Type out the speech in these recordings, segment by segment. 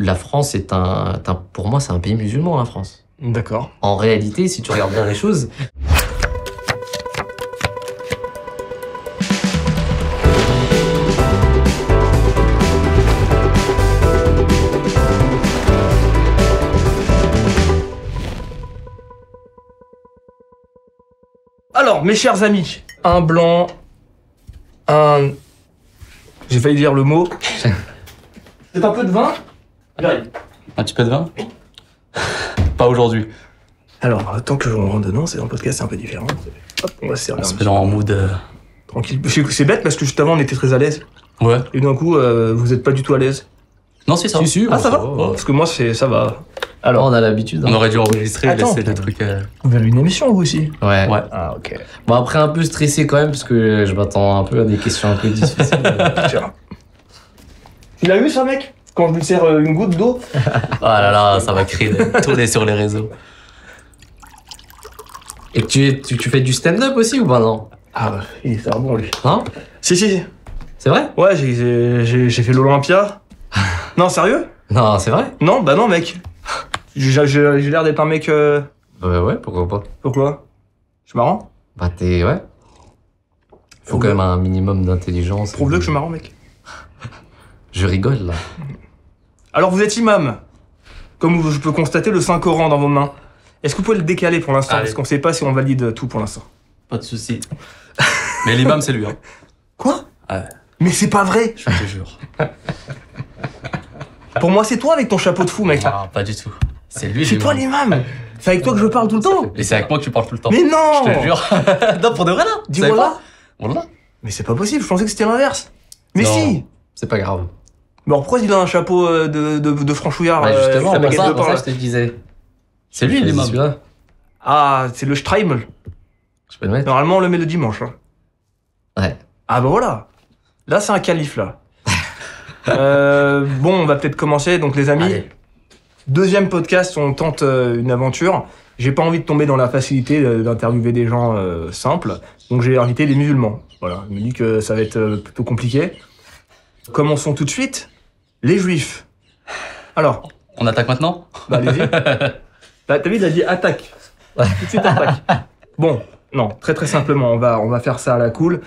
la France pour moi, c'est un pays musulman, la France. D'accord. En réalité, si tu regardes bien les choses... Alors, mes chers amis, un blanc, j'ai failli dire le mot. C'est un peu de vin. J'arrive. Un petit peu de vin? Pas aujourd'hui. Alors, tant que je rentre dedans, c'est un podcast, c'est un peu différent. Hop, on va se servir. On se met en mood... Tranquille. C'est bête parce que juste avant, on était très à l'aise. Ouais. Et d'un coup, vous êtes pas du tout à l'aise. Non, c'est ça. Si, Ah, ça va va. Parce que moi, ça va. Alors, on a l'habitude. On aurait dû enregistrer et Attends. laisser le truc... Vous avez une émission, vous aussi? Ouais. Ouais. Ah, ok. Bon, après, un peu stressé quand même, parce que je m'attends un peu à des questions un peu difficiles. Tiens. Tu l'as vu, ça, mec? Quand je lui sers une goutte d'eau? Ah là là, ça va tourner sur les réseaux. Et tu fais du stand-up aussi ou pas, non? Ah, il est bon, lui. Non? Si. C'est vrai? Ouais, j'ai fait l'Olympia. Non, sérieux? Non, c'est vrai? Non, bah non, mec. J'ai l'air d'être un mec... Ouais, pourquoi pas? Pourquoi? Je suis marrant? Bah, ouais. Faut quand même un minimum d'intelligence. Prouve-le que je suis marrant, mec. Je rigole, là. Alors, vous êtes imam. Comme je peux constater, le Saint-Coran dans vos mains. Est-ce que vous pouvez le décaler pour l'instant? Allez. Parce qu'on sait pas si on valide tout pour l'instant. Pas de soucis. Mais l'imam, c'est lui, hein. Quoi? Ouais. Mais c'est pas vrai! Je te jure. Pour moi, c'est toi avec ton chapeau de fou, mec. Non, pas du tout. C'est lui, C'est toi l'imam. C'est avec toi que je parle tout le temps. Et c'est avec moi que tu parles tout le temps. Mais non! Je te jure. Non, pour de vrai, là. Dis Vous savez voilà. pas Voilà. Mais c'est pas possible, je pensais que c'était l'inverse. Mais Non. si! C'est pas grave. Mais alors pourquoi il a un chapeau de franchouillard Bah, justement, avec pour la baguette de pain, ça, là je te disais. C'est lui, Je l'imam. choisis celui-là. Ah, c'est le Streimel. Je peux le mettre? Normalement, on le met le dimanche. Hein. Ouais. Ah bah voilà. Là, c'est un calife, là. Bon, on va peut-être commencer. Donc, les amis, Allez. deuxième podcast, on tente une aventure. J'ai pas envie de tomber dans la facilité d'interviewer des gens simples. Donc, j'ai invité les musulmans. Voilà, je me dis que ça va être plutôt compliqué. Commençons tout de suite. Les juifs. Alors, On attaque maintenant? bah, allez-y. Bah, t'as vu, il a dit attaque. Tout de suite, attaque. Bon, non, très très simplement, on va faire ça à la cool.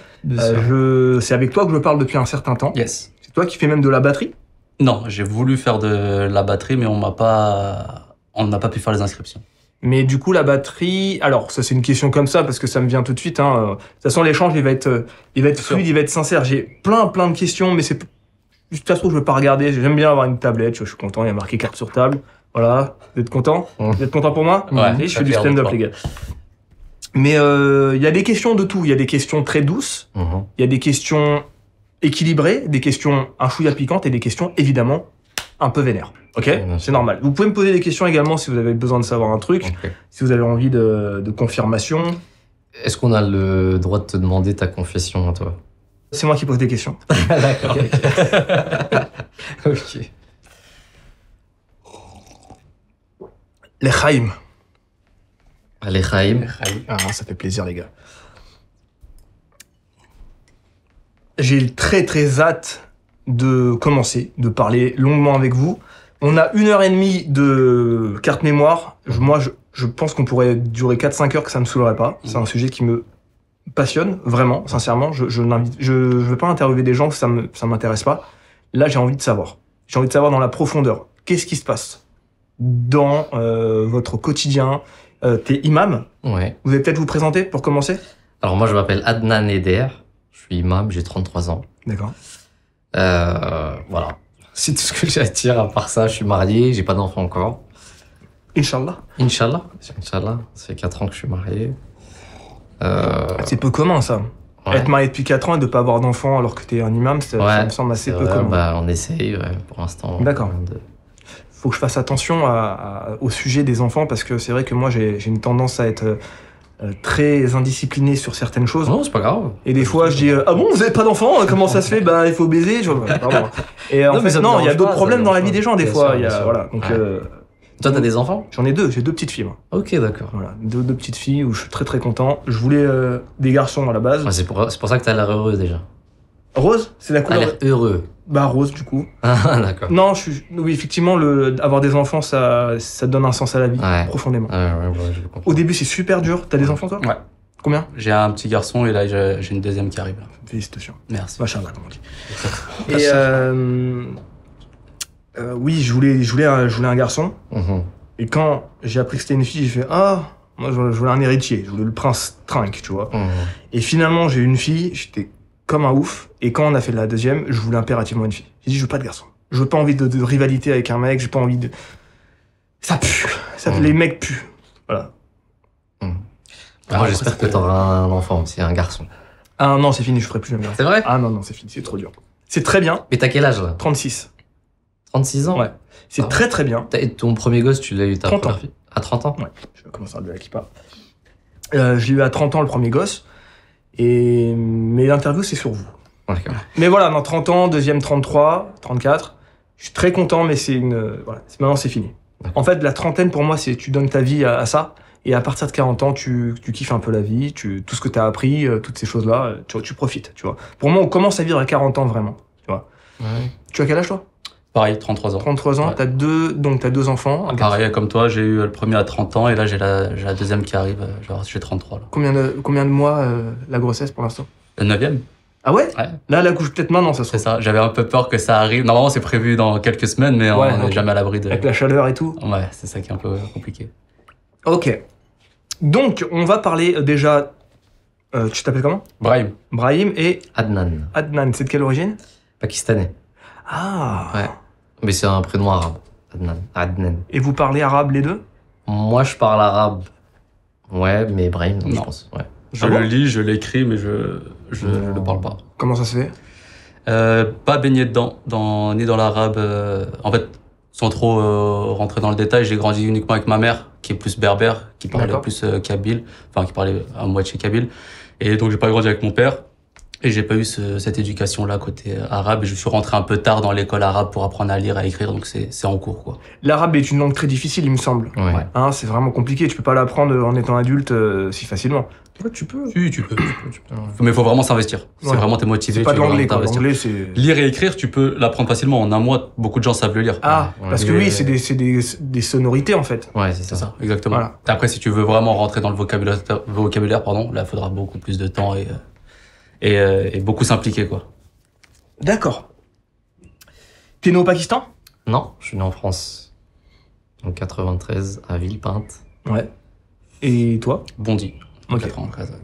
C'est avec toi que je parle depuis un certain temps. Yes. C'est toi qui fais même de la batterie. Non, j'ai voulu faire de la batterie, mais on n'a pas pu faire les inscriptions. Mais du coup, la batterie... Alors, ça c'est une question comme ça, parce que ça me vient tout de suite. Hein. De toute façon, l'échange, il va être fluide, il va être sincère. J'ai plein de questions, mais c'est... De toute façon, je veux pas regarder. J'aime bien avoir une tablette, je suis content, il y a marqué carte sur table. Voilà, vous êtes content? Vous êtes content pour moi? Ouais, Allez, je très fais du fier de stand-up, toi. les gars. Mais il y a des questions de tout. Il y a des questions très douces, Mhm. il y a des questions équilibrées, des questions un chouïa piquantes et des questions, évidemment, un peu vénères. Ok? bien C'est sûr. normal. Vous pouvez me poser des questions également si vous avez besoin de savoir un truc, Ok. si vous avez envie de confirmation. Est-ce qu'on a le droit de te demander ta confession à toi? C'est moi qui pose des questions. D'accord. Ok. Les Chaim. Allez, Chaim. Ah, ça fait plaisir, les gars. J'ai très très hâte de commencer, de parler longuement avec vous. On a 1h30 de carte mémoire. Je pense qu'on pourrait durer 4-5 heures, que ça ne me saoulerait pas. C'est un sujet qui me passionne, vraiment, sincèrement. Je veux pas interviewer des gens que ça m'intéresse pas. Là, j'ai envie de savoir. J'ai envie de savoir dans la profondeur. Qu'est-ce qui se passe dans votre quotidien? T'es imam. Ouais. Vous allez peut-être vous présenter pour commencer? Alors, moi, je m'appelle Adnan Eder. Je suis imam, j'ai 33 ans. D'accord. Voilà. C'est tout ce que j'ai à dire. À part ça, je suis marié, j'ai pas d'enfant encore. Inch'Allah. Inch'Allah. Inch'Allah. Ça fait 4 ans que je suis marié. C'est peu commun, ça. Ouais. Être marié depuis 4 ans et de pas avoir d'enfant alors que t'es un imam, ça me semble assez c'est peu vrai, commun. bah, on essaye, ouais, pour l'instant. D'accord. Faut que je fasse attention au sujet des enfants parce que c'est vrai que moi j'ai une tendance à être très indiscipliné sur certaines choses. Non, c'est pas grave. Et des fois je dis ah bon, vous avez pas d'enfant, comment ça se fait? Ben il faut baiser. Pardon. Et en Non, mais fait ça me non, il y a dérange d'autres pas, problèmes ça dans la me vie des gens des bien fois. sûr, Il y a, bien sûr. voilà. Donc Ouais. Toi, t'as des enfants? j'en ai deux, j'ai 2 petites filles. Moi. Ok, d'accord. Voilà, deux petites filles où je suis très très content. Je voulais des garçons à la base. Ouais, c'est pour ça que t'as l'air heureux déjà. Rose, c'est la T'as couleur. l'air heureux. Bah rose du coup. Ah, d'accord. Non, oui, effectivement, avoir des enfants, ça donne un sens à la vie, Ouais. profondément. Ouais, je comprends. Au début, c'est super dur. T'as des enfants, toi? Ouais. Combien? J'ai un petit garçon et là j'ai une deuxième qui arrive. Là. Félicitations. Merci. Machallah, comme on dit. Et oui, je voulais un garçon. Mhm. Et quand j'ai appris que c'était une fille, j'ai fait moi je voulais un héritier, je voulais le prince Trinque, tu vois. Mhm. Et finalement, j'ai eu une fille, j'étais comme un ouf. Et quand on a fait la deuxième, je voulais impérativement une fille. J'ai dit, je veux pas de garçon. Je veux pas envie de rivalité avec un mec, j'ai pas envie de. Ça pue. Les mecs puent. Voilà. Moi, j'espère que t'auras un enfant aussi, un garçon. Ah non, c'est fini, je ferai plus jamais. C'est vrai? Ah non, c'est fini, c'est trop dur. C'est très bien. Mais t'as quel âge, là? 36. 36 ans? Ouais. C'est Ah. très très bien. Et ton premier gosse, tu l'as eu ta 30 première ans. fille? À 30 ans? Ouais, je vais commencer à lever la kippa. Je l'ai eu à 30 ans, le premier gosse. Mais l'interview, c'est sur vous. D'accord. Mais voilà, dans 30 ans, deuxième 33, 34. Je suis très content, mais maintenant, c'est fini. En fait, la trentaine, pour moi, c'est tu donnes ta vie à ça. Et à partir de 40 ans, tu kiffes un peu la vie, tout ce que tu as appris, toutes ces choses-là, tu profites, tu vois. Pour moi, on commence à vivre à 40 ans, vraiment, tu vois. Ouais. Tu as quel âge, toi? Pareil, 33 ans. 33 ans, Ouais. t'as deux enfants. un garçon. Pareil, comme toi, j'ai eu le premier à 30 ans et là j'ai la deuxième qui arrive, j'ai 33 là. Combien de mois la grossesse pour l'instant? Le 9e? Ah ouais? Ouais. Là, elle accouche peut-être maintenant, ça se C'est trouve. ça, j'avais un peu peur que ça arrive. Normalement, c'est prévu dans quelques semaines, mais Ouais, on n'est ok. jamais à l'abri de. Avec la chaleur et tout. Ouais, c'est ça qui est un peu compliqué. Ok. Donc, on va parler déjà. Tu t'appelles comment? Brahim, Brahim et Adnan. Adnan. C'est de quelle origine? Pakistanais. Ah. Ouais. Mais c'est un prénom arabe. Adnan. Adnan. Et vous parlez arabe les deux? Moi, je parle arabe. Ouais, mais Brahim, non, je Non. pense. Ouais. je Ah bon le lis, je l'écris, mais je le parle pas. Comment ça se fait? Pas baigné dedans, ni dans l'arabe. En fait, sans trop rentrer dans le détail, j'ai grandi uniquement avec ma mère, qui est plus berbère, qui parlait D'accord. plus kabyle, enfin qui parlait à moitié kabyle. Et donc j'ai pas grandi avec mon père. Et j'ai pas eu cette éducation-là côté arabe. Et je suis rentré un peu tard dans l'école arabe pour apprendre à lire, à écrire, donc c'est en cours, quoi. L'arabe est une langue très difficile, il me semble. Ouais. Hein, c'est vraiment compliqué. Tu peux pas l'apprendre en étant adulte si facilement. Ouais, tu peux. Si, tu peux. Mais il faut vraiment s'investir. C'est Ouais. vraiment, t'es motivé. C'est pas tu de veux l'anglais, vraiment quoi. t'investir. L'anglais, c'est. Lire et écrire, tu peux l'apprendre facilement. En un mois, beaucoup de gens savent le lire. Ah, Ouais. parce que Mais- oui, c'est des sonorités en fait. Ouais, c'est C'est ça. ça, exactement. Voilà. Après, si tu veux vraiment rentrer dans le vocabulaire, pardon, là, il faudra beaucoup plus de temps et beaucoup s'impliquer, quoi. D'accord. T'es né au Pakistan? Non, je suis né en France. En 93, à Villepinte. Ouais. Et toi? Bondy. Ok. 93.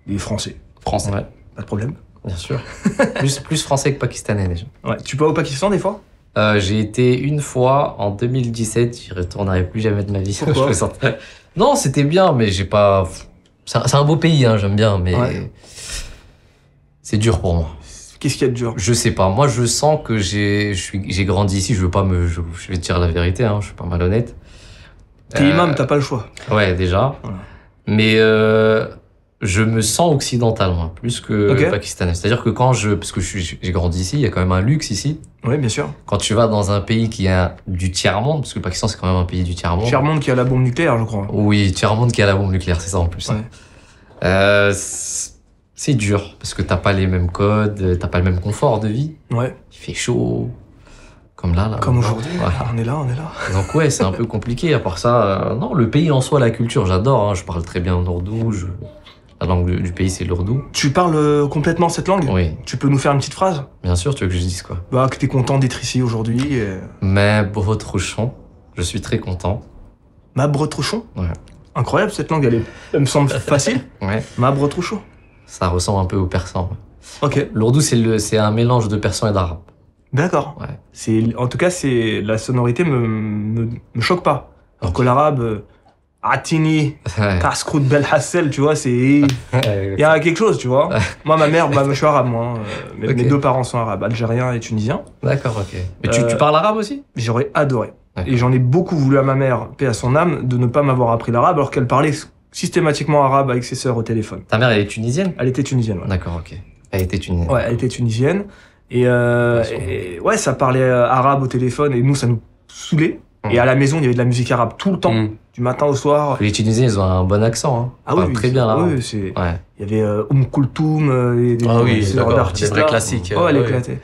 Les Français. Français. Ouais, Pas de problème. bien sûr. plus français que pakistanais déjà. Ouais. Tu vas au Pakistan des fois? J'ai été une fois en 2017, j'y retournerai plus jamais de ma vie. Pourquoi Je me sentais- Non, c'était bien, mais j'ai pas. C'est un beau pays, hein, j'aime bien, mais Ouais. c'est dur pour moi. Qu'est-ce qu'il y a de dur? Je sais pas. Moi, je sens que j'ai grandi ici. Je veux pas je vais te dire la vérité. Hein, je suis pas malhonnête. T'es imam, t'as pas le choix. Ouais, déjà. Voilà. Mais je me sens occidental, moi, plus que Ok. pakistanais. C'est-à-dire que parce que j'ai grandi ici, il y a quand même un luxe ici. Oui, bien sûr. Quand tu vas dans un pays qui a du tiers-monde, parce que le Pakistan, c'est quand même un pays du tiers-monde. Chermonde qui a la bombe nucléaire, je crois. Oui, tiers-monde qui a la bombe nucléaire, c'est ça en plus. Ouais. C'est dur, parce que t'as pas les mêmes codes, t'as pas le même confort de vie. Ouais. Il fait chaud, comme là. Comme aujourd'hui. Voilà. On est là, on est là. Donc ouais, c'est un peu compliqué. À part ça, non, le pays en soi, la culture, j'adore. Hein. Je parle très bien ourdou. La langue du pays, c'est l'ourdou. Tu parles complètement cette langue? Oui, Tu peux nous faire une petite phrase? bien sûr, tu veux que je dise quoi. Bah, que t'es content d'être ici aujourd'hui. Mais बहुत chon, je suis très content. Ma bretrouchon? Ouais. Incroyable cette langue, elle me semble facile. Ouais, Ma bretrouchon. ça ressemble un peu au persan. Ok, L'ourdou, c'est un mélange de persan et d'arabe. d'accord. Ouais. En tout cas, la sonorité me choque pas. Alors que l'arabe, Atini, Ouais. Kaskrut Bel Hassel, tu vois, il y a quelque chose, tu vois. Moi, ma mère, je suis arabe, moi. Hein. Mes Ok. deux parents sont arabes, algériens et tunisiens. D'accord, ok. Mais tu parles arabe aussi? J'aurais adoré. D'accord. Et j'en ai beaucoup voulu à ma mère, paix à son âme, de ne pas m'avoir appris l'arabe, alors qu'elle parlait systématiquement arabe avec ses sœurs au téléphone. Ta mère, elle est tunisienne? Elle était tunisienne, ouais. D'accord, ok. Elle était tunisienne. Ouais, elle était tunisienne. Et ouais, ça parlait arabe au téléphone, et nous, ça nous saoulait. Mm. Et à la maison, il y avait de la musique arabe tout le temps, Mm. du matin au soir. Les Tunisiens, ils ont un bon accent. Hein. Ah Ils parlent très bien l'arabe. oui, c'est... Ouais. Il y avait Kulthum, et des Ah oui, ce genre d'accord, d'artistes des vrais là. classiques. Oh, elle ouais. éclatait.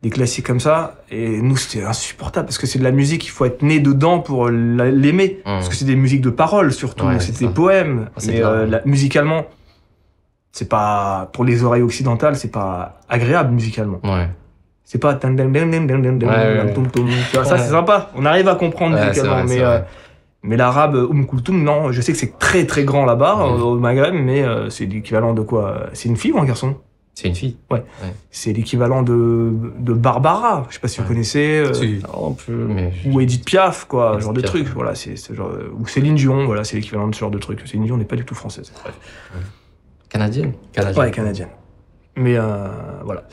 des classiques comme ça. Et nous, c'était insupportable parce que c'est de la musique, il faut être né dedans pour l'aimer. Parce que c'est des musiques de paroles surtout, Ouais, c'est c'est des ça. poèmes. Ah, c'est Mais clair. musicalement, c'est pas, pour les oreilles occidentales, c'est pas agréable musicalement. Ouais. C'est pas tu vois, ça Ouais. c'est sympa, on arrive à comprendre Ouais, musicalement, c'est mais vrai. mais l'arabe Kulthum, non, je sais que c'est très très grand là-bas au Maghreb, mais c'est l'équivalent de quoi? C'est une fille ou un garçon? C'est une fille. C'est l'équivalent de Barbara, je sais pas si vous Ouais. connaissez, Si. Un peu, mais. ou Edith Piaf, quoi, Edith genre de Piaf, truc, ouais. voilà, c'est ce genre, ou Céline Dion, voilà, c'est l'équivalent de ce genre de truc. Céline Dion n'est pas du tout française, bref. Canadienne. Canadien. Ouais, canadienne. Mais voilà.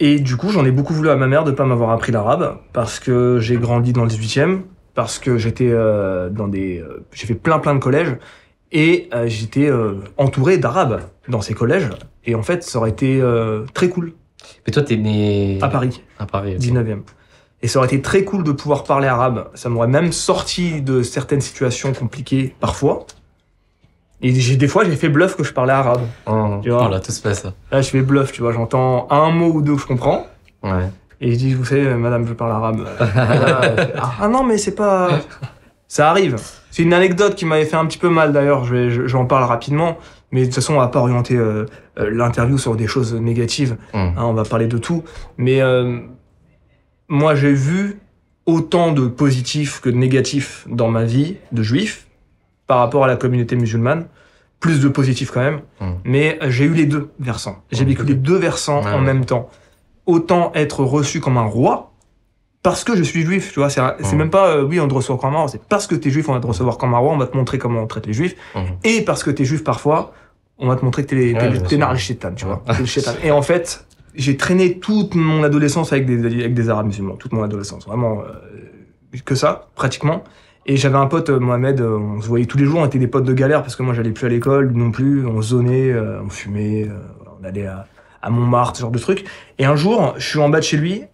Et du coup, j'en ai beaucoup voulu à ma mère de pas m'avoir appris l'arabe, parce que j'ai grandi dans le 18e, parce que j'étais dans des... j'ai fait plein de collèges, et j'étais entouré d'arabes dans ces collèges, et en fait, ça aurait été très cool, Mais toi, t'es né. à Paris, À Paris. ok. 19e. Et ça aurait été très cool de pouvoir parler arabe, ça m'aurait même sorti de certaines situations compliquées, parfois. Et des fois, j'ai fait bluff que je parlais arabe, Oh, tu vois. On l'a tous fait ça. Là, je fais bluff, tu vois, j'entends un mot ou deux que je comprends, ouais. et je dis, vous savez, madame, je parle arabe. Là, elle fait, ah non, mais c'est pas... Ça arrive. C'est une anecdote qui m'avait fait un petit peu mal, d'ailleurs, j'en parle rapidement, mais de toute façon, on va pas orienter l'interview sur des choses négatives, hein, on va parler de tout. Mais moi, j'ai vu autant de positifs que de négatifs dans ma vie de juif, par rapport à la communauté musulmane, plus de positifs quand même, mais j'ai eu les deux versants. J'ai vécu les deux versants en même temps. Autant être reçu comme un roi, parce que je suis juif, tu vois, c'est même pas, oui, on te reçoit comme un roi, c'est parce que t'es juif, on va te recevoir comme un roi, on va te montrer comment on traite les juifs, et parce que t'es juif parfois, on va te montrer que t'es nar le shaitan, tu vois, t'es le shaitan. Et en fait, j'ai traîné toute mon adolescence avec des arabes musulmans, toute mon adolescence, vraiment, que ça, pratiquement. Et j'avais un pote, Mohamed, on se voyait tous les jours, on était des potes de galère, parce que moi j'allais plus à l'école, lui non plus, on zonait, on fumait, on allait à Montmartre, ce genre de trucs. Et un jour, je suis en bas de chez lui,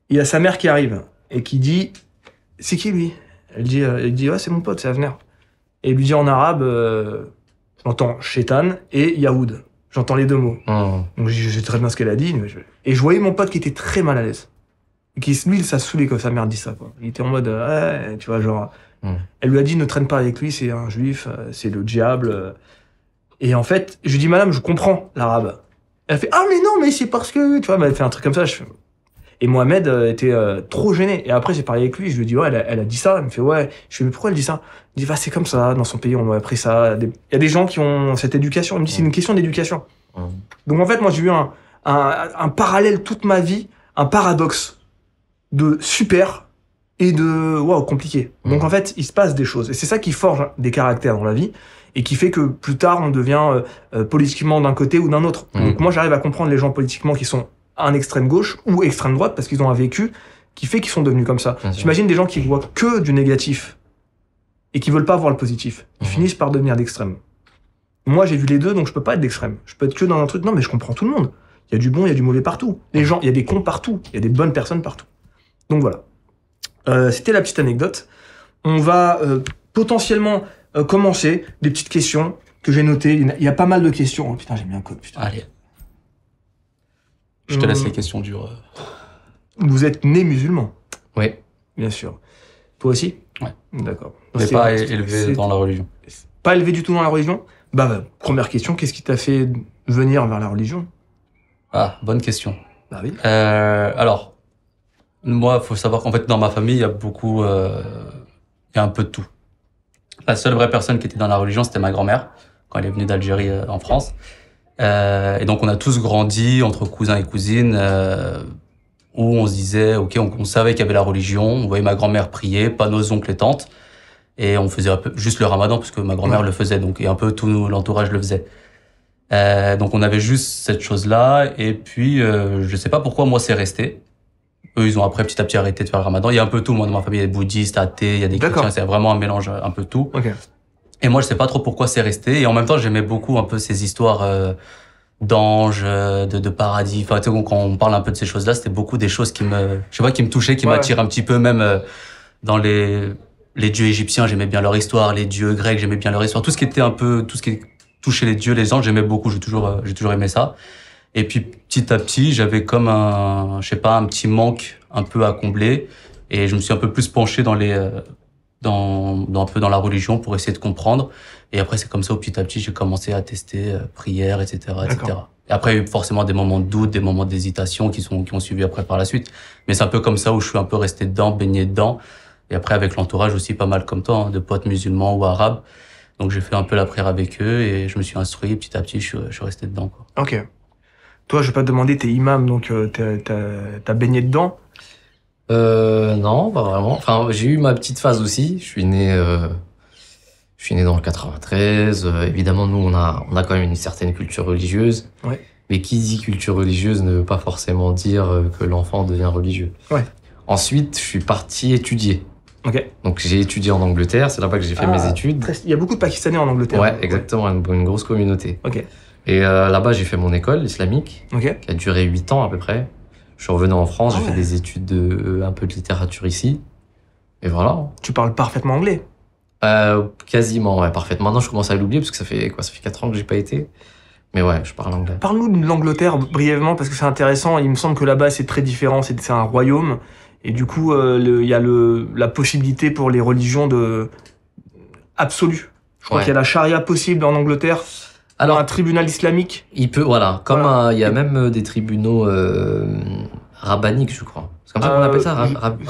il y a sa mère qui arrive, et qui dit, c'est qui lui? Elle dit, ouais, c'est mon pote, c'est Avner. Et il lui dit en arabe, j'entends shaitan et Yahoud. J'entends les deux mots. Donc je sais très bien ce qu'elle a dit, et je voyais mon pote qui était très mal à l'aise. Et qui, lui, ça saoulait quand sa mère dit ça, quoi. Il était en mode, ouais, tu vois, genre... Elle lui a dit, ne traîne pas avec lui, c'est un juif, c'est le diable. Et en fait, je lui dis, madame, je comprends l'arabe. Elle fait, ah, mais non, mais c'est parce que, tu vois, elle fait un truc comme ça. Et Mohamed était trop gêné. Et après, j'ai parlé avec lui, je lui ai dit, ouais, elle a dit ça. Elle me fait, ouais. Je lui ai dit, mais pourquoi elle dit ça? Il dit, bah, c'est comme ça, dans son pays, on m'a appris ça. Il y a des gens qui ont cette éducation. Il me dit, c'est une question d'éducation. Donc, en fait, moi, j'ai eu un parallèle toute ma vie, un paradoxe de super et de waouh compliqué. Donc en fait, il se passe des choses et c'est ça qui forge des caractères dans la vie et qui fait que plus tard on devient politiquement d'un côté ou d'un autre. Donc moi j'arrive à comprendre les gens politiquement qui sont à un extrême gauche ou extrême droite parce qu'ils ont un vécu qui fait qu'ils sont devenus comme ça. J'imagine des gens qui voient que du négatif et qui veulent pas voir le positif. Ils finissent par devenir d'extrême. Moi j'ai vu les deux donc je peux pas être d'extrême. Je peux être que dans un truc. Non mais je comprends tout le monde. Il y a du bon, il y a du mauvais partout. Les gens, il y a des cons partout, il y a des bonnes personnes partout. Donc voilà. C'était la petite anecdote. On va potentiellement commencer des petites questions que j'ai notées. Il y a pas mal de questions. Oh, putain, j'ai mis un code. Putain. Allez. Je te laisse les questions dures. Vous êtes né musulman? Oui. Bien sûr. Toi aussi? Ouais. D'accord. Mais pas élevé dans la religion. Pas élevé du tout dans la religion? Bah, première question, qu'est-ce qui t'a fait venir vers la religion? Ah, bonne question. Bah oui. Alors, moi, faut savoir qu'en fait, dans ma famille, il y a beaucoup, il y a un peu de tout. La seule vraie personne qui était dans la religion, c'était ma grand-mère, quand elle est venue d'Algérie en France. Et donc, on a tous grandi entre cousins et cousines, où on se disait, ok, on savait qu'il y avait la religion, on voyait ma grand-mère prier, pas nos oncles et tantes, et on faisait un peu, juste le ramadan, parce que ma grand-mère le faisait, donc, et un peu tout l'entourage le faisait. Donc on avait juste cette chose-là, et puis je sais pas pourquoi moi c'est resté. Eux ils ont après petit à petit arrêté de faire le ramadan. Il y a un peu tout, moi dans ma famille il y a des bouddhistes, athées, il y a des chrétiens, c'est vraiment un mélange un peu de tout. Okay. Et moi je sais pas trop pourquoi c'est resté, et en même temps j'aimais beaucoup un peu ces histoires d'anges, de paradis. Enfin tu sais, quand on parle un peu de ces choses-là, c'était beaucoup des choses qui me, je sais pas, qui me touchaient, qui m'attirent un petit peu, même dans les dieux égyptiens, j'aimais bien leur histoire, les dieux grecs, j'aimais bien leur histoire, tout ce qui était un peu, tout ce qui toucher les dieux, les anges, j'aimais beaucoup, j'ai toujours aimé ça. Et puis petit à petit, j'avais comme un petit manque un peu à combler. Et je me suis un peu plus penché dans un peu dans la religion pour essayer de comprendre. Et après, c'est comme ça, petit à petit, j'ai commencé à tester prière, etc., etc. Et après, il y a eu forcément des moments de doute, des moments d'hésitation qui ont suivi après par la suite. Mais c'est un peu comme ça où je suis un peu resté dedans, baigné dedans. Et après, avec l'entourage aussi, pas mal comme toi, hein, de potes musulmans ou arabes. Donc, j'ai fait un peu la prière avec eux et je me suis instruit. Petit à petit, je suis resté dedans, quoi. Ok. Toi, je vais pas te demander, t'es imam, donc t'as baigné dedans. Non, pas vraiment. Enfin, j'ai eu ma petite phase aussi. Je suis né dans le 93. Évidemment, nous, on a quand même une certaine culture religieuse. Ouais. Mais qui dit culture religieuse ne veut pas forcément dire que l'enfant devient religieux. Ouais. Ensuite, je suis parti étudier. Ok. Donc, j'ai étudié en Angleterre. C'est là-bas que j'ai fait mes études. Il y a beaucoup de Pakistanais en Angleterre. Ouais, exactement. Une grosse communauté. Ok. Et là-bas, j'ai fait mon école islamique, Ok. qui a duré 8 ans à peu près. Je suis revenu en France, Ah j'ai ouais. fait des études un peu de littérature ici. Et voilà. Tu parles parfaitement anglais. Quasiment, ouais, parfaitement. Maintenant, je commence à l'oublier parce que ça fait 4 ans que j'ai pas été. Mais ouais, je parle anglais. Parle-nous de l'Angleterre brièvement parce que c'est intéressant. Il me semble que là-bas c'est très différent. C'est un royaume et du coup il y a la possibilité pour les religions de absolue. Je crois Ouais. qu'il y a la charia possible en Angleterre. Alors, Un tribunal islamique. il peut, voilà, comme Voilà. il y a même des tribunaux rabbiniques, je crois. C'est comme ça qu'on appelle ça,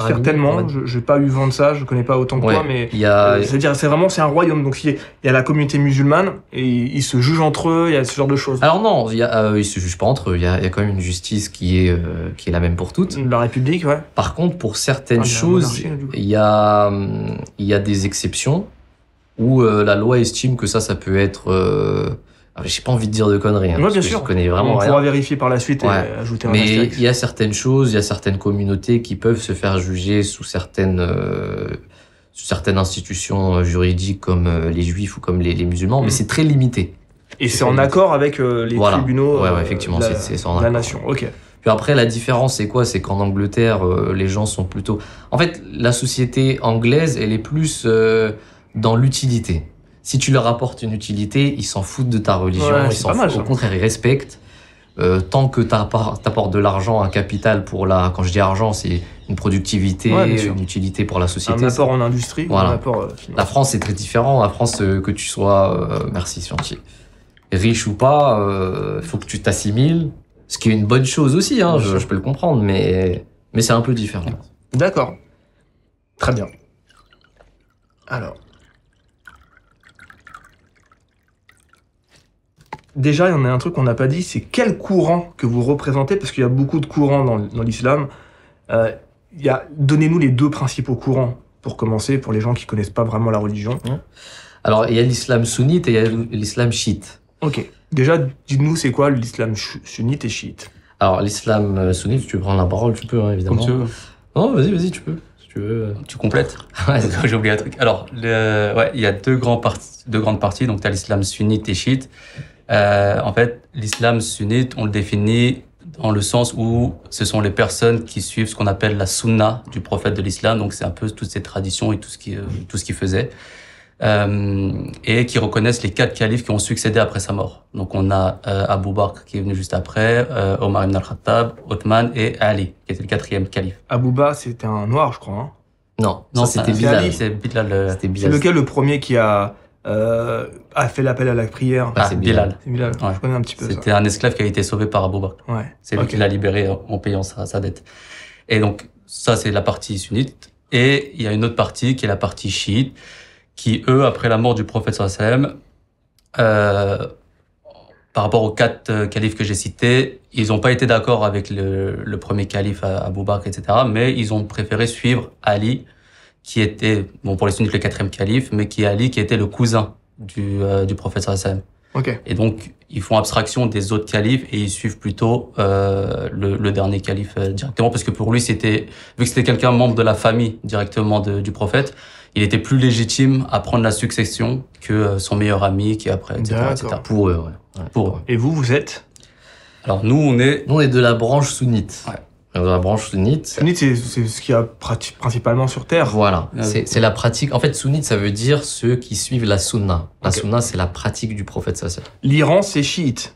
Certainement. rabbinique. J'ai pas eu vent de ça. Je connais pas autant que Ouais, toi, mais il y a, c'est-à-dire c'est un royaume. Donc il y a la communauté musulmane et ils se jugent entre eux. Il y a ce genre de choses. alors non, ils se jugent pas entre eux. Il y a quand même une justice qui est la même pour toutes. La République, ouais. Par contre, pour certaines Ah, il y a la choses, monarchie, là, du coup. il y a des exceptions où la loi estime que ça peut être. J'ai pas envie de dire de conneries, hein, Ouais, parce bien que sûr. je connais vraiment On rien. pourra vérifier par la suite Ouais. et ajouter un Mais astérix. il y a certaines choses, il y a certaines communautés qui peuvent se faire juger sous certaines institutions juridiques comme les juifs ou comme les musulmans, mais Mhm. c'est très limité. Et c'est en accord avec les Voilà. tribunaux Ouais, effectivement, de c'est en la accord. nation. Ok. Puis après, la différence, c'est quoi? C'est qu'en Angleterre, les gens sont plutôt... En fait, la société anglaise, elle est plus dans l'utilité. Si tu leur apportes une utilité, ils s'en foutent de ta religion, Ouais, ils c'est s'en pas mal, foutent. Au ça. contraire, ils respectent. Tant que t'apportes de l'argent, un capital pour quand je dis argent, c'est une productivité, Ouais, bien sûr. une utilité pour la société. Un apport en industrie ou Voilà. un apport La financier. France, c'est très différent. La France, que tu sois, merci, gentil, riche ou pas, faut que tu t'assimiles. Ce qui est une bonne chose aussi, hein, Bien sûr. je peux le comprendre, mais c'est un peu différent. D'accord. Très bien. Alors. Déjà, il y en a un truc qu'on n'a pas dit, c'est quel courant que vous représentez, parce qu'il y a beaucoup de courants dans l'islam. Donnez-nous les deux principaux courants, pour commencer, pour les gens qui connaissent pas vraiment la religion. Alors, il y a l'islam sunnite et il y a l'islam chiite. Ok. Déjà, dites-nous, c'est quoi l'islam sunnite et chiite? Alors, l'islam sunnite, tu veux prendre la parole, tu peux, hein, évidemment. Comme tu veux. Non, vas-y, tu peux. Si tu veux. Tu complètes. Ouais, J'ai oublié un truc. Alors, il y a deux grandes parties. Donc, tu as l'islam sunnite et chiite. En fait, l'islam sunnite, on le définit dans le sens où ce sont les personnes qui suivent ce qu'on appelle la sunna du prophète de l'islam. Donc, c'est un peu toutes ces traditions et tout ce qu'il faisait. Et qui reconnaissent les 4 califes qui ont succédé après sa mort. Donc, on a Abu Bakr qui est venu juste après, Omar ibn al-Khattab, Othman et Ali, qui était le 4e calife. Abouba, c'était un noir, je crois. Hein. Non, Non, ça, c'était c'est Bilal. Ali, c'est Bilal. C'était C'est Bilal. lequel le premier qui a fait l'appel à la prière? Ah, c'est Bilal. C'est Bilal. Ouais. Je connais un petit peu C'était un esclave qui a été sauvé par Abu Bakr. ça. Ouais. C'est lui Ok. qui l'a libéré en payant sa dette. Et donc, ça, c'est la partie sunnite. Et il y a une autre partie qui est la partie chiite, qui, eux, après la mort du prophète sallallahu alayhi wa sallam, par rapport aux 4 califes que j'ai cités, ils n'ont pas été d'accord avec le premier calife, Abu Bakr, etc. Mais ils ont préféré suivre Ali, qui était, bon, pour les sunnites, le 4e calife, mais qui est Ali, qui était le cousin du prophète sallallahu alayhi wa sallam. Ok. Et donc, ils font abstraction des autres califes et ils suivent plutôt le dernier calife directement, parce que pour lui, vu que c'était quelqu'un membre de la famille directement du prophète, il était plus légitime à prendre la succession que son meilleur ami qui est après, etc. etc. D'accord. Pour eux, ouais. Pour eux. Et vous êtes Alors nous, on est... Nous, on est de la branche sunnite. Ouais. De la branche sunnite. sunnite, c'est ce qu'il y a principalement sur Terre. Voilà, Ah, c'est la pratique. En fait, sunnite, ça veut dire ceux qui suivent la sunna. La Ok. sunna, c'est la pratique du prophète sallallahu alayhi wa sallam. L'Iran, c'est chiite.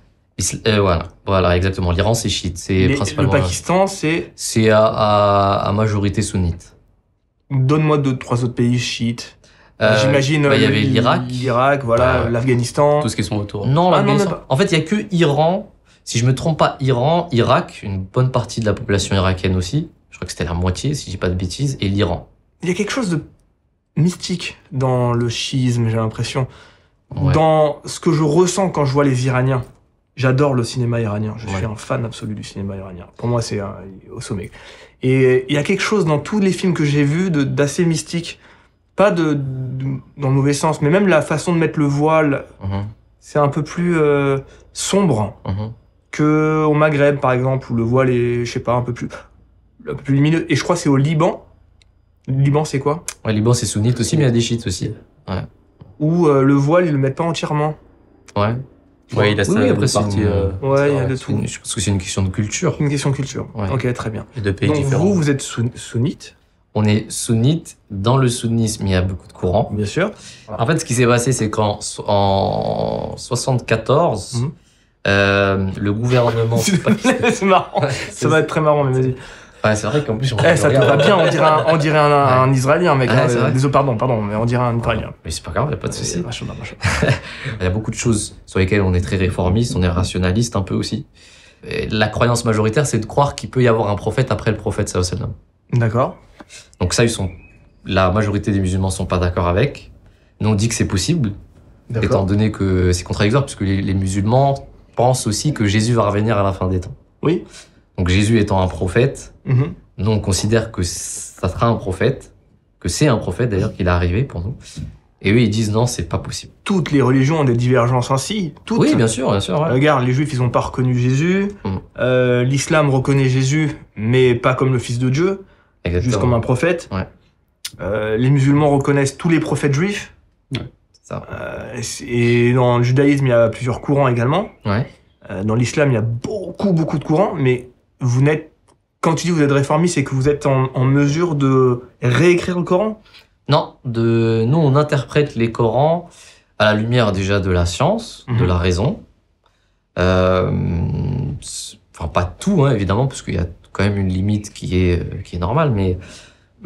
Voilà, exactement. L'Iran, c'est chiite. C'est Le principalement. Pakistan, c'est... C'est à majorité sunnite. Donne-moi 2-3 autres pays chiites. J'imagine Il y avait l'Irak. L'Irak, voilà, l'Afghanistan. Tout ce qui sont autour. Non, Ah, l'Afghanistan. non, même pas. En fait, il y a que Iran. Si je me trompe pas, Iran, Irak, une bonne partie de la population irakienne aussi. Je crois que c'était la moitié, si je dis pas de bêtises, et l'Iran. Il y a quelque chose de mystique dans le chiisme, j'ai l'impression. Ouais. Dans ce que je ressens quand je vois les Iraniens. J'adore le cinéma iranien. Je Ouais. suis un fan absolu du cinéma iranien. Pour moi, c'est au sommet. Et il y a quelque chose dans tous les films que j'ai vus d'assez mystique. Pas dans le mauvais sens, mais même la façon de mettre le voile, Mhm, c'est un peu plus sombre mhm. que au Maghreb, par exemple, où le voile est, je sais pas, un peu plus lumineux. Et je crois que c'est au Liban. Le Liban, c'est quoi? Ouais, Liban, c'est sunnite aussi, mais il y a des chiites aussi. Où le voile, ils le mettent pas entièrement. Ouais. Ouais, il a ça, Oui, après, une c'est partie Ouais, il y a de tout. Je pense que c'est une question de culture. Une question de culture. Ouais. Ok, très bien. de pays Donc différents. vous êtes sunnite, On est sunnite. Dans le sunnisme, il y a beaucoup de courants. bien sûr. En fait, ce qui s'est passé, c'est qu'en 74, Mhm. le gouvernement. C'est marrant. Ça va être très marrant, mais vas-y. Ouais, c'est vrai qu'en plus, Ça te va bien, on dirait un Israélien, mec. Ouais, hein. c'est vrai. Désolé, pardon, mais on dirait un Israélien. Mais c'est pas grave, y a pas de souci. Machin. Il y a beaucoup de choses sur lesquelles on est très réformiste, on est rationaliste un peu aussi. Et la croyance majoritaire, c'est de croire qu'il peut y avoir un prophète après le prophète, sallallahu alayhi wa sallam. D'accord. Donc ça, la majorité des musulmans sont pas d'accord avec. Nous, on dit que c'est possible, étant D'accord. donné que c'est contradictoire, puisque les musulmans pensent aussi que Jésus va revenir à la fin des temps. Oui. Donc Jésus étant un prophète, Mhm. nous, on considère que ça sera un prophète, que c'est un prophète d'ailleurs qu'il est arrivé pour nous. Et eux, ils disent non, c'est pas possible. Toutes les religions ont des divergences ainsi. Toutes. Oui, bien sûr, bien sûr. Ouais. Regarde, les Juifs, ils ont pas reconnu Jésus. Mhm. L'Islam reconnaît Jésus, mais pas comme le Fils de Dieu, Exactement. juste comme un prophète. Ouais. Les musulmans reconnaissent tous les prophètes juifs. C'est ça. Et dans le judaïsme, il y a plusieurs courants également. Ouais. Dans l'islam, il y a beaucoup de courants, mais vous n'êtes, quand tu dis que vous êtes réformiste, c'est que vous êtes en mesure de réécrire le Coran? Non, nous, on interprète les Corans à la lumière déjà de la science, de Mhm. la raison. Enfin, pas tout, hein, évidemment, parce qu'il y a quand même une limite qui est normale, mais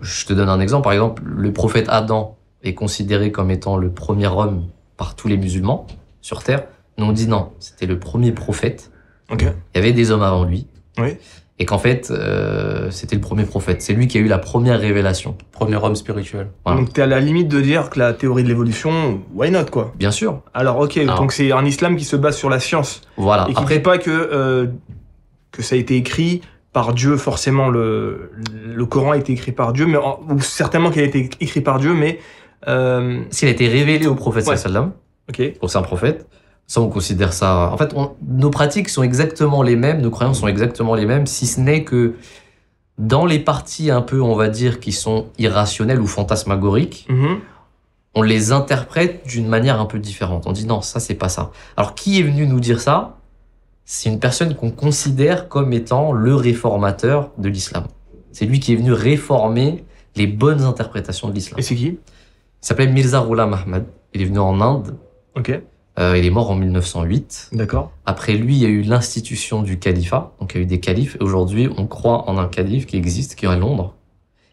je te donne un exemple. Par exemple, le prophète Adam est considéré comme étant le premier homme par tous les musulmans sur Terre. Nous, on dit non, c'était le premier prophète. Ok. Il y avait des hommes avant lui. Oui. Et qu'en fait, c'était le premier prophète. C'est lui qui a eu la première révélation. Premier homme spirituel. Voilà. Donc t'es à la limite de dire que la théorie de l'évolution, why not, quoi? Bien sûr. Alors ok, Alors. donc c'est un islam qui se base sur la science. Voilà. Et qui ne Après, dit pas que ça a été écrit par Dieu, forcément, le Coran a été écrit par Dieu, mais ou certainement qu'il a été écrit par Dieu, mais... s'il a été révélé au prophète Ouais. sallam, ok. donc c'est un prophète, ça on considère ça. En fait, nos pratiques sont exactement les mêmes, nos croyances sont exactement les mêmes, si ce n'est que dans les parties un peu, on va dire, qui sont irrationnelles ou fantasmagoriques, Mhm. on les interprète d'une manière un peu différente. On dit non, ça c'est pas ça. Alors qui est venu nous dire ça? C'est une personne qu'on considère comme étant le réformateur de l'islam. C'est lui qui est venu réformer les bonnes interprétations de l'islam. Et c'est qui? Il s'appelait Mirza Ghulam Ahmad. Il est venu en Inde. Ok. Il est mort en 1908. D'accord. Après lui, il y a eu l'institution du califat. Donc il y a eu des califes. Et aujourd'hui, on croit en un calife qui existe, qui est à Londres,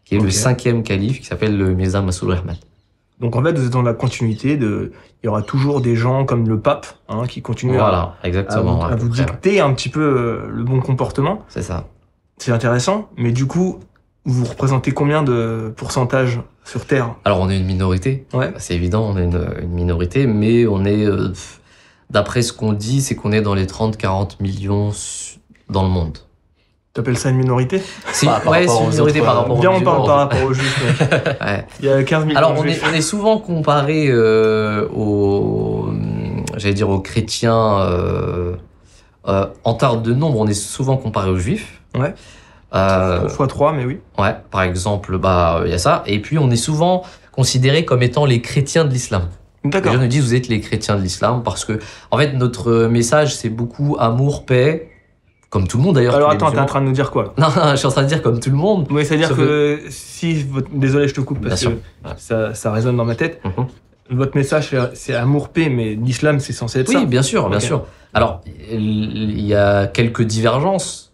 qui est Ok. le 5e calife, qui s'appelle le Mirza Masroor Ahmad. Donc en fait, vous êtes dans la continuité de... Il y aura toujours des gens comme le pape hein, qui continuent Voilà, à exactement. vous, à à peu vous près, ouais. dicter un petit peu le bon comportement. C'est ça. C'est intéressant, mais du coup, vous représentez combien de pourcentage sur Terre? Alors on est une minorité. Ouais. C'est évident, on est une minorité, mais on est, d'après ce qu'on dit, c'est qu'on est dans les 30-40 millions dans le monde. T'appelles ça une minorité? C'est Par ouais, rapport c'est une aux minorité autres, par rapport aux Bien, on parle musulmans. par rapport aux juifs. Ouais. Ouais. Il y a 15 millions Alors de on juifs. est souvent comparé aux chrétiens en termes de nombre, on est souvent comparé aux juifs. Ouais. Fois 3, mais oui. Ouais, par exemple, il y a ça. Et puis on est souvent considérés comme étant les chrétiens de l'islam. Les D'accord. gens nous disent vous êtes les chrétiens de l'islam parce que en fait notre message c'est beaucoup amour, paix, comme tout le monde d'ailleurs. Alors tous les attends, t'es en musulmans. train de nous dire quoi? Non, je suis en train de dire comme tout le monde. Oui, c'est-à-dire Sauf que si... Désolé, je te coupe parce Bien que sûr. Ouais. ça résonne dans ma tête. Mhm. Votre message, c'est amour-paix, mais l'islam, c'est censé être ça. Oui, bien sûr, bien Ok. sûr. Alors, il y a quelques divergences,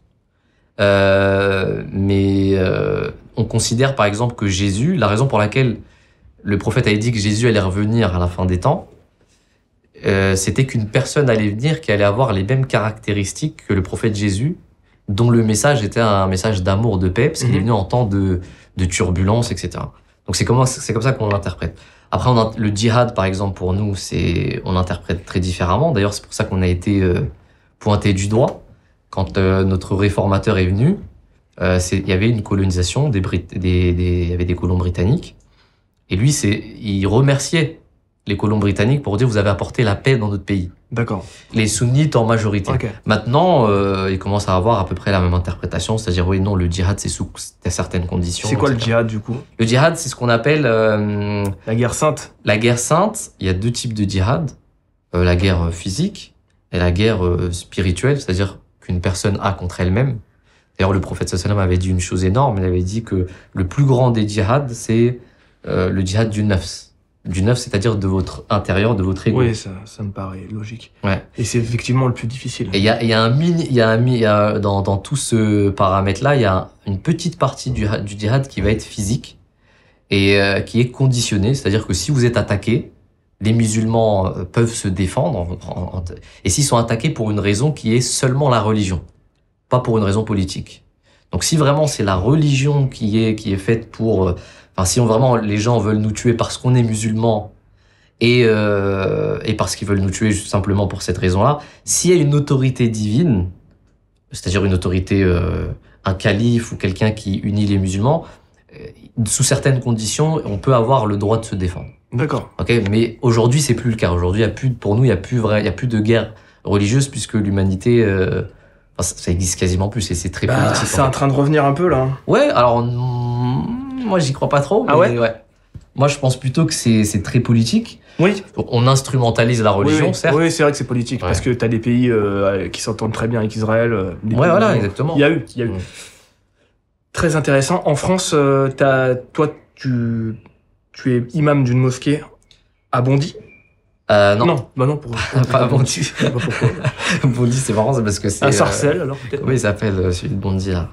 mais on considère par exemple que Jésus, la raison pour laquelle le prophète avait dit que Jésus allait revenir à la fin des temps, c'était qu'une personne allait venir qui allait avoir les mêmes caractéristiques que le prophète Jésus, dont le message était un message d'amour, de paix, parce qu'il est venu en temps de turbulence, etc. Donc c'est comme ça qu'on l'interprète. Après, le djihad, par exemple, pour nous, on l'interprète très différemment. D'ailleurs, c'est pour ça qu'on a été pointé du doigt. Quand notre réformateur est venu, il y avait une colonisation, il y avait des colons britanniques. Et lui, il remerciait les colons britanniques pour dire vous avez apporté la paix dans notre pays. D'accord. Les sunnites en majorité. Ok. Maintenant, ils commencent à avoir à peu près la même interprétation, c'est-à-dire oui, non, le djihad c'est sous certaines conditions. C'est quoi le etc. djihad, du coup? Le djihad, c'est ce qu'on appelle La guerre sainte. la guerre sainte. Il y a deux types de djihad, la guerre physique et la guerre spirituelle, c'est-à-dire qu'une personne a contre elle-même. D'ailleurs, le prophète sallallahu alayhi wa sallam avait dit une chose énorme, il avait dit que le plus grand des djihads, c'est le djihad du nafs. Du nafs, c'est-à-dire de votre intérieur, de votre ego. Oui, ça me paraît logique. Ouais. Et c'est effectivement le plus difficile. Et il y a dans tout ce paramètre-là, il y a une petite partie du djihad qui va être physique et qui est conditionnée, c'est-à-dire que si vous êtes attaqué, les musulmans peuvent se défendre et s'ils sont attaqués pour une raison qui est seulement la religion, pas pour une raison politique. Donc si vraiment c'est la religion qui est faite pour enfin, si vraiment les gens veulent nous tuer parce qu'on est musulmans et parce qu'ils veulent nous tuer juste simplement pour cette raison-là, s'il y a une autorité divine, c'est-à-dire une autorité, un calife ou quelqu'un qui unit les musulmans, sous certaines conditions, on peut avoir le droit de se défendre. D'accord. Ok, mais aujourd'hui c'est plus le cas. Aujourd'hui, pour nous, il y a plus de guerre religieuse puisque l'humanité, enfin, ça existe quasiment plus et c'est très politique. C'est en en fait. train de revenir un peu, là. Ouais, alors moi j'y crois pas trop. Ah mais ouais. Moi je pense plutôt que c'est très politique. Oui. On instrumentalise la religion, oui, certes. Oui, c'est vrai que c'est politique, Ouais. parce que t'as des pays qui s'entendent très bien avec Israël. Des Ouais, pays voilà, musulmans. exactement. Il y a eu. Mm. Très intéressant. En France, toi, tu es imam d'une mosquée à Bondy? Non, Bah non, pour... pas à Bondy. Je sais pas pourquoi. Bondy, c'est marrant, c'est parce que c'est. À Sarcelles, alors, peut-être? Comment il s'appelle celui de Bondy là?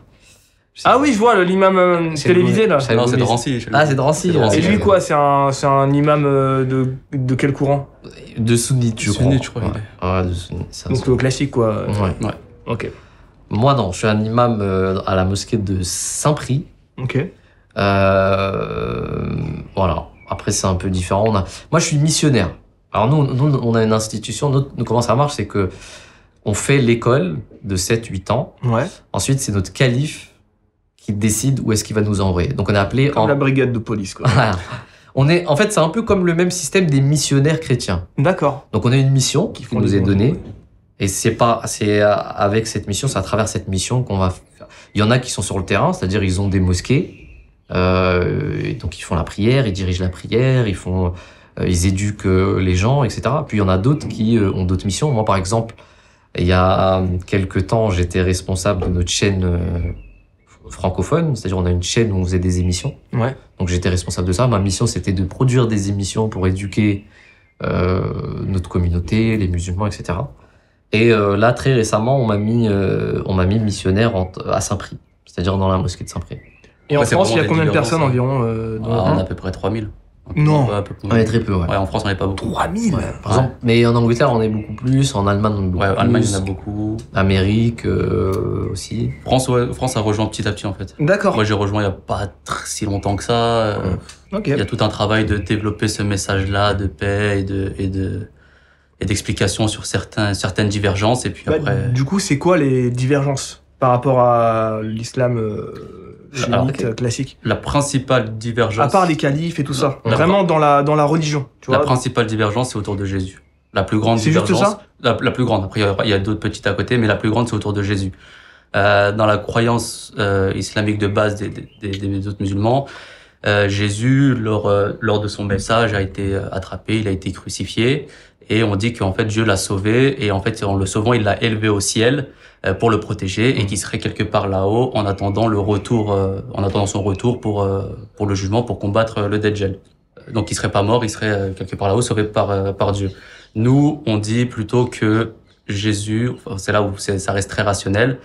Je sais Ah pas. oui, je vois, l'imam C'est télévisé, là. le- Non, c'est de mais- Rancy. Ah, c'est de Rancy. C'est de Rancy. Et lui, quoi, c'est un imam de quel courant? De Sunnite, je crois. Sunnite, je crois, Ouais, il ouais, de Sunnite. c'est un Donc le classique, quoi. Ouais. Ouais. Ok. Moi, non, je suis un imam à la mosquée de Saint-Prix. Ok. Voilà. Après, c'est un peu différent. Moi, je suis missionnaire. Alors, nous, on a une institution. Nous, comment ça marche, c'est que on fait l'école de 7-8 ans. Ouais. Ensuite, c'est notre calife qui décide où est-ce qu'il va nous envoyer. Donc, on est appelé Comme la brigade de police, quoi. en fait, c'est un peu comme le même système des missionnaires chrétiens. D'accord. Donc, on a une mission qui font nous les est bons donnée. jours, Et c'est avec cette mission, c'est à travers cette mission qu'on va faire. Il y en a qui sont sur le terrain, c'est-à-dire ils ont des mosquées, et donc ils font la prière, ils dirigent la prière, ils éduquent les gens, etc. Puis il y en a d'autres qui ont d'autres missions. Moi, par exemple, il y a quelques temps, j'étais responsable de notre chaîne francophone, c'est-à-dire on a une chaîne où on faisait des émissions. Ouais. Donc j'étais responsable de ça. Ma mission, c'était de produire des émissions pour éduquer notre communauté, les musulmans, etc. Et là, très récemment, on m'a mis missionnaire à Saint-Prix, c'est-à-dire dans la mosquée de Saint-Prix. Et en Ouais, c'est France, il y a vraiment combien de des personnes divergences, environ On a à peu près 3000. Non. Ouais, un peu plus. On est très peu, ouais. Ouais, en France, on n'est pas beaucoup. 3000. Par exemple, mais en Angleterre, on est beaucoup plus, en Allemagne, on est beaucoup Ouais, plus. Allemagne, il y en a beaucoup. Amérique aussi. France a rejoint petit à petit, en fait. D'accord. Moi, j'ai rejoint il n'y a pas si longtemps que ça. Ok. Il y a tout un travail de développer ce message-là de paix et d'explication sur certaines divergences. Et puis Bah, après, du coup, c'est quoi les divergences par rapport à l'islam Alors, sunnite classique? la principale divergence. À part les califes et tout ça. Ouais. Vraiment dans la religion. Tu La vois. principale divergence, c'est autour de Jésus. La plus grande C'est juste divergence. ça La plus grande. Après, il y a d'autres petites à côté, mais la plus grande, c'est autour de Jésus. Dans la croyance islamique de base des autres musulmans, Jésus, lors de son message, a été attrapé, il a été crucifié, et on dit qu'en fait Dieu l'a sauvé, et en fait en le sauvant, il l'a élevé au ciel pour le protéger, et qu'il serait quelque part là-haut en attendant son retour pour le jugement, pour combattre le Dajjal. donc il serait pas mort, il serait quelque part là-haut, sauvé par Dieu. Nous, on dit plutôt que Jésus, enfin, c'est là où ça reste très rationnel.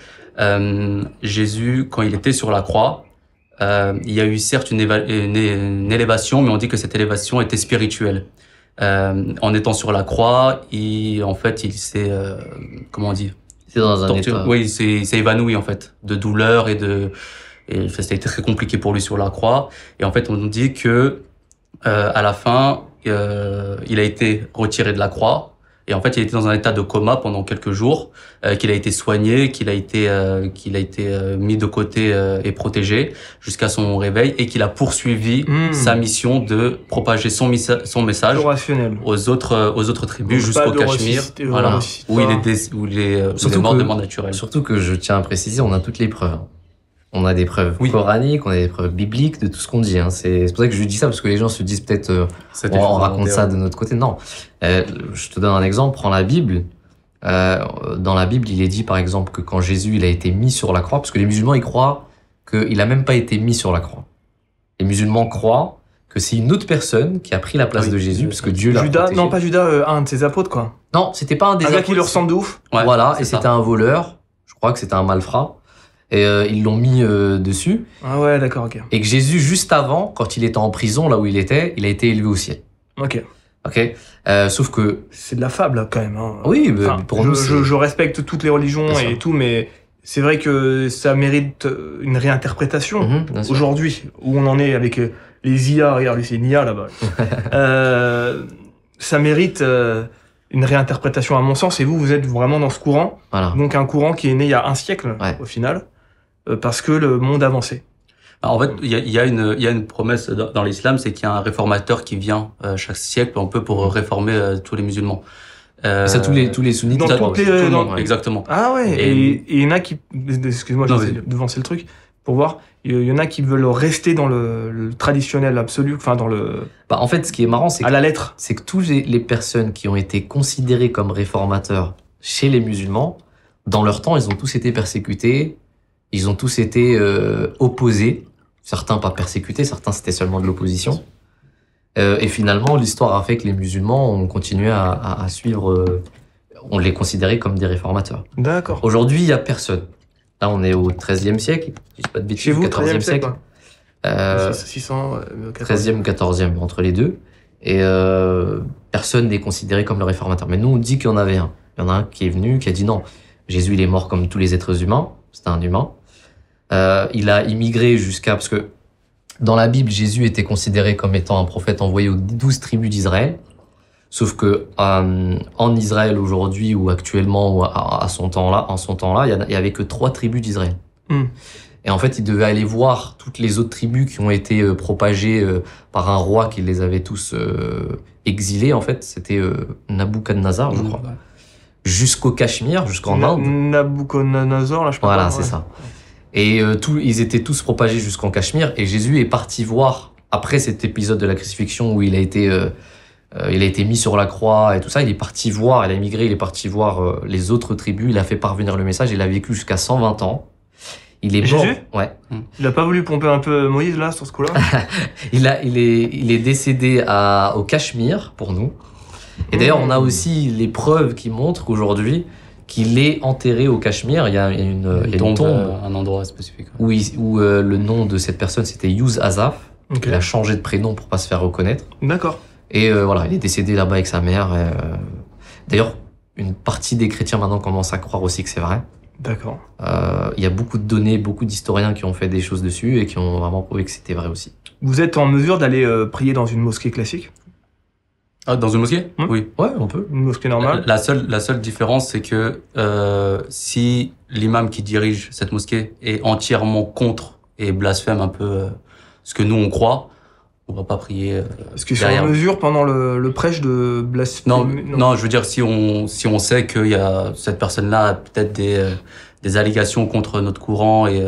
Jésus, quand il était sur la croix, il y a eu certes une élévation, mais on dit que cette élévation était spirituelle. En étant sur la croix, il s'est, comment on dit, C'est dans un état. oui, il s'est évanoui en fait, de douleur et ça a été très compliqué pour lui sur la croix. Et en fait, on nous dit que à la fin, il a été retiré de la croix. Et en fait, il était dans un état de coma pendant quelques jours, qu'il a été soigné, qu'il a été mis de côté et protégé jusqu'à son réveil, et qu'il a poursuivi sa mission de propager son message Rationnel. aux autres tribus Donc, jusqu'au pas de Cachemire, ressusciter, voilà, ressuscite où pas. il est Surtout mort que- de mort naturelle. Surtout que je tiens à préciser, on a toutes les preuves. On a des preuves Oui. coraniques, on a des preuves bibliques de tout ce qu'on dit. Hein. C'est pour ça que je dis ça, parce que les gens se disent peut-être C'était on faux, raconte ça de notre côté. Non. Je te donne un exemple. Prends la Bible. Dans la Bible, il est dit par exemple que quand Jésus il a été mis sur la croix, parce que les musulmans ils croient qu'il a même pas été mis sur la croix. Les musulmans croient que c'est une autre personne qui a pris la place Ah oui. de Jésus, parce que Dieu l'a Judas, protégé. non pas Judas, un de ses apôtres quoi. Non, c'était pas un des Un gars apôtres, qui lui ressemble de ouf. Ouais, voilà, c'est et ça. c'était un voleur. Je crois que c'était un malfrat. Et ils l'ont mis dessus. Ah ouais, d'accord, ok. Et que Jésus, juste avant, quand il était en prison, là où il a été élevé au ciel. Ok. Ok. Sauf que, C'est de la fable quand même. Hein. oui, Enfin, pour nous, c'est- je respecte toutes les religions Bien et sûr. tout, mais c'est vrai que ça mérite une réinterprétation. Mhm, bien sûr. Aujourd'hui, où on en est avec les IA, regarde, c'est une IA là-bas. Ça mérite une réinterprétation à mon sens, et vous êtes vraiment dans ce courant. Voilà. Donc un courant qui est né il y a un siècle, Ouais. au final, parce que le monde avançait. En fait, il y a une promesse dans l'islam, c'est qu'il y a un réformateur qui vient chaque siècle, un peu pour réformer tous les musulmans. Ça, tous les sunnites. Dans ils croient toutes les- aussi. Tout le dans- monde, ouais. Exactement. Ah ouais, Et- et il y en a qui... Excuse-moi, Non, j'essaie vas-y. de devancer le truc, pour voir. Il y en a qui veulent rester dans le traditionnel absolu, enfin dans le... Bah, en fait, ce qui est marrant, c'est à que, la lettre. c'est que toutes les personnes qui ont été considérées comme réformateurs chez les musulmans, dans leur temps, ils ont tous été persécutés, ils ont tous été opposés. Certains pas persécutés, certains c'était seulement de l'opposition. Et finalement, l'histoire a fait que les musulmans ont continué à suivre, on les considérait comme des réformateurs. D'accord. Aujourd'hui, il y a personne. Là, on est au XIIIe siècle, je dis pas de bêtises, Chez vous, 14e 13e siècle. siècle, 600, 13e ou 14e, entre les deux. Et personne n'est considéré comme le réformateur. Mais nous, on dit qu'il y en avait un. Il y en a un qui est venu, qui a dit non, Jésus, il est mort comme tous les êtres humains. C'était un humain. Il a immigré jusqu'à... Parce que dans la Bible, Jésus était considéré comme étant un prophète envoyé aux 12 tribus d'Israël. Sauf que en Israël aujourd'hui ou actuellement ou en son temps-là, il y avait que 3 tribus d'Israël. Hmm. Et en fait, il devait aller voir toutes les autres tribus qui ont été propagées par un roi qui les avait tous exilés. En fait, c'était Nabucodonosor, je crois. Ouais. Jusqu'au Cachemire, jusqu'en Inde. Nabucodonosor, là, je sais pas. Voilà, quoi, c'est ouais. ça. Et ils étaient tous propagés jusqu'en Cachemire. Et Jésus est parti voir, après cet épisode de la crucifixion où il a été mis sur la croix et tout ça, il est parti voir, il a immigré, il est parti voir les autres tribus, il a fait parvenir le message, il a vécu jusqu'à 120 ans. Il est mort. Jésus Ouais. Il a pas voulu pomper un peu Moïse, là, sur ce coup-là? Il est décédé au Cachemire, pour nous. Et d'ailleurs, on a aussi les preuves qui montrent qu'aujourd'hui, qu'il est enterré au Cachemire. Il y a une tombe un endroit spécifique. où le nom de cette personne, c'était Yuz Azaf. Ok. Il a changé de prénom pour pas se faire reconnaître. D'accord. Et voilà, il est décédé là-bas avec sa mère. D'ailleurs, une partie des chrétiens maintenant commencent à croire aussi que c'est vrai. D'accord. Il y a beaucoup de données, beaucoup d'historiens qui ont fait des choses dessus et qui ont vraiment prouvé que c'était vrai aussi. Vous êtes en mesure d'aller prier dans une mosquée classique? Ah, dans une mosquée? Oui. Ouais, on peut. Une mosquée normale? La seule différence, c'est que si l'imam qui dirige cette mosquée est entièrement contre et blasphème un peu ce que nous on croit, on va pas prier Est-ce que c'est en derrière. mesure pendant le prêche de blasphémer? Non, je veux dire si on sait qu'il y a cette personne-là a peut-être des allégations contre notre courant et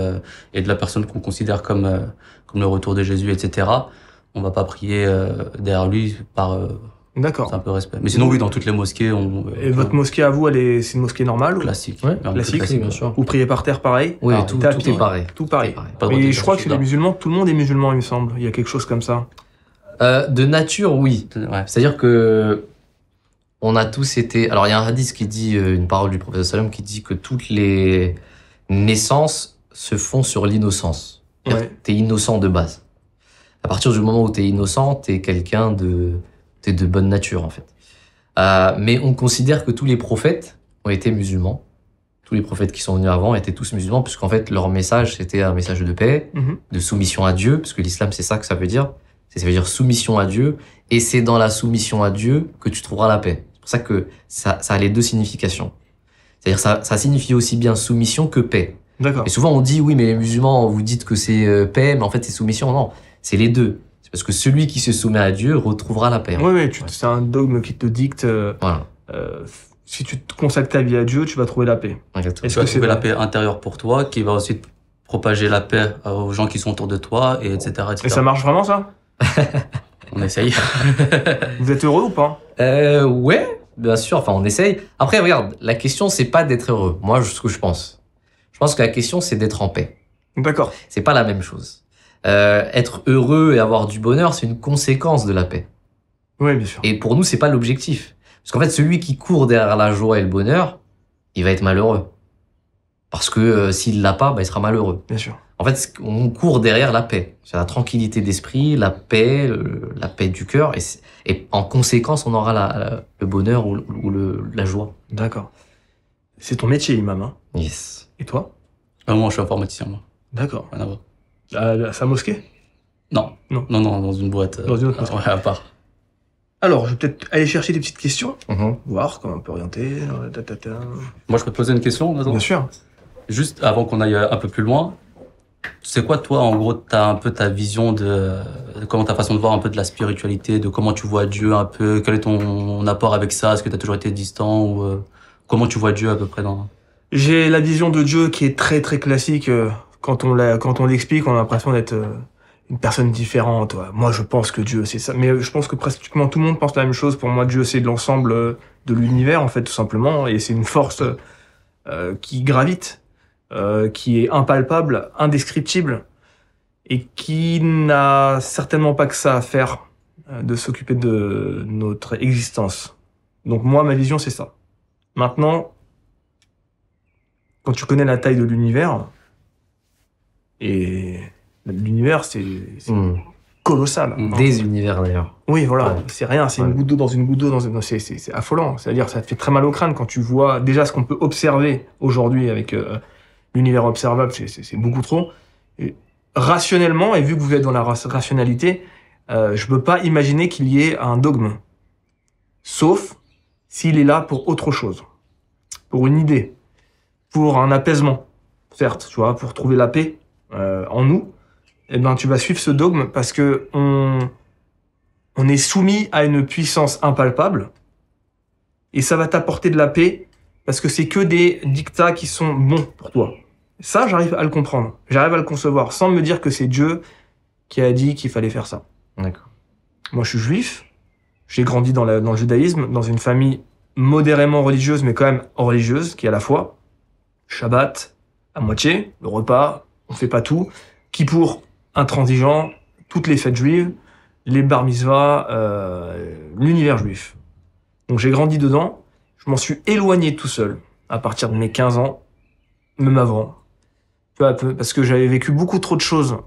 de la personne qu'on considère comme le retour de Jésus, etc. On va pas prier derrière lui par D'accord. un peu respect. Mais sinon oui, dans toutes les mosquées, Et votre mosquée à vous, c'est une mosquée normale? classique. Ouais, Un peu classique, bien sûr. Vous priez par terre pareil? Oui, Ah, tout tapis. est pareil. Tout pareil. Tout pareil. Pas de Et droite je crois que chez les là. musulmans, tout le monde est musulman, il me semble. Il y a quelque chose comme ça. De nature, oui. Ouais. C'est-à-dire que on a tous été. Alors, il y a un hadith qui dit, une parole du prophète sallam qui dit que toutes les naissances se font sur l'innocence. Ouais. T'es innocent de base. À partir du moment où t'es innocent, t'es t'es de bonne nature, en fait. Mais on considère que tous les prophètes ont été musulmans. Tous les prophètes qui sont venus avant étaient tous musulmans, puisqu'en fait, leur message, c'était un message de paix, de soumission à Dieu, parce que l'islam, c'est ça que ça veut dire. Ça veut dire soumission à Dieu, et c'est dans la soumission à Dieu que tu trouveras la paix. C'est pour ça que ça a les deux significations. C'est-à-dire ça signifie aussi bien soumission que paix. D'accord. Et souvent on dit oui, mais les musulmans, vous dites que c'est paix, mais en fait c'est soumission. Non, c'est les deux. C'est parce que celui qui se soumet à Dieu retrouvera la paix. Oui, oui, c'est un dogme qui te dicte. Voilà. Si tu te consacres ta vie à Dieu, tu vas trouver la paix. Exactement. Est-ce Tu vas que c'est trouver la vrai? paix intérieure pour toi, qui va aussi propager la paix aux gens qui sont autour de toi, et etc. Et ça marche vraiment, ça? On essaye. Vous êtes heureux ou pas? Ouais, bien sûr. Enfin, on essaye. Après, regarde, la question c'est pas d'être heureux. Moi, ce que je pense. Je pense que la question c'est d'être en paix. D'accord. C'est pas la même chose. Être heureux et avoir du bonheur, c'est une conséquence de la paix. Oui, bien sûr. Et pour nous, c'est pas l'objectif. Parce qu'en fait, celui qui court derrière la joie et le bonheur, il va être malheureux. Parce que s'il l'a pas, bah, il sera malheureux. Bien sûr. En fait, on court derrière la paix. C'est la tranquillité d'esprit, la paix du cœur. Et en conséquence, on aura le bonheur ou la joie. D'accord. C'est ton métier, imam, hein? Yes. Et toi? Moi, je suis informaticien, moi. D'accord. Rien à voir. À sa mosquée? Non. Non. Non, dans une boîte. Dans une autre boîte. Ouais, à part. Alors, je vais peut-être aller chercher des petites questions, Mhm. voir comment on peut orienter. Moi, je peux te poser une question, Nathan? Bien sûr. Juste avant qu'on aille un peu plus loin, c'est quoi, toi, en gros, t'as un peu ta vision de comment ta façon de voir un peu de la spiritualité, de comment tu vois Dieu un peu, quel est ton apport avec ça, est-ce que t'as toujours été distant ou comment tu vois Dieu à peu près dans... J'ai la vision de Dieu qui est très très classique. Quand on l'explique, on a l'impression d'être une personne différente. Ouais. Moi, je pense que Dieu, c'est ça. Mais je pense que pratiquement tout le monde pense la même chose. Pour moi, Dieu, c'est l'ensemble de l'univers, en fait, tout simplement. Et c'est une force qui gravite, qui est impalpable, indescriptible, et qui n'a certainement pas que ça à faire de s'occuper de notre existence. Donc moi, ma vision, c'est ça. Maintenant, quand tu connais la taille de l'univers, et l'univers, c'est colossal. Des univers d'ailleurs. Oui, voilà, Ouais. c'est rien, c'est une Ouais. goutte d'eau dans une goutte d'eau, c'est affolant. C'est-à-dire, ça te fait très mal au crâne quand tu vois déjà ce qu'on peut observer aujourd'hui avec l'univers observable, c'est beaucoup trop. Et rationnellement, et vu que vous êtes dans la rationalité, je peux pas imaginer qu'il y ait un dogme. Sauf s'il est là pour autre chose. Pour une idée. Pour un apaisement. Certes, tu vois, pour trouver la paix en nous. Eh ben, tu vas suivre ce dogme parce que on est soumis à une puissance impalpable et ça va t'apporter de la paix parce que c'est que des dictats qui sont bons pour toi. Ça, j'arrive à le comprendre. J'arrive à le concevoir sans me dire que c'est Dieu qui a dit qu'il fallait faire ça. D'accord. Moi, je suis juif. J'ai grandi dans le judaïsme, dans une famille modérément religieuse, mais quand même religieuse, qui est à la fois Shabbat, à moitié, le repas, on fait pas tout, Kippour, intransigeant, toutes les fêtes juives, les bar mitzvahs, l'univers juif. Donc j'ai grandi dedans, je m'en suis éloigné tout seul, à partir de mes 15 ans, même avant, peu à peu, parce que j'avais vécu beaucoup trop de choses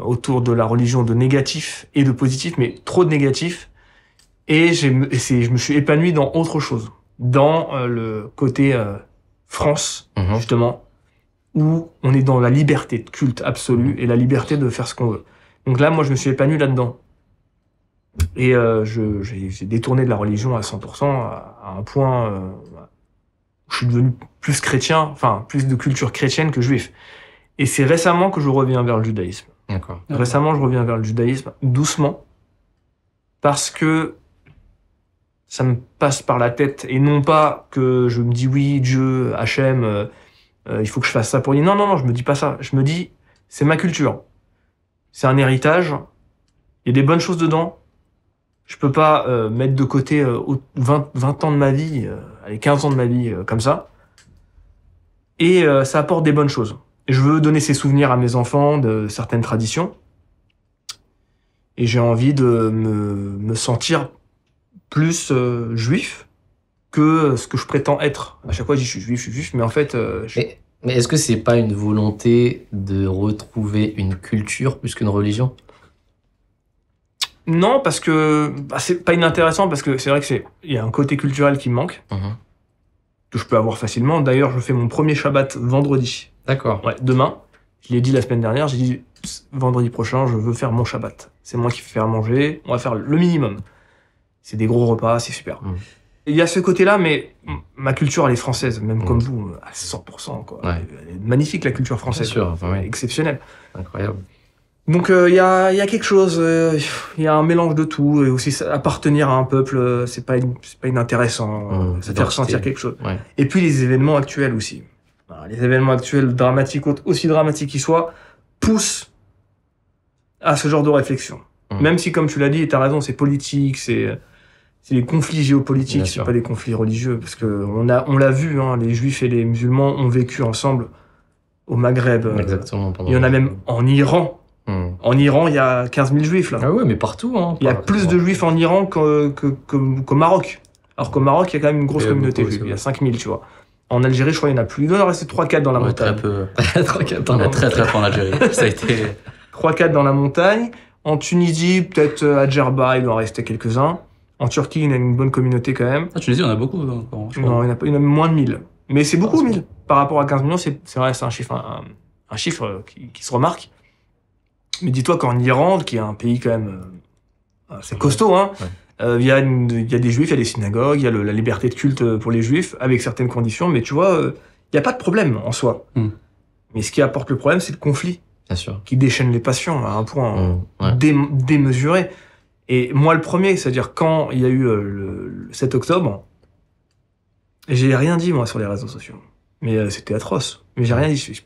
autour de la religion, de négatif et de positif, mais trop de négatif, et je me suis épanoui dans autre chose, dans le côté France, Mhm. justement, où on est dans la liberté de culte absolue et la liberté de faire ce qu'on veut. Donc là, moi, je me suis épanoui là-dedans. Et j'ai détourné de la religion à 100%, à un point où je suis devenu plus chrétien, enfin, plus de culture chrétienne que juif. Et c'est récemment que je reviens vers le judaïsme. D'accord. Récemment, je reviens vers le judaïsme, doucement, parce que ça me passe par la tête, et non pas que je me dis oui, Dieu, Hachem, il faut que je fasse ça pour lui. Non, non, non, je me dis pas ça. Je me dis, c'est ma culture. C'est un héritage. Il y a des bonnes choses dedans. Je peux pas mettre de côté 20 ans de ma vie, allez, 15 ans de ma vie comme ça. Et ça apporte des bonnes choses. Je veux donner ces souvenirs à mes enfants de certaines traditions. Et j'ai envie de me sentir plus juif que ce que je prétends être. À chaque fois, je dis je suis juif, mais en fait... Mais est-ce que c'est pas une volonté de retrouver une culture plus qu'une religion? Non, parce que c'est pas inintéressant, parce que c'est vrai il y a un côté culturel qui me manque, que je peux avoir facilement. D'ailleurs, je fais mon premier Shabbat vendredi. D'accord. Ouais, demain. Je l'ai dit la semaine dernière, j'ai dit vendredi prochain, je veux faire mon Shabbat. C'est moi qui vais faire manger, on va faire le minimum. C'est des gros repas, c'est super. Il y a ce côté-là, mais ma culture, elle est française, même comme vous, à 100%. Quoi. Ouais. Elle est magnifique, la culture française. Bien sûr, enfin, oui. Exceptionnelle. Incroyable. Donc il y a quelque chose, il y a un mélange de tout, et aussi appartenir à un peuple, c'est pas inintéressant, ça fait ressentir quelque chose. Ouais. Et puis les événements actuels aussi. Alors, les événements actuels, dramatiques, aussi dramatiques qu'ils soient, poussent à ce genre de réflexion. Même si, comme tu l'as dit, et t'as raison, c'est politique, c'est les conflits géopolitiques, c'est pas des conflits religieux, parce que on l'a vu, hein, les juifs et les musulmans ont vécu ensemble au Maghreb. Exactement. Il y en a même en Iran. En Iran, il y a 15 000 juifs, là. Ah ouais, mais partout, hein. Il y a plus de juifs en Iran qu'au Maroc. Alors qu'au Maroc, il y a quand même une grosse communauté juive. Il y a 5 000, tu vois. En Algérie, je crois qu'il y en a plus. Il doit en rester 3-4 dans la montagne. Très peu. 3-4 dans la Très peu en Algérie. Ça a été... 3-4 dans la montagne. En Tunisie, peut-être à Djerba, il doit en rester quelques-uns. En Turquie, il y a une bonne communauté quand même. Ah, tu les dis, on a beaucoup encore. Non, il y en a moins de 1000. Mais c'est beaucoup, 1000. Par rapport à 15 millions, c'est vrai, c'est un chiffre qui se remarque. Mais dis-toi qu'en Iran, qui est un pays quand même c'est costaud, hein, il y a des juifs, il y a des synagogues, il y a la liberté de culte pour les juifs, avec certaines conditions, mais tu vois, il n'y a pas de problème en soi. Mais ce qui apporte le problème, c'est le conflit. Bien sûr. Qui déchaîne les passions à un point démesuré. Et moi, le premier, c'est-à-dire quand il y a eu le 7 octobre, j'ai rien dit, moi, sur les réseaux sociaux. Mais c'était atroce. Mais j'ai rien dit.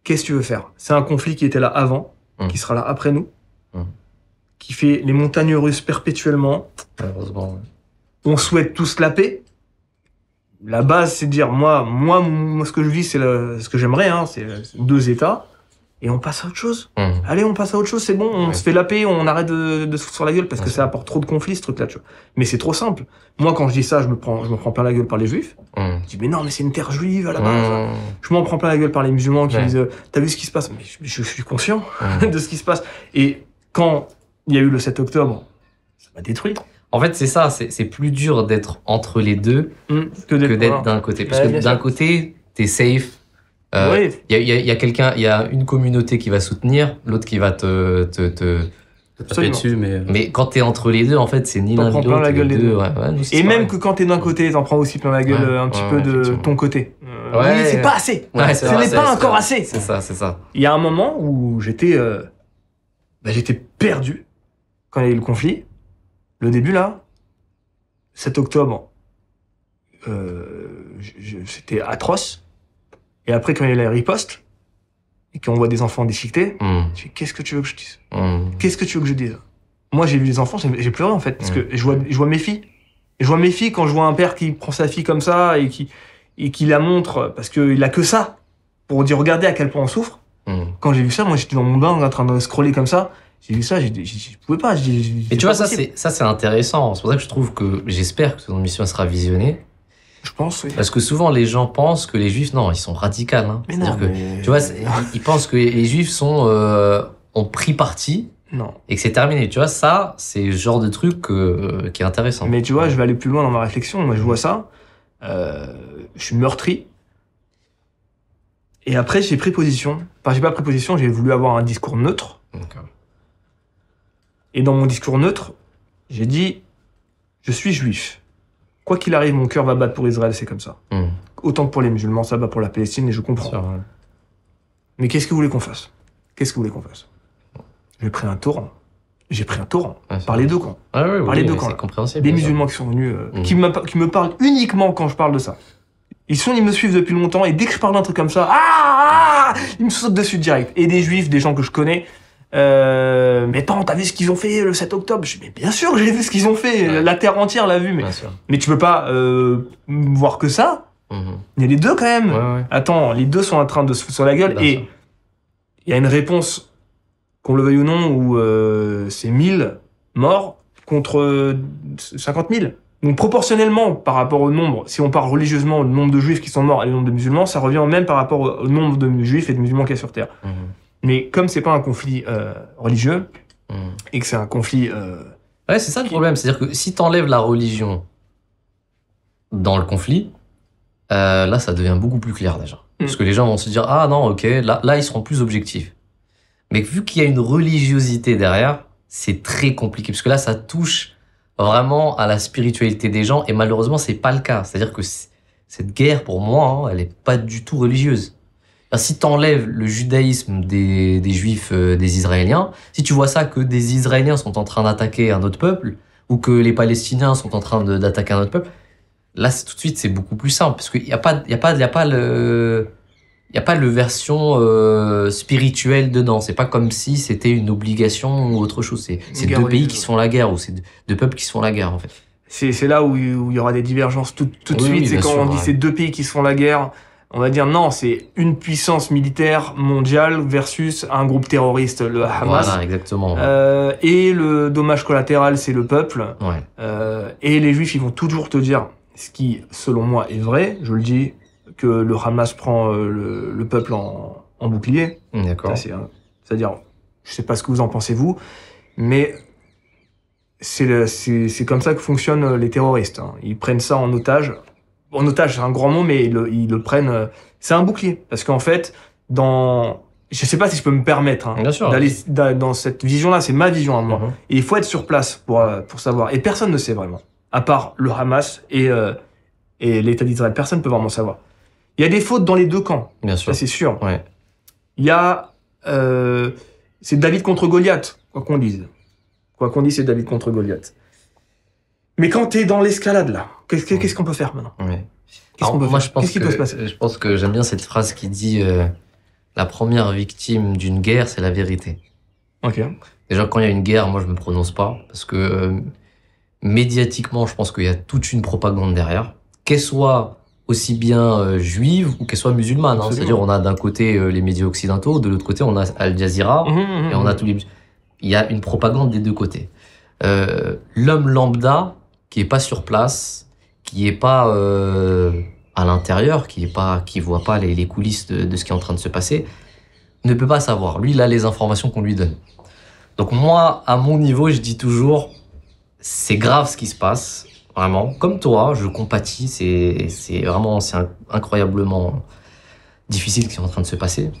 Qu'est-ce que tu veux faire? C'est un conflit qui était là avant, qui sera là après nous, qui fait les montagnes russes perpétuellement. Malheureusement. On souhaite tous la paix. La base, c'est de dire, moi, ce que je vis, c'est ce que j'aimerais, hein, c'est 2 États. Et on passe à autre chose. Allez, on passe à autre chose, c'est bon, on se fait la paix, on arrête de se foutre sur la gueule, parce que ça apporte trop de conflits, ce truc-là, tu vois. Mais c'est trop simple. Moi, quand je dis ça, je me prends plein la gueule par les juifs. Je dis, mais non, mais c'est une terre juive, à la base. Je m'en prends plein la gueule par les musulmans qui disent, t'as vu ce qui se passe? Mais je suis conscient de ce qui se passe. Et quand il y a eu le 7 octobre, ça m'a détruit. En fait, c'est ça, c'est plus dur d'être entre les deux que d'être d'un côté. Parce que d'un côté, t'es safe. Il y a quelqu'un, il y a une communauté qui va soutenir, l'autre qui va te taper dessus, mais quand t'es entre les deux, en fait, c'est ni l'un ni l'autre. la gueule les deux. Et même que quand t'es d'un côté, t'en prends aussi plein la gueule un petit peu de ton côté. Oui, c'est pas assez. Ce n'est pas encore assez. C'est ça. Il y a un moment où j'étais perdu quand il y a eu le conflit. Le début là, 7 octobre, c'était atroce. Et après, quand il y a la riposte, et qu'on voit des enfants déchiquetés, je dis, qu'est-ce que tu veux que je dise? Qu'est-ce que tu veux que je dise? Moi, j'ai vu les enfants, j'ai pleuré, en fait, parce que je vois mes filles. Et je vois mes filles quand je vois un père qui prend sa fille comme ça, et qui la montre, parce qu'il a que ça, pour dire, regardez à quel point on souffre. Quand j'ai vu ça, moi, j'étais dans mon bain, en train de scroller comme ça. J'ai vu ça, je pouvais pas. Et tu vois, ça, c'est intéressant. C'est pour ça que je trouve j'espère que ton émission sera visionnée. Je pense, oui. Parce que souvent, les gens pensent que les juifs, non, ils sont radicaux. Hein. Mais non, tu vois, ils pensent que les juifs ont pris parti. Non. Et que c'est terminé. Tu vois, ça, c'est le genre de truc qui est intéressant. Mais tu vois, je vais aller plus loin dans ma réflexion. Moi, je vois ça. Je suis meurtri. Et après, j'ai pris position. Enfin, j'ai pas pris position, j'ai voulu avoir un discours neutre. D'accord. Et dans mon discours neutre, j'ai dit, je suis juif. Quoi qu'il arrive, mon cœur va battre pour Israël, c'est comme ça. Autant que pour les musulmans, ça bat pour la Palestine, et je comprends. Mais qu'est-ce que vous voulez qu'on fasse? J'ai pris un torrent. Par les deux camps. Par les deux camps. C'est compréhensible. Des musulmans qui sont venus, qui me parlent uniquement quand je parle de ça. Ils me suivent depuis longtemps, et dès que je parle d'un truc comme ça, ils me sautent dessus direct. Et des juifs, des gens que je connais, mais t'as vu ce qu'ils ont fait le 7 octobre? Je dis, mais bien sûr que j'ai vu ce qu'ils ont fait, la terre entière l'a vu, mais tu peux pas voir que ça. Il y a les deux quand même. Attends, les deux sont en train de se foutre sur la gueule, et il y a une réponse qu'on le veuille ou non, où c'est 1000 morts contre 50 000. Donc proportionnellement par rapport au nombre, si on parle religieusement, le nombre de juifs qui sont morts et le nombre de musulmans, ça revient au même par rapport au nombre de juifs et de musulmans qu'il y a sur Terre. Mais comme c'est pas un conflit religieux, et que c'est un conflit... Ouais, c'est ça le problème. C'est-à-dire que si t'enlèves la religion dans le conflit, là, ça devient beaucoup plus clair déjà. Parce que les gens vont se dire, ah non, ok, là, ils seront plus objectifs. Mais vu qu'il y a une religiosité derrière, c'est très compliqué. Parce que là, ça touche vraiment à la spiritualité des gens. Et malheureusement, c'est pas le cas. C'est-à-dire que cette guerre, pour moi, elle est pas du tout religieuse. Si t'enlèves le judaïsme des juifs, des Israéliens, si tu vois ça que des Israéliens sont en train d'attaquer un autre peuple, ou que les Palestiniens sont en train d'attaquer un autre peuple, là, tout de suite, c'est beaucoup plus simple. Parce qu'il y a pas le version spirituelle dedans. C'est pas comme si c'était une obligation ou autre chose. C'est deux pays qui se font la guerre, ou c'est deux peuples qui se font la guerre, en fait. C'est là où il y aura des divergences tout de Oui, suite. oui, C'est quand on dit c'est deux pays qui se font la guerre. On va dire non, c'est une puissance militaire mondiale versus un groupe terroriste, le Hamas. Voilà, exactement. Et le dommage collatéral, c'est le peuple. Ouais. Et les juifs, ils vont toujours te dire, ce qui, selon moi, est vrai, je le dis, que le Hamas prend le peuple en bouclier. D'accord. C'est-à-dire, je sais pas ce que vous en pensez, vous, mais c'est comme ça que fonctionnent les terroristes. Hein. Ils prennent ça en otage. En otage, c'est un grand mot, mais ils le prennent... c'est un bouclier. Parce qu'en fait, je sais pas si je peux me permettre d'aller dans cette vision-là, c'est ma vision à moi. Et il faut être sur place pour savoir. Et personne ne sait vraiment. À part le Hamas et l'État d'Israël. Personne ne peut vraiment savoir. Il y a des fautes dans les deux camps. Bien sûr. Ça, c'est sûr. Ouais. Il y a... c'est David contre Goliath, quoi qu'on dise. Quoi qu'on dise, c'est David contre Goliath. Mais quand t'es dans l'escalade, là, qu'est-ce qu'on peut faire maintenant? Ouais. Qu'est-ce qui peut se passer? Je pense que j'aime bien cette phrase qui dit la première victime d'une guerre, c'est la vérité. Ok. Déjà, quand il y a une guerre, moi, je me prononce pas. Parce que médiatiquement, je pense qu'il y a toute une propagande derrière. Qu'elle soit aussi bien juive ou qu'elle soit musulmane. Hein. C'est-à-dire, on a d'un côté les médias occidentaux, de l'autre côté, on a Al Jazeera, et on a tous les... Il y a une propagande des deux côtés. L'homme lambda, qui est pas sur place, qui est pas à l'intérieur, qui voit pas les coulisses de ce qui est en train de se passer, ne peut pas savoir. Lui, il a les informations qu'on lui donne. Donc moi, à mon niveau, je dis toujours, c'est grave ce qui se passe, vraiment. Comme toi, je compatis, c'est vraiment, c'est incroyablement difficile ce qui est en train de se passer.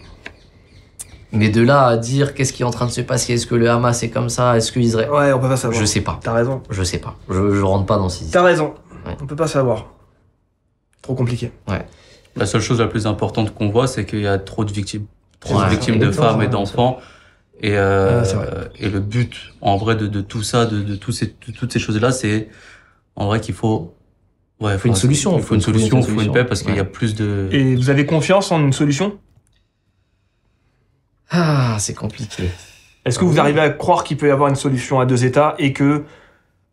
Mais de là à dire qu'est-ce qui est en train de se passer, est-ce que le Hamas est comme ça, est-ce que Israël... Ouais, on peut pas savoir. Je sais pas. T'as raison. Je sais pas. Je rentre pas dans ces... T'as raison. Ouais. On peut pas savoir. Trop compliqué. Ouais. La seule chose la plus importante qu'on voit, c'est qu'il y a trop de victimes. Trop de victimes de exactement, femmes et d'enfants. Et le but, en vrai, de tout ça, de toutes ces choses-là, c'est, en vrai, qu'il faut... Ouais, faut une solution. Il faut une solution, il faut une paix, parce qu'il y a plus de... Et vous avez confiance en une solution? Ah, c'est compliqué. Est-ce que vous arrivez à croire qu'il peut y avoir une solution à deux États et que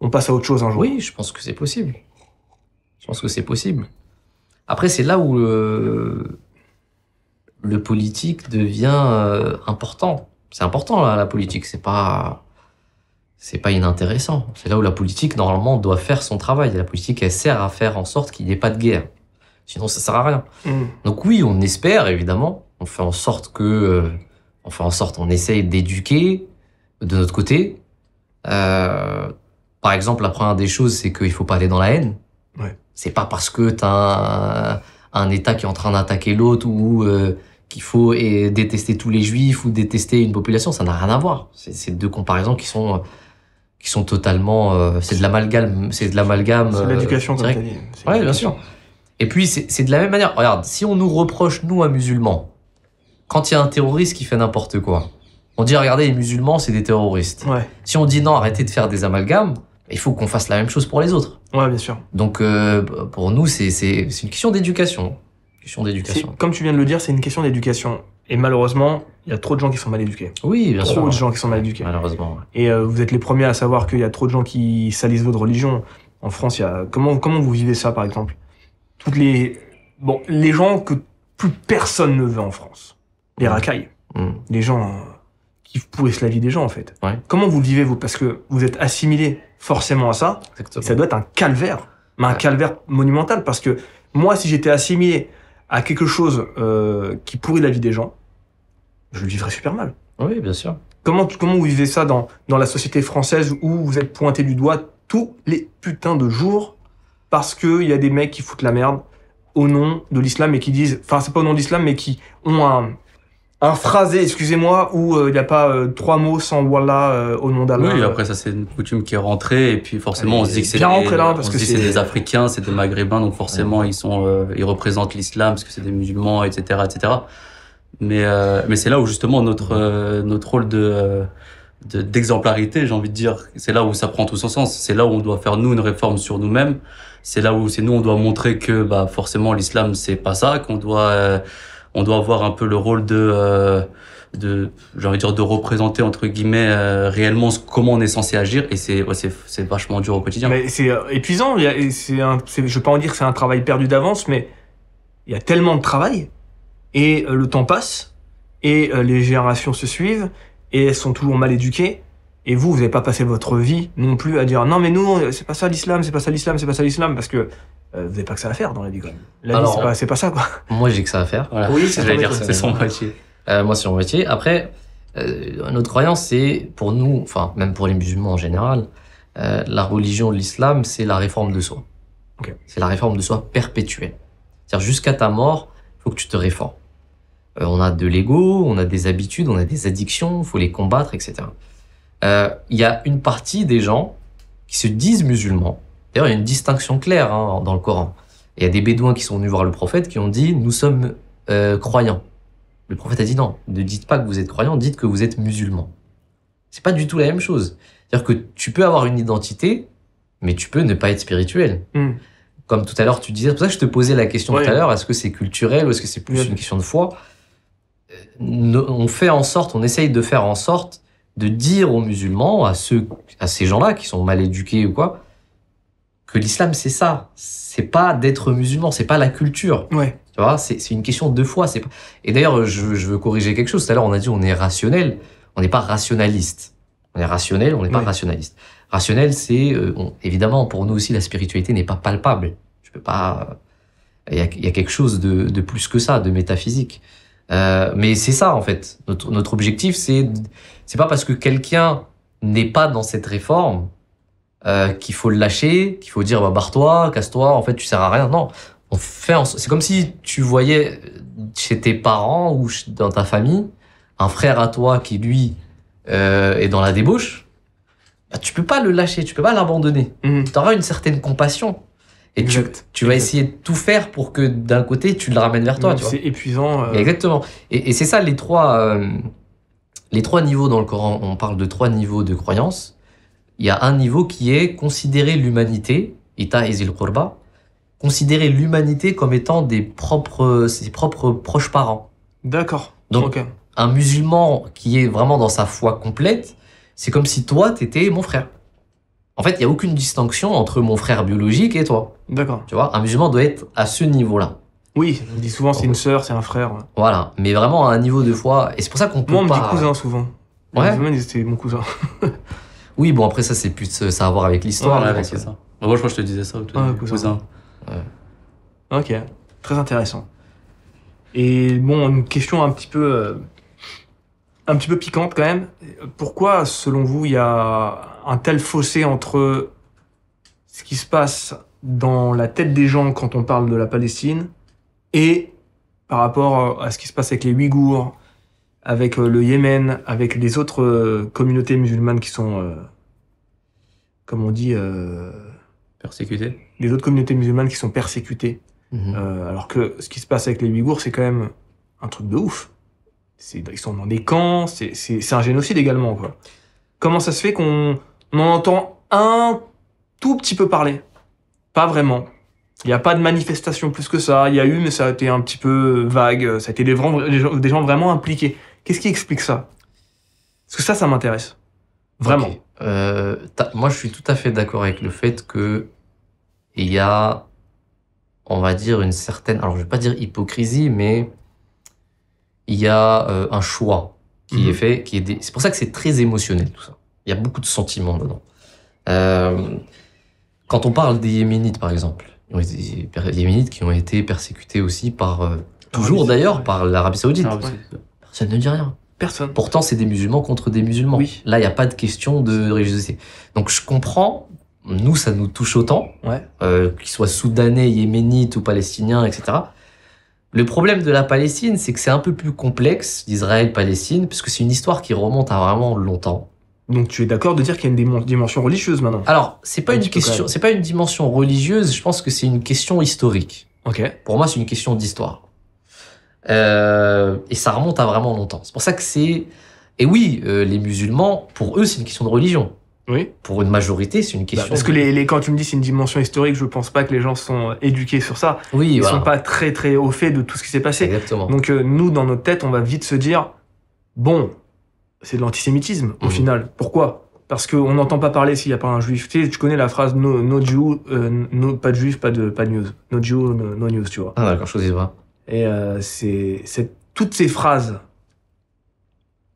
on passe à autre chose un jour? Oui, je pense que c'est possible. Je pense que c'est possible. Après, c'est là où le politique devient important. C'est important, là, la politique. C'est pas inintéressant. C'est là où la politique, normalement, doit faire son travail. La politique, elle sert à faire en sorte qu'il n'y ait pas de guerre. Sinon, ça sert à rien. Donc oui, on espère, évidemment. On fait en sorte on essaye d'éduquer de notre côté. Par exemple, la première des choses, c'est qu'il faut pas aller dans la haine. Ouais. C'est pas parce que t'as un État qui est en train d'attaquer l'autre ou qu'il faut détester tous les juifs ou détester une population, ça n'a rien à voir. C'est deux comparaisons qui sont totalement... c'est de l'amalgame. C'est de l'éducation, comme tu as dit. Ouais, bien sûr. Et puis, c'est de la même manière. Regarde, si on nous reproche, nous, à musulmans, quand il y a un terroriste qui fait n'importe quoi, on dit, regardez, les musulmans, c'est des terroristes. Ouais. Si on dit non, arrêtez de faire des amalgames, il faut qu'on fasse la même chose pour les autres. Ouais, bien sûr. Donc, pour nous, c'est une question d'éducation. Comme tu viens de le dire, c'est une question d'éducation. Et malheureusement, il y a trop de gens qui sont mal éduqués. Oui, bien sûr. Trop de gens qui sont mal éduqués. Malheureusement. Ouais. Et vous êtes les premiers à savoir qu'il y a trop de gens qui salissent votre religion. En France, il y a... Comment vous vivez ça, par exemple? Les gens que plus personne ne veut en France. Les racailles. Les gens qui pourrissent la vie des gens, en fait. Ouais. Comment vous le vivez, vous? Parce que vous êtes assimilé forcément à ça. Exactement. Ça doit être un calvaire. Mais un Ouais. calvaire monumental. Parce que moi, si j'étais assimilé à quelque chose qui pourrit la vie des gens, je le vivrais super mal. Oui, bien sûr. Comment vous vivez ça dans la société française où vous êtes pointé du doigt tous les putains de jours parce qu'il y a des mecs qui foutent la merde au nom de l'islam et qui disent... Enfin, c'est pas au nom de l'islam, mais qui ont un phrasé, excusez-moi, où il n'y a pas 3 mots sans Wallah au nom d'Allah. Oui, après ça c'est une coutume qui est rentrée et puis forcément on se dit que c'est bien rentré là, parce on se que dit c'est- c'est des Africains, c'est des Maghrébins, donc forcément ils représentent l'islam parce que c'est des musulmans, etc., etc. Mais c'est là où justement notre rôle d'exemplarité, j'ai envie de dire, c'est là où ça prend tout son sens. C'est là où on doit faire nous une réforme sur nous-mêmes. C'est là où c'est nous on doit montrer que bah forcément l'islam c'est pas ça, qu'on doit on doit avoir un peu le rôle de j'ai envie de dire de représenter entre guillemets réellement comment on est censé agir et c'est vachement dur au quotidien. Mais c'est épuisant. Je veux pas en dire que c'est un travail perdu d'avance, mais il y a tellement de travail et le temps passe et les générations se suivent et elles sont toujours mal éduquées. Et vous n'avez pas passé votre vie non plus à dire non mais nous c'est pas ça l'islam, c'est pas ça l'islam, c'est pas ça l'islam parce que vous n'avez pas que ça à faire dans la vie quand même. La vie Alors, c'est pas ça quoi. Moi, j'ai que ça à faire. Voilà. Oui, c'est J'allais ton dire métier. c'est son métier. Moi, c'est mon métier. Après, notre croyance, c'est pour nous, enfin, même pour les musulmans en général, la religion de l'islam, c'est la réforme de soi. Ok. C'est la réforme de soi perpétuelle. C'est-à-dire, jusqu'à ta mort, il faut que tu te réformes. On a de l'ego, on a des habitudes, on a des addictions, il faut les combattre, etc. Il y a une partie des gens qui se disent musulmans. D'ailleurs, il y a une distinction claire hein, dans le Coran. Il y a des bédouins qui sont venus voir le prophète qui ont dit « Nous sommes croyants ». Le prophète a dit non, ne dites pas que vous êtes croyant, dites que vous êtes musulman. C'est pas du tout la même chose. C'est-à-dire que tu peux avoir une identité, mais tu peux ne pas être spirituel. Hmm. Comme tout à l'heure, tu disais, c'est pour ça que je te posais la question Ouais. tout à l'heure, est-ce que c'est culturel ou est-ce que c'est plus Ouais. une question de foi? On fait en sorte, on essaye de faire en sorte de dire aux musulmans, à ces gens-là qui sont mal éduqués ou quoi, que l'islam c'est ça. C'est pas d'être musulman, c'est pas la culture. Ouais. Tu vois, c'est une question de foi. C'est pas... Et d'ailleurs, je veux corriger quelque chose. Tout à l'heure, on a dit on est rationnel. On n'est pas rationaliste. On est rationnel, on n'est pas Oui. rationaliste. Rationnel, c'est... évidemment, pour nous aussi, la spiritualité n'est pas palpable. Je peux pas... Il y a quelque chose de plus que ça, de métaphysique. Mais c'est ça, en fait. Notre objectif, c'est pas parce que quelqu'un n'est pas dans cette réforme qu'il faut le lâcher, qu'il faut dire bah, barre-toi, casse-toi, en fait, tu sers à rien. Non. C'est comme si tu voyais chez tes parents ou dans ta famille un frère à toi qui lui est dans la débauche. Bah, tu peux pas le lâcher, tu peux pas l'abandonner. Hmm. Tu auras une certaine compassion et Exact. tu vas Exact. essayer de tout faire pour que d'un côté tu le ramènes vers toi. Tu vois. C'est épuisant. Exactement. Et c'est ça les trois niveaux dans le Coran. On parle de 3 niveaux de croyance. Il y a un niveau qui est considérer l'humanité, ita ezil qurba, considérer l'humanité comme étant ses propres proches parents. D'accord. Donc, Ok. Un musulman qui est vraiment dans sa foi complète, c'est comme si toi, t'étais mon frère. En fait, il n'y a aucune distinction entre mon frère biologique et toi. D'accord. Tu vois, un musulman doit être à ce niveau-là. Oui, on dit souvent c'est une sœur, c'est un frère. Voilà. Mais vraiment à un niveau de foi. Et c'est pour ça qu'on peut Moi on me dit pas... cousin souvent. Ouais. Les musulmans, c'était mon cousin. Oui, bon, après, ça, c'est plus ça a à voir avec l'histoire. Ouais, je Ouais, pense. c'est ça. Moi je crois que je te disais ça au tout Ah, début, cousin. cousin. Ok, très intéressant. Et bon, une question un petit peu piquante quand même. Pourquoi, selon vous, il y a un tel fossé entre ce qui se passe dans la tête des gens quand on parle de la Palestine et par rapport à ce qui se passe avec les Ouïghours, avec le Yémen, avec les autres communautés musulmanes qui sont, comme on dit, Persécuté. les autres communautés musulmanes qui sont persécutées. Mhm. Alors que ce qui se passe avec les Ouïghours, c'est quand même un truc de ouf. Ils sont dans des camps, c'est un génocide également, quoi. Comment ça se fait qu'on en entend un tout petit peu parler? Pas vraiment. Il n'y a pas de manifestation plus que ça. Il y a eu, mais ça a été un petit peu vague. Ça a été des gens vraiment impliqués. Qu'est-ce qui explique ça? Parce que ça m'intéresse. Vraiment. Ok. Moi, je suis tout à fait d'accord avec le fait que il y a, on va dire, une certaine, alors je vais pas dire hypocrisie, mais il y a un choix qui est fait, c'est pour ça que c'est très émotionnel tout ça. Il y a beaucoup de sentiments dedans. Quand on parle des Yéménites par exemple, les Yéménites qui ont été persécutés aussi par, toujours d'ailleurs, par l'Arabie Saoudite. Personne ne dit rien. Personne. Pourtant, c'est des musulmans contre des musulmans. Oui. Là, il n'y a pas de question de religiosité. Donc, je comprends, nous, ça nous touche autant, Ouais. qu'ils soient soudanais, yéménites ou palestiniens, etc. Le problème de la Palestine, c'est que c'est un peu plus complexe, d'Israël-Palestine, puisque c'est une histoire qui remonte à vraiment longtemps. Donc tu es d'accord de dire qu'il y a une dimension religieuse maintenant? Alors, c'est pas Un une petit peu question, quand même. c'est pas une dimension religieuse, je pense que c'est une question historique. Ok. Pour moi, c'est une question d'histoire. Et ça remonte à vraiment longtemps. C'est pour ça que c'est... Et oui, les musulmans, pour eux, c'est une question de religion. Oui. Pour une majorité, c'est une Bah, question... parce que quand tu me dis c'est une dimension historique, je pense pas que les gens sont éduqués sur ça. Oui, Ils voilà. sont pas très très au fait de tout ce qui s'est passé. Exactement. Donc nous, dans notre tête, on va vite se dire, bon, c'est de l'antisémitisme au Mhm. final. Pourquoi? Parce qu'on n'entend pas parler s'il n'y a pas un juif. Tu sais, tu connais la phrase no Jew, pas de juif, pas de news. No Jew, no news, tu vois. Ah d'accord, je ne sais pas. Et toutes ces phrases,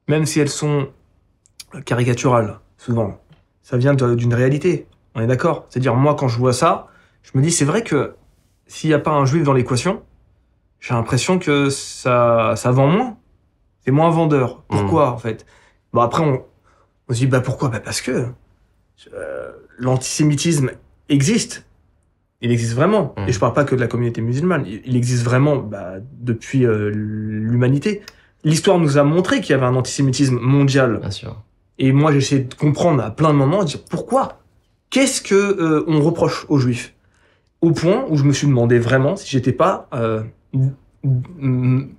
même si elles sont caricaturales, souvent, ça vient d'une réalité. On est d'accord? C'est-à-dire, moi, quand je vois ça, je me dis, c'est vrai que s'il n'y a pas un juif dans l'équation, j'ai l'impression que ça vend moins. C'est moins vendeur. Pourquoi, en fait? Bon, après, on se dit, bah pourquoi? Bah parce que l'antisémitisme existe. Il existe vraiment. Et je parle pas que de la communauté musulmane. Il existe vraiment depuis l'humanité. L'histoire nous a montré qu'il y avait un antisémitisme mondial. Bien sûr. Et moi, j'ai essayé de comprendre à plein de moments, de dire pourquoi? Qu'est-ce que on reproche aux juifs? Au point où je me suis demandé vraiment si j'étais pas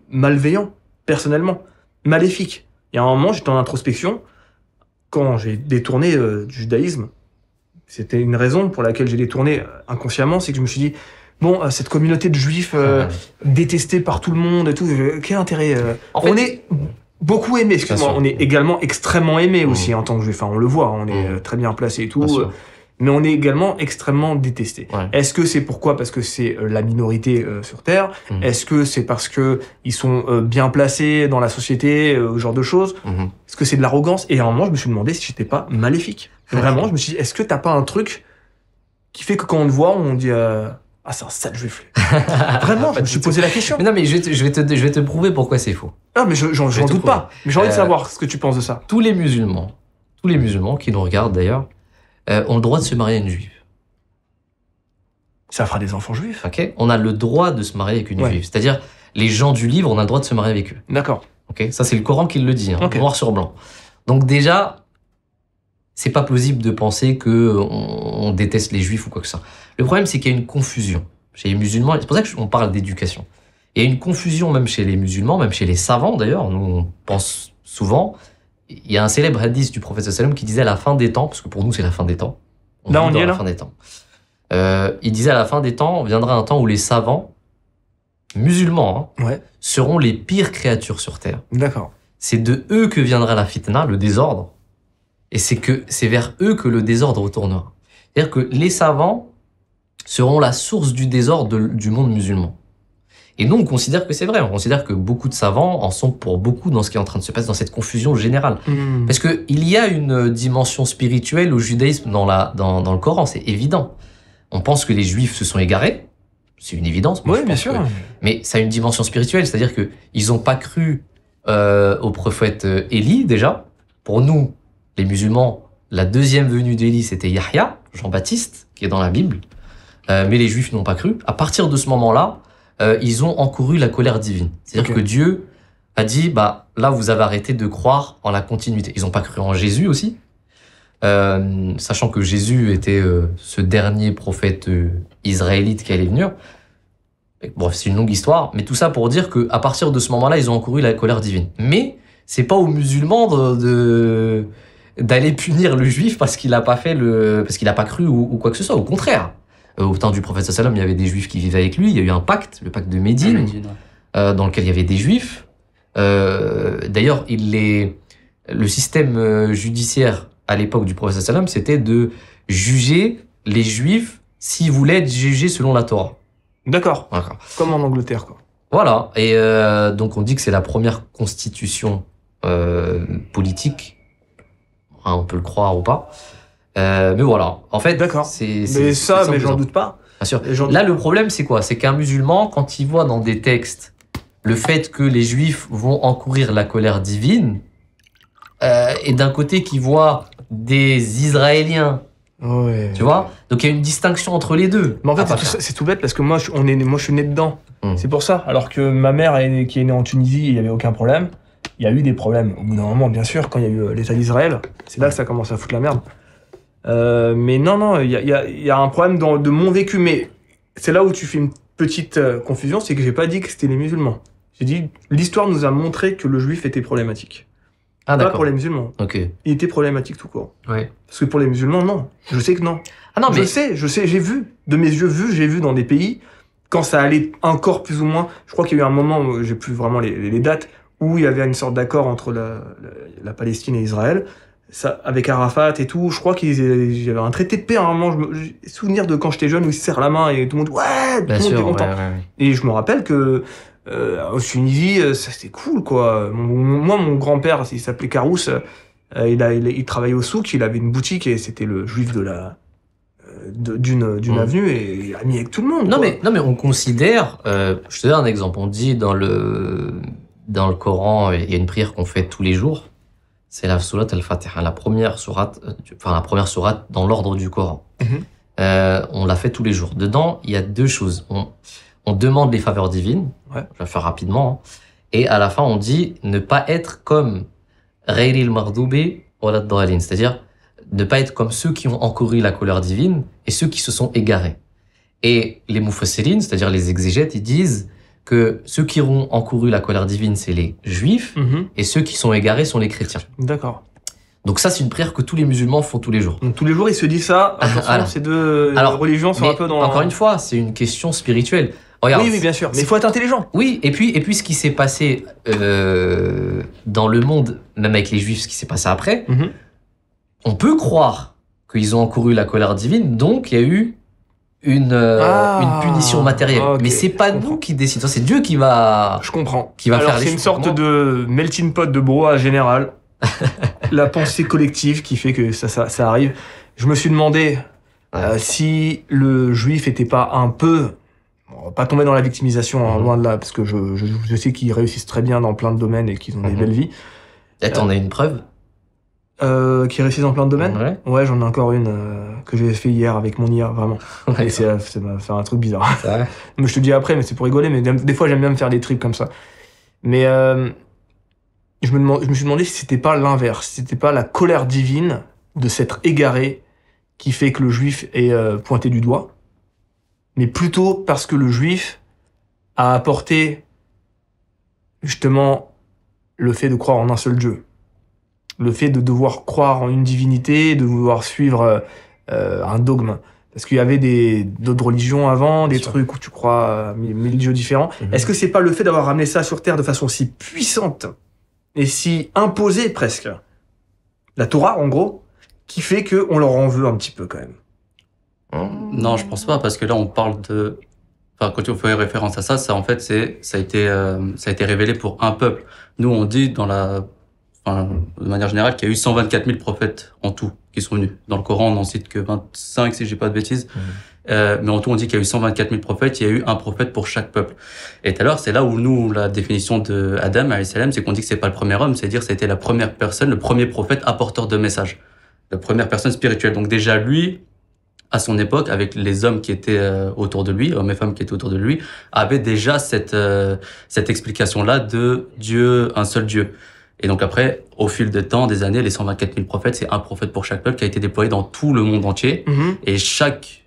malveillant, personnellement, maléfique. Il y a un moment, j'étais en introspection, quand j'ai détourné du judaïsme. C'était une raison pour laquelle j'ai détourné inconsciemment, c'est que je me suis dit, bon, cette communauté de juifs détestés par tout le monde et tout, quel intérêt En fait, on est beaucoup aimé, excuse-moi, Bien sûr. on est également extrêmement aimé aussi en tant que juif, enfin, on le voit, on est très bien placé et tout, Bien sûr. mais on est également extrêmement détesté. Ouais. Est-ce que c'est pourquoi? Parce que c'est la minorité sur Terre? Est-ce que c'est parce que ils sont bien placés dans la société, ce genre de choses? Mhm. Est-ce que c'est de l'arrogance? Et à un moment, je me suis demandé si j'étais pas maléfique. Vraiment, je me suis dit, est-ce que t'as pas un truc qui fait que quand on te voit, on dit ah, c'est un sale juif. Vraiment, je me suis posé la question. Mais non, mais je vais te prouver pourquoi c'est faux. Ah, mais j'en Je vais te doute pas. Mais j'ai envie de savoir ce que tu penses de ça. Tous les musulmans qui nous regardent d'ailleurs, ont le droit de se marier à une juive. Ça fera des enfants juifs. Ok? On a le droit de se marier avec une Ouais. juive. C'est-à-dire, les gens du livre, on a le droit de se marier avec eux. D'accord. Ok? Ça, c'est le Coran qui le dit, hein, Ok. noir sur blanc. Donc déjà, c'est pas plausible de penser que on déteste les juifs ou quoi que ce soit. Le problème, c'est qu'il y a une confusion chez les musulmans. C'est pour ça qu'on parle d'éducation. Il y a une confusion même chez les musulmans, même chez les savants d'ailleurs. Nous, on pense souvent. Il y a un célèbre hadith du prophète sallam qui disait à la fin des temps, parce que pour nous, c'est la fin des temps. Là, vit on y dans est, la là. fin des temps. Il disait à la fin des temps, viendra un temps où les savants musulmans Ouais. seront les pires créatures sur terre. D'accord. C'est de eux que viendra la fitna, le désordre, et c'est vers eux que le désordre retournera. C'est-à-dire que les savants seront la source du désordre du monde musulman. Et nous, on considère que c'est vrai. On considère que beaucoup de savants en sont pour beaucoup dans ce qui est en train de se passer, dans cette confusion générale. Parce que il y a une dimension spirituelle au judaïsme dans le Coran, c'est évident. On pense que les juifs se sont égarés, c'est une évidence. Moi, Oui, je bien pense sûr. que- mais ça a une dimension spirituelle, c'est-à-dire que ils ont pas cru au prophète Élie déjà. Pour nous, les musulmans, la deuxième venue d'Élie, c'était Yahya, Jean-Baptiste, qui est dans la Bible. Mais les juifs n'ont pas cru. À partir de ce moment-là, ils ont encouru la colère divine. C'est-à-dire Ok. que Dieu a dit, bah là, vous avez arrêté de croire en la continuité. Ils n'ont pas cru en Jésus aussi, sachant que Jésus était ce dernier prophète israélite qui allait venir. Bref, c'est une longue histoire, mais tout ça pour dire que à partir de ce moment-là, ils ont encouru la colère divine. Mais c'est pas aux musulmans d'aller punir le juif parce qu'il a pas cru ou quoi que ce soit. Au contraire, au temps du prophète sallam, il y avait des juifs qui vivaient avec lui. Il y a eu un pacte, le pacte de Médine, dans lequel il y avait des juifs. D'ailleurs, le système judiciaire à l'époque du prophète sallam, c'était de juger les juifs s'ils voulaient être jugés selon la Torah. D'accord. Voilà. Comme en Angleterre, quoi. Voilà. Et donc on dit que c'est la première constitution politique. Hein, on peut le croire ou pas. Mais voilà, en fait, D'accord. c'est Mais ça, c'est mais j'en simple. doute pas. Bien sûr. J'en- Là, le problème, c'est quoi? C'est qu'un musulman, quand il voit dans des textes le fait que les juifs vont encourir la colère divine, et d'un côté qui voit des Israéliens, Ouais. tu vois? Donc il y a une distinction entre les deux. Mais en fait, Ah, c'est tout bête parce que moi, moi, je suis né dedans. Mm. C'est pour ça. Alors que ma mère, qui est née en Tunisie, il n'y avait aucun problème. Il y a eu des problèmes au bout d'un moment, bien sûr, quand il y a eu l'État d'Israël. C'est là que ça commence à foutre la merde. Mais non, il y a un problème de mon vécu. Mais c'est là où tu fais une petite confusion, c'est que j'ai pas dit que c'était les musulmans. J'ai dit, l'histoire nous a montré que le juif était problématique. Ah, Pas d'accord. pour les musulmans. Ok. Il était problématique tout court. Ouais. Parce que pour les musulmans, non. Je sais que non. Ah non, mais Je sais, j'ai vu. De mes yeux vus, j'ai vu dans des pays, quand ça allait encore plus ou moins, je crois qu'il y a eu un moment, où j'ai plus vraiment les dates, où il y avait une sorte d'accord entre la Palestine et Israël, ça, avec Arafat et tout. Je crois qu'il y avait un traité de paix à un moment. J'ai souvenir de quand j'étais jeune où ils se serrent la main et tout le monde, ouais, tout bien le monde sûr, était content. ouais. Et je me rappelle que en Tunisie, ça c'était cool, quoi. Moi, mon grand-père, il s'appelait Karousse, il travaillait au souk, il avait une boutique et c'était le juif d'une avenue et il a mis avec tout le monde. Non quoi. mais on considère, je te donne un exemple, on dit dans le Coran, il y a une prière qu'on fait tous les jours, c'est la sourate al-Fatiha, la première sourate dans l'ordre du Coran. Mhm. On la fait tous les jours. Dedans, il y a deux choses. On demande les faveurs divines, Ouais. je vais faire rapidement, hein. Et à la fin on dit ne pas être comme ghayril maghdubi walad dallin, c'est-à-dire ne pas être comme ceux qui ont encouru la colère divine et ceux qui se sont égarés. Et les mufassirines, c'est-à-dire les exégètes, ils disent que ceux qui auront encouru la colère divine, c'est les juifs, Mhm. et ceux qui sont égarés sont les chrétiens. D'accord. Donc ça, c'est une prière que tous les musulmans font tous les jours. Donc tous les jours, il se dit ça. Attention, Voilà. ces deux Alors, religions sont Mais un peu dans. encore une fois, c'est une question spirituelle. Regarde, Oui, bien sûr. Mais il faut être intelligent. oui, et puis ce qui s'est passé dans le monde, même avec les juifs, ce qui s'est passé après, Mhm. on peut croire qu'ils ont encouru la colère divine, donc il y a eu une punition matérielle. ok, Mais c'est pas je comprends. nous qui décidons, c'est Dieu qui va... Je comprends. Qui va Alors, faire les c'est une choses sorte pour moi. de melting pot de brouhaha général. La pensée collective qui fait que ça arrive. Je me suis demandé si le juif était pas un peu... bon, on va pas tomber dans la victimisation, hein, Mhm. loin de là, parce que je sais qu'ils réussissent très bien dans plein de domaines et qu'ils ont des Mhm. belles vies. Attends, on a une preuve? Qui réussissent dans plein de domaines. Ouais. Ouais, j'en ai encore une que j'ai fait hier avec mon IA, vraiment. Et ça m'a fait un truc bizarre. C'est vrai. Mais je te dis après, mais c'est pour rigoler, mais des fois j'aime bien me faire des trips comme ça. Mais je me suis demandé si c'était pas l'inverse, si c'était pas la colère divine de s'être égaré qui fait que le juif est pointé du doigt, mais plutôt parce que le juif a apporté justement le fait de croire en un seul Dieu. Le fait de devoir croire en une divinité, de vouloir suivre un dogme. Parce qu'il y avait d'autres religions avant, des Bien sûr. trucs où tu crois à mille dieux différents. Mhm. Est-ce que c'est pas le fait d'avoir ramené ça sur Terre de façon si puissante et si imposée presque, la Torah en gros, qui fait qu'on leur en veut un petit peu quand même? Non, je pense pas, parce que là, on parle de... Enfin, quand on fait référence à ça, ça, en fait, ça a été révélé pour un peuple. Nous, on dit de manière générale, qu'il y a eu 124 000 prophètes en tout qui sont venus. Dans le Coran, on n'en cite que 25, si j'ai pas de bêtises. Mais en tout, on dit qu'il y a eu 124 000 prophètes, il y a eu un prophète pour chaque peuple. Et tout à l'heure, c'est là où nous, la définition de Adam, alayhi salam, c'est qu'on dit que c'est pas le premier homme, c'est-à-dire que c'était la première personne, le premier prophète apporteur de messages. La première personne spirituelle. Donc déjà, lui, à son époque, avec les hommes qui étaient autour de lui, hommes et femmes qui étaient autour de lui, avait déjà cette explication-là de Dieu, un seul Dieu. Et donc après, au fil du temps, des années, les 124 000 prophètes, c'est un prophète pour chaque peuple qui a été déployé dans tout le monde entier. Mhm. Et chaque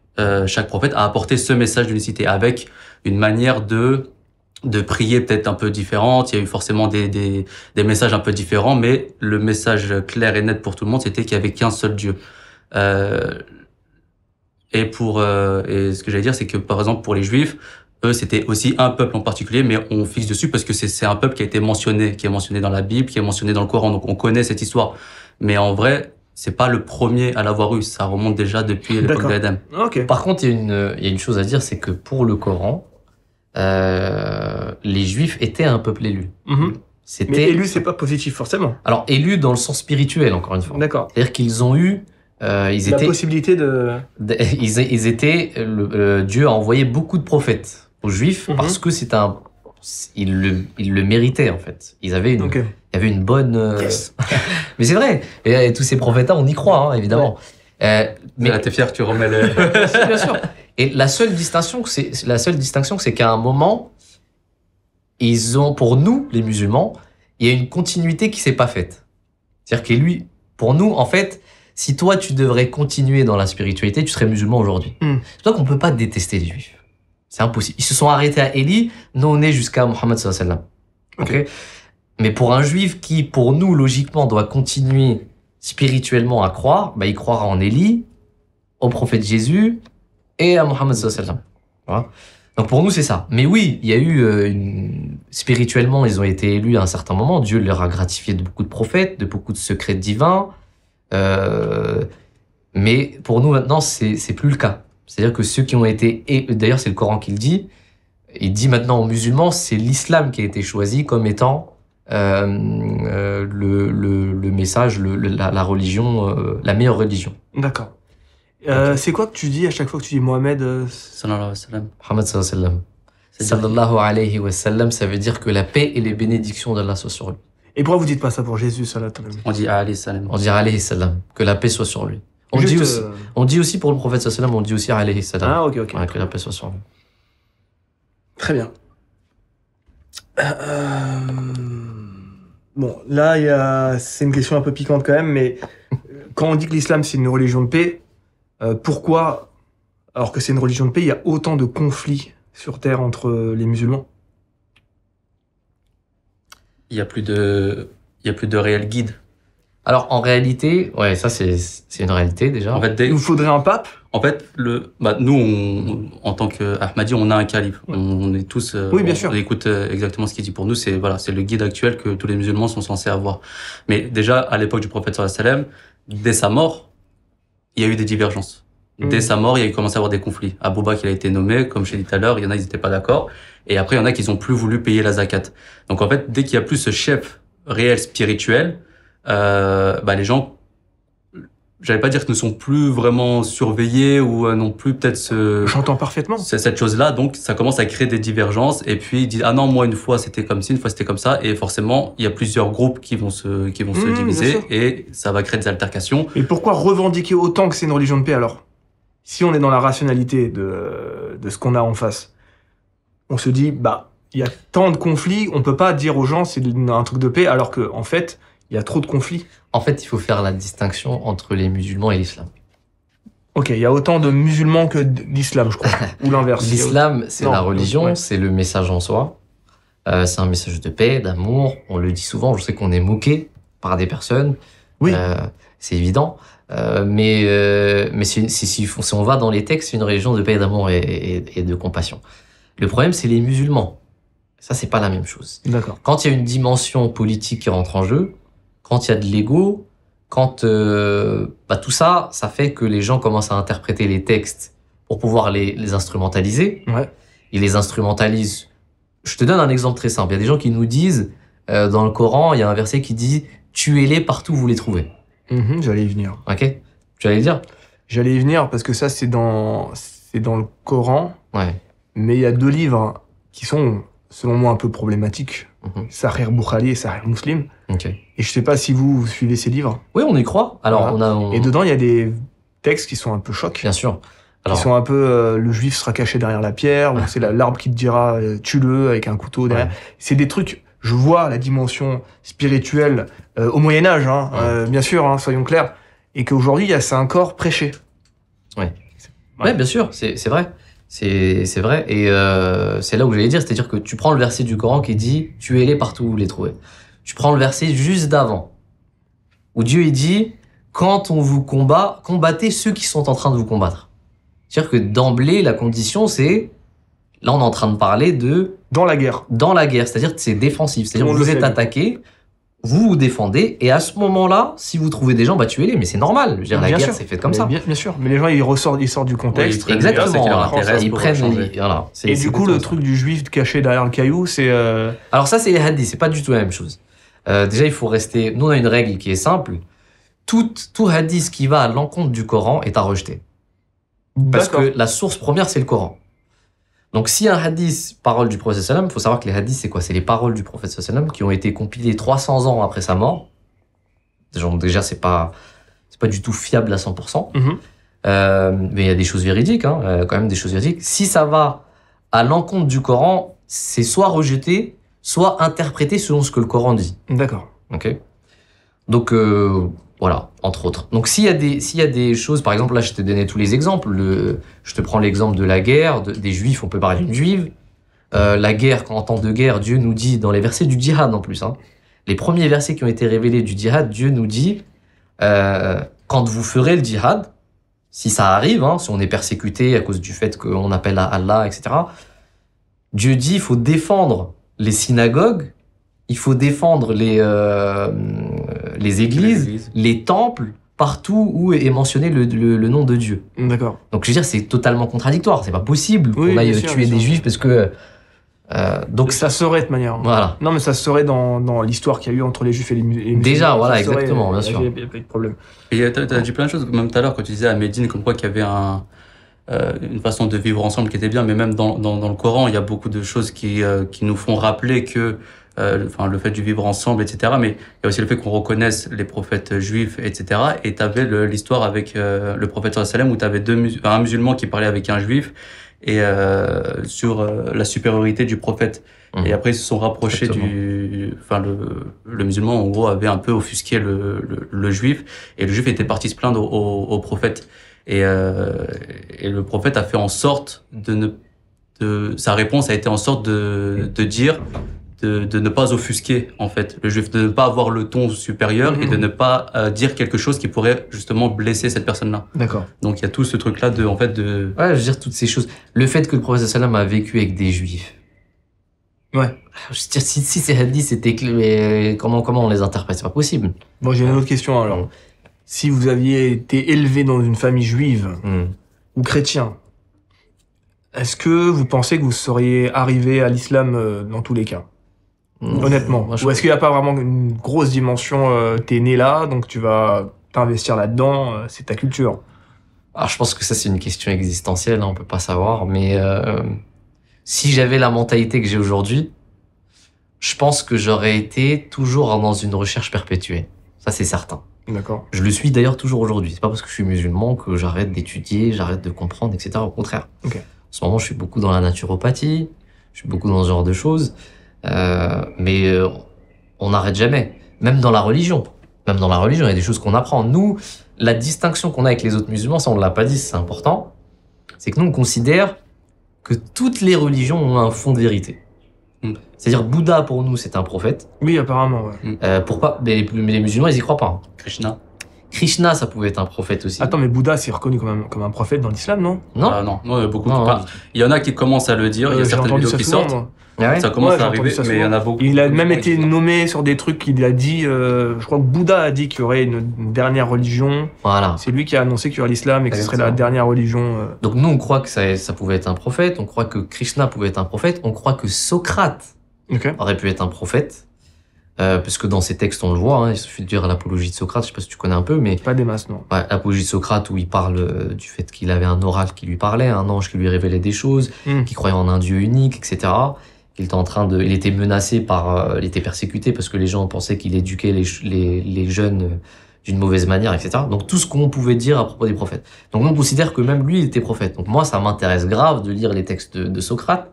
prophète a apporté ce message d'unicité avec une manière de prier peut-être un peu différente. Il y a eu forcément des messages un peu différents, mais le message clair et net pour tout le monde, c'était qu'il y avait qu'un seul Dieu. Et ce que j'allais dire, c'est que par exemple pour les Juifs, eux c'était aussi un peuple en particulier, mais on fixe dessus parce que c'est un peuple qui a été mentionné, qui est mentionné dans la Bible, qui est mentionné dans le Coran, donc on connaît cette histoire. Mais en vrai, c'est pas le premier à l'avoir eu, ça remonte déjà depuis l'époque D'accord. d'Adam. Ok. Par contre, il y a une chose à dire, c'est que pour le Coran, les Juifs étaient un peuple élu. Mhm. Mais élu, c'est pas positif forcément. Alors, élus dans le sens spirituel, encore une fois. D'accord. C'est-à-dire qu'ils ont eu... ils La étaient... possibilité de... Ils étaient... Dieu a envoyé beaucoup de prophètes aux Juifs parce que ils le méritaient, en fait. Ils avaient une... Ok. Il y avait une bonne... Yes. Mais c'est vrai. Et tous ces prophètes-là, on y croit, hein, évidemment. Mais là, t'es fier, tu remets le... Si, bien sûr. Et la seule distinction, c'est qu'à un moment, pour nous, les musulmans, il y a une continuité qui s'est pas faite. C'est-à-dire que lui, pour nous, en fait, si toi, tu devrais continuer dans la spiritualité, tu serais musulman aujourd'hui. C'est pour ça qu'on peut pas détester les juifs. C'est impossible. Ils se sont arrêtés à Élie, nous on est jusqu'à Mohammed sallallahu alayhi wa sallam. Ok. Mais pour un juif qui, pour nous, logiquement, doit continuer spirituellement à croire, bah, il croira en Élie, au prophète Jésus et à Mohammed sallallahu alayhi wa sallam. Voilà. Donc pour nous, c'est ça. Mais oui, il y a eu, spirituellement, ils ont été élus à un certain moment. Dieu leur a gratifié de beaucoup de prophètes, de beaucoup de secrets divins. Mais pour nous, maintenant, c'est plus le cas. C'est-à-dire que ceux qui ont été, et d'ailleurs, c'est le Coran qui le dit, il dit maintenant aux musulmans, c'est l'islam qui a été choisi comme étant le message, la religion, la meilleure religion. D'accord. C'est quoi que tu dis à chaque fois que tu dis Mohamed Sallallahu alayhi wa sallam. Mohammed sallallahu alayhi wa sallam. Sallallahu alayhi wa sallam, ça veut dire que la paix et les bénédictions d'Allah soient sur lui. Et pourquoi vous dites pas ça pour Jésus, sallallahu alayhi wa sallam? On dit alayhi salam. On dit alayhi salam, que la paix soit sur lui. On dit aussi pour le prophète sallallahu alayhi wa sallam, on dit aussi alayhi salam. Ah, ok. Ouais, que la paix soit sur lui. Très bien. Bon, là, c'est une question un peu piquante quand même, mais quand on dit que l'islam c'est une religion de paix, pourquoi, alors que c'est une religion de paix, il y a autant de conflits sur Terre entre les musulmans? Il y a plus de réel guide. Alors en réalité, ouais, ça c'est une réalité déjà. En fait, Il nous faudrait un pape? En fait, nous, en tant qu'Ahmadi, on a un calife. On est tous, oui, bien sûr. On écoute exactement ce qu'il dit pour nous. C'est le guide actuel que tous les musulmans sont censés avoir. Mais déjà, à l'époque du prophète sallallahu alayhi wa sallam, dès sa mort, il y a eu des divergences. Dès sa mort, il y a commencé à avoir des conflits. Abou Bakr, il a été nommé, comme je l'ai dit tout à l'heure, il y en a, ils n'étaient pas d'accord. Et après, il y en a qui n'ont plus voulu payer la zakat. Donc en fait, dès qu'il y a plus ce chef réel spirituel, les gens, j'allais pas dire que ne sont plus vraiment surveillés ou non plus peut-être J'entends parfaitement. cette chose-là, donc ça commence à créer des divergences et puis ils disent ah non moi une fois c'était comme ci, une fois c'était comme ça et forcément il y a plusieurs groupes qui vont se diviser et ça va créer des altercations. Et pourquoi revendiquer autant que c'est une religion de paix alors? Si on est dans la rationalité de ce qu'on a en face, on se dit il y a tant de conflits, on peut pas dire aux gens c'est un truc de paix alors que en fait il y a trop de conflits. En fait, il faut faire la distinction entre les musulmans et l'islam. Ok, il y a autant de musulmans que d'islam, je crois. Ou l'inverse. L'islam, c'est la religion, ouais. c'est le message en soi. C'est un message de paix, d'amour. On le dit souvent, je sais qu'on est moqué par des personnes. Oui. C'est évident. Mais si on va dans les textes, c'est une religion de paix, d'amour et de compassion. Le problème, c'est les musulmans. Ça, c'est pas la même chose. D'accord. Quand il y a une dimension politique qui rentre en jeu, quand il y a de l'ego, quand tout ça, ça fait que les gens commencent à interpréter les textes pour pouvoir les instrumentaliser. Ouais. Ils les instrumentalisent. Je te donne un exemple très simple. Il y a des gens qui nous disent, dans le Coran, il y a un verset qui dit « Tuez-les partout où vous les trouvez ». J'allais y venir. Ok? Tu allais le dire? J'allais y venir parce que ça, c'est dans le Coran. Ouais. Mais il y a deux livres qui sont, selon moi, un peu problématiques. Sahih Bukhari et Sahih Muslim. Ok. Et je sais pas si vous suivez ces livres. Oui, on y croit. Alors, voilà. Et dedans, il y a des textes qui sont un peu chocs. Bien sûr. Qui sont un peu le juif sera caché derrière la pierre, ou c'est l'arbre qui te dira tue-le avec un couteau derrière. Ouais. C'est des trucs, je vois la dimension spirituelle au Moyen-Âge, bien sûr, soyons clairs, et qu'aujourd'hui, c'est encore prêché. Ouais. Ouais, bien sûr, c'est vrai. C'est vrai. Et c'est là où j'allais dire, c'est-à-dire que tu prends le verset du Coran qui dit « Tuez-les partout où vous les trouvez ». Tu prends le verset juste d'avant, où Dieu il dit « Quand on vous combat, combattez ceux qui sont en train de vous combattre ». C'est-à-dire que d'emblée, la condition, c'est... Là, on est en train de parler de... Dans la guerre. Dans la guerre, c'est-à-dire que c'est défensif. C'est-à-dire que vous êtes attaqué, vous vous défendez, et à ce moment-là, si vous trouvez des gens, bah tuez-les, mais c'est normal. Je veux dire, la Bien guerre, sûr. c'est fait comme Mais ça. Bien sûr, mais les gens ils sortent du contexte. Oui, Exactement. c'est qui leur Voilà. intéresse Ils pour prennent changer. voilà. Et du coup, le exactement truc du juif caché derrière le caillou, c'est... ça. Alors ça, c'est les hadiths, c'est pas du tout la même chose. Déjà, il faut rester... Nous, on a une règle qui est simple. Tout hadith qui va à l'encontre du Coran est à rejeter. Parce D'accord. que la source première, c'est le Coran. Donc, si un hadith, parole du prophète sallam, il faut savoir que les hadiths, c'est quoi? C'est les paroles du prophète sallam qui ont été compilées 300 ans après sa mort. Donc, déjà, c'est pas du tout fiable à 100%. Mhm. Mais il y a des choses véridiques, hein, quand même des choses véridiques. Si ça va à l'encontre du Coran, c'est soit rejeté, soit interprété selon ce que le Coran dit. D'accord. Ok. Donc voilà, entre autres. Donc s'il y a des choses, par exemple là je te donnais tous les exemples. Je te prends l'exemple de la guerre, des Juifs. On peut parler d'une Juive. La guerre, quand en temps de guerre, Dieu nous dit dans les versets du djihad en plus. Hein, les premiers versets qui ont été révélés du djihad, Dieu nous dit quand vous ferez le djihad, si ça arrive, hein, si on est persécuté à cause du fait qu'on appelle à Allah, etc. Dieu dit il faut défendre les synagogues. Il faut défendre les églises, les temples, partout où est mentionné le nom de Dieu. D'accord. Donc je veux dire, c'est totalement contradictoire. C'est pas possible Oui, qu'on aille bien sûr, tuer bien des sûr. juifs parce que... donc Ça serait de manière... voilà. Non, mais ça serait dans l'histoire qu'il y a eu entre les juifs et les musulmans. Déjà, voilà, Ça serait- exactement, bien sûr. Il n'y a pas eu de problème. Et t'as dit plein de choses, même tout à l'heure, quand tu disais à Médine, comme quoi qu'il y avait une façon de vivre ensemble qui était bien, mais même dans le Coran, il y a beaucoup de choses qui nous font rappeler que le fait du vivre ensemble, etc. Mais il y a aussi le fait qu'on reconnaisse les prophètes juifs, etc. Et t'avais l'histoire avec le prophète sallallahu alayhi wa sallam où t'avais un musulman qui parlait avec un juif et sur la supériorité du prophète. Mhm. Et après, ils se sont rapprochés le musulman, en gros, avait un peu offusqué le juif, et le juif était parti se plaindre au prophète. Et le prophète a fait en sorte sa réponse a été en sorte de dire, de ne pas offusquer, en fait, le juif, de ne pas avoir le ton supérieur et de ne pas dire quelque chose qui pourrait, justement, blesser cette personne-là. D'accord. Donc, il y a tout ce truc-là de... Ouais, je veux dire, toutes ces choses. Le fait que le prophète sallam a vécu avec des juifs. Ouais. Je veux dire, si ces hadiths c'était mais comment on les interprète? C'est pas possible. Bon, j'ai une autre question alors. Si vous aviez été élevé dans une famille juive ou chrétien, est-ce que vous pensez que vous seriez arrivé à l'islam dans tous les cas? Honnêtement. Moi, je- Ou est-ce qu'il n'y a pas vraiment une grosse dimension, t'es né là, donc tu vas t'investir là-dedans, c'est ta culture? Alors, je pense que ça, c'est une question existentielle, hein, on peut pas savoir, mais si j'avais la mentalité que j'ai aujourd'hui, je pense que j'aurais été toujours dans une recherche perpétuée. Ça, c'est certain. D'accord. Je le suis d'ailleurs toujours aujourd'hui. C'est pas parce que je suis musulman que j'arrête d'étudier, j'arrête de comprendre, etc. Au contraire. Ok. En ce moment, je suis beaucoup dans la naturopathie, je suis beaucoup dans ce genre de choses, mais on n'arrête jamais. Même dans la religion. Même dans la religion, il y a des choses qu'on apprend. Nous, la distinction qu'on a avec les autres musulmans, ça on ne l'a pas dit, c'est important, c'est que nous, on considère que toutes les religions ont un fond de vérité. C'est-à-dire, Bouddha, pour nous, c'est un prophète. Oui, apparemment, ouais. Mais les musulmans, ils y croient pas. Krishna. Krishna, ça pouvait être un prophète aussi. Attends, mais Bouddha, c'est reconnu comme un prophète dans l'islam, non? Non? Ah, non, il y a beaucoup. Non, Enfin, il y en a qui commencent à le dire, il y a J'ai certaines entendu vidéos ça qui souvent, sortent, moi. Ah ouais? ça commence Ouais, j'ai à entendu arriver, ça mais il y en a souvent. beaucoup. Il a même beaucoup été qui disent nommé sur des trucs qu'il a dit. Je crois que Bouddha a dit qu'il y aurait une dernière religion. Voilà. C'est lui qui a annoncé qu'il y aurait l'islam et que ce serait la dernière religion. Donc nous, on croit que ça pouvait être un prophète, on croit que Krishna pouvait être un prophète, on croit que Socrate Ok. aurait pu être un prophète, parce que dans ses textes, on le voit, hein, il suffit de dire l'apologie de Socrate, je sais pas si tu connais un peu, mais Pas des masses, non. ouais, l'apologie de Socrate où il parle du fait qu'il avait un oral qui lui parlait, un ange qui lui révélait des choses, qu'il croyait en un Dieu unique, etc. Il était menacé il était persécuté parce que les gens pensaient qu'il éduquait les jeunes d'une mauvaise manière, etc. Donc tout ce qu'on pouvait dire à propos des prophètes. Donc nous, on considère que même lui, il était prophète. Donc moi, ça m'intéresse grave de lire les textes de Socrate,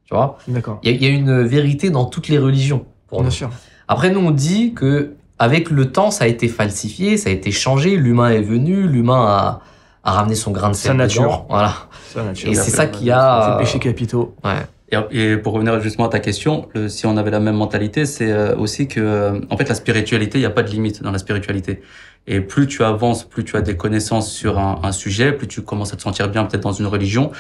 tu vois. D'accord. Il y a une vérité dans toutes les religions, pour Bien nous. sûr. Après, nous, on dit que avec le temps, ça a été falsifié, ça a été changé, l'humain est venu, l'humain a ramené son grain de sel Sa nature. dedans. Voilà. Ça, nature. Et c'est ça qui C'est a... péché capitaux. Ouais. Et pour revenir justement à ta question, si on avait la même mentalité, c'est aussi que, en fait, la spiritualité, il n'y a pas de limite dans la spiritualité. Et plus tu avances, plus tu as des connaissances sur un sujet, plus tu commences à te sentir bien peut-être dans une religion.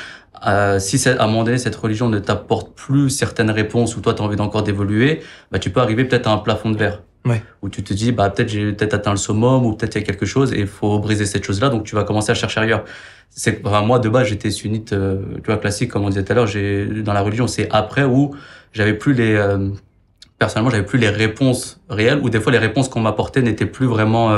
Si à un moment donné, cette religion ne t'apporte plus certaines réponses ou toi, tu as envie d'encore d'évoluer, bah, tu peux arriver peut-être à un plafond de verre. Ouais. Où tu te dis, bah, peut-être j'ai peut-être atteint le summum, ou peut-être il y a quelque chose, et il faut briser cette chose-là, donc tu vas commencer à chercher ailleurs. Enfin, moi, de base, j'étais sunnite, tu vois, classique, comme on disait tout à l'heure, dans la religion, c'est après où j'avais plus personnellement, j'avais plus les réponses réelles, ou des fois les réponses qu'on m'apportait n'étaient plus vraiment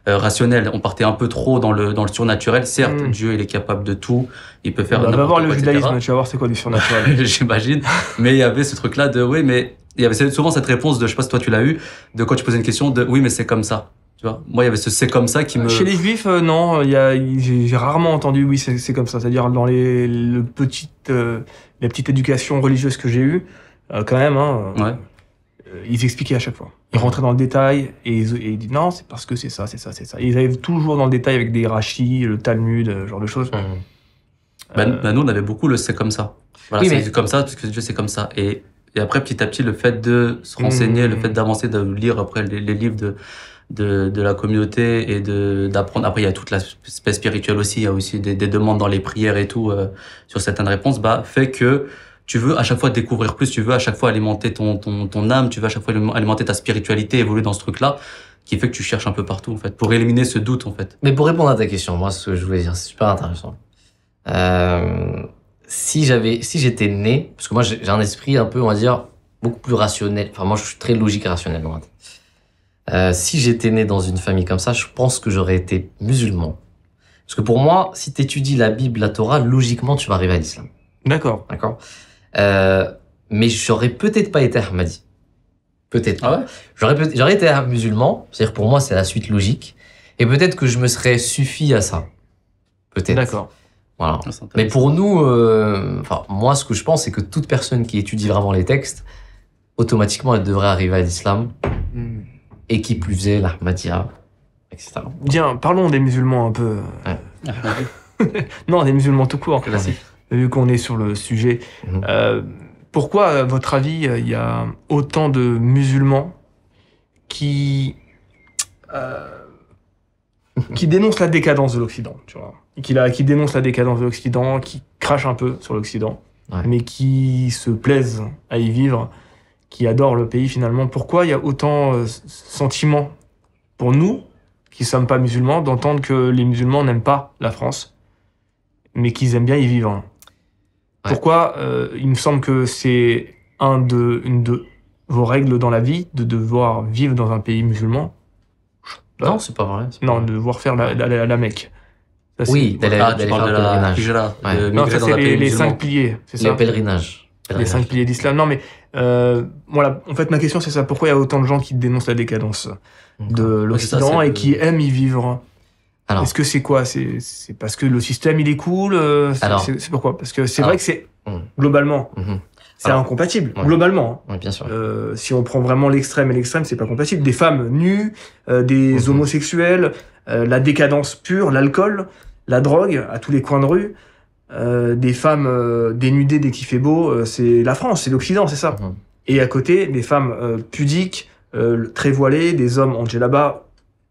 rationnelles. On partait un peu trop dans le surnaturel. Certes, Dieu, il est capable de tout, il peut faire Va n'importe voir quoi, le etc. judaïsme, tu vas voir c'est quoi du surnaturel. J'imagine. Mais il y avait ce truc-là de, oui, mais il y avait souvent cette réponse de, je sais pas si toi tu l'as eu, de quand tu posais une question de, oui, mais c'est comme ça. Tu vois, moi, il y avait ce c'est comme ça qui me. Chez les juifs, non, j'ai rarement entendu oui, c'est comme ça. C'est-à-dire dans les petites éducations religieuses que j'ai eues, quand même, hein, Ouais. ils expliquaient à chaque fois. Ils rentraient dans le détail et ils disaient non, c'est parce que c'est ça, c'est ça, c'est ça. Et ils allaient toujours dans le détail avec des rachis, le Talmud, ce genre de choses. Bah, nous, on avait beaucoup le c'est comme ça. Voilà, Oui, c'est mais- comme ça, parce que Dieu, c'est comme ça. Et après, petit à petit, le fait de se renseigner, le fait d'avancer, de lire après les livres de la communauté et d'apprendre. Après, il y a toute l'aspect spirituel aussi. Il y a aussi des demandes dans les prières et tout, sur certaines réponses, bah, fait que tu veux à chaque fois découvrir plus, tu veux à chaque fois alimenter ton âme, tu veux à chaque fois alimenter ta spiritualité, évoluer dans ce truc-là, qui fait que tu cherches un peu partout, en fait, pour éliminer ce doute, en fait. Mais pour répondre à ta question, moi, ce que je voulais dire, c'est super intéressant. Si j'étais né, parce que moi, j'ai un esprit un peu, on va dire, beaucoup plus rationnel. Enfin, moi, je suis très logique et rationnel, on va dire. Si j'étais né dans une famille comme ça, je pense que j'aurais été musulman. Parce que pour moi, si tu étudies la Bible, la Torah, logiquement, tu vas arriver à l'islam. D'accord. D'accord? Mais j'aurais peut-être pas été Ahmadi. Peut-être. Ah ouais? J'aurais été un musulman. C'est-à-dire, pour moi, c'est la suite logique. Et peut-être que je me serais suffi à ça. Peut-être. D'accord. Voilà. Ah, c'est intéressant. Mais pour nous, enfin, moi, ce que je pense, c'est que toute personne qui étudie vraiment les textes, automatiquement, elle devrait arriver à l'islam. Et qui plus est, l'Ahmadiyya, etc. Bien, parlons des musulmans un peu. Non, des musulmans tout court. Classique. Vu qu'on est sur le sujet. Mhm. Pourquoi, à votre avis, il y a autant de musulmans qui dénoncent la décadence de l'Occident, tu vois, qui dénoncent la décadence de l'Occident, qui crachent un peu sur l'Occident, Ouais. mais qui se plaisent à y vivre, qui adorent le pays finalement. Pourquoi il y a autant sentiment pour nous, qui ne sommes pas musulmans, d'entendre que les musulmans n'aiment pas la France, mais qu'ils aiment bien y vivre? Ouais. Pourquoi il me semble que c'est une de vos règles dans la vie, de devoir vivre dans un pays musulman? Non, c'est pas vrai. c'est pas Non, vrai. de devoir faire la Mecque. Ça, c'est- Oui, d'aller Ah, tu d'aller parles faire de le la pèlerinage. hijra, Ouais. de Non, migrer ça dans c'est un pays les musulman. 5 piliers, c'est ça? Le pèlerinage. Les 5 piliers d'islam. Non, mais voilà, en fait, ma question c'est ça. Pourquoi il y a autant de gens qui dénoncent la décadence de l'Occident c'est et qui aiment y vivre? Alors, Est-ce que c'est quoi? C'est parce que le système il est cool? Alors. C'est pourquoi? Parce que c'est Alors. vrai que c'est Mhm. globalement, mhm. c'est Alors. incompatible. Ouais. Globalement. Oui, bien sûr. Si on prend vraiment l'extrême et l'extrême, c'est pas compatible. Des femmes nues, des Mhm. homosexuels, la décadence pure, l'alcool, la drogue à tous les coins de rue, des femmes dénudées dès qu'il fait beau, c'est la France, c'est l'Occident, c'est ça. Mhm. Et à côté, des femmes pudiques, très voilées, des hommes en djellaba,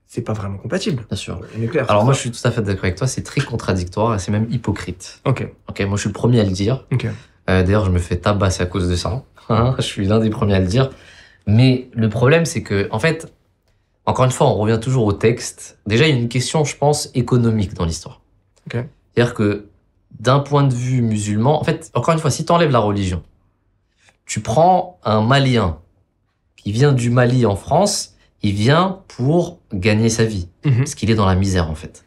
c'est pas vraiment compatible. Bien sûr. On est clair. Alors, moi, c'est je suis tout à fait d'accord avec toi. C'est très contradictoire et c'est même hypocrite. ça. Ok. Ok, moi, je suis le premier à le dire. Ok. D'ailleurs, je me fais tabasser à cause de ça. Hein, je suis l'un des premiers à le dire. Mais le problème, c'est que, en fait, encore une fois, on revient toujours au texte. Déjà, il y a une question, je pense, économique dans l'histoire. Ok. C'est-à-dire que, d'un point de vue musulman, en fait, encore une fois, si tu enlèves la religion, tu prends un Malien qui vient du Mali en France, il vient pour gagner sa vie. Mhm. Parce qu'il est dans la misère, en fait.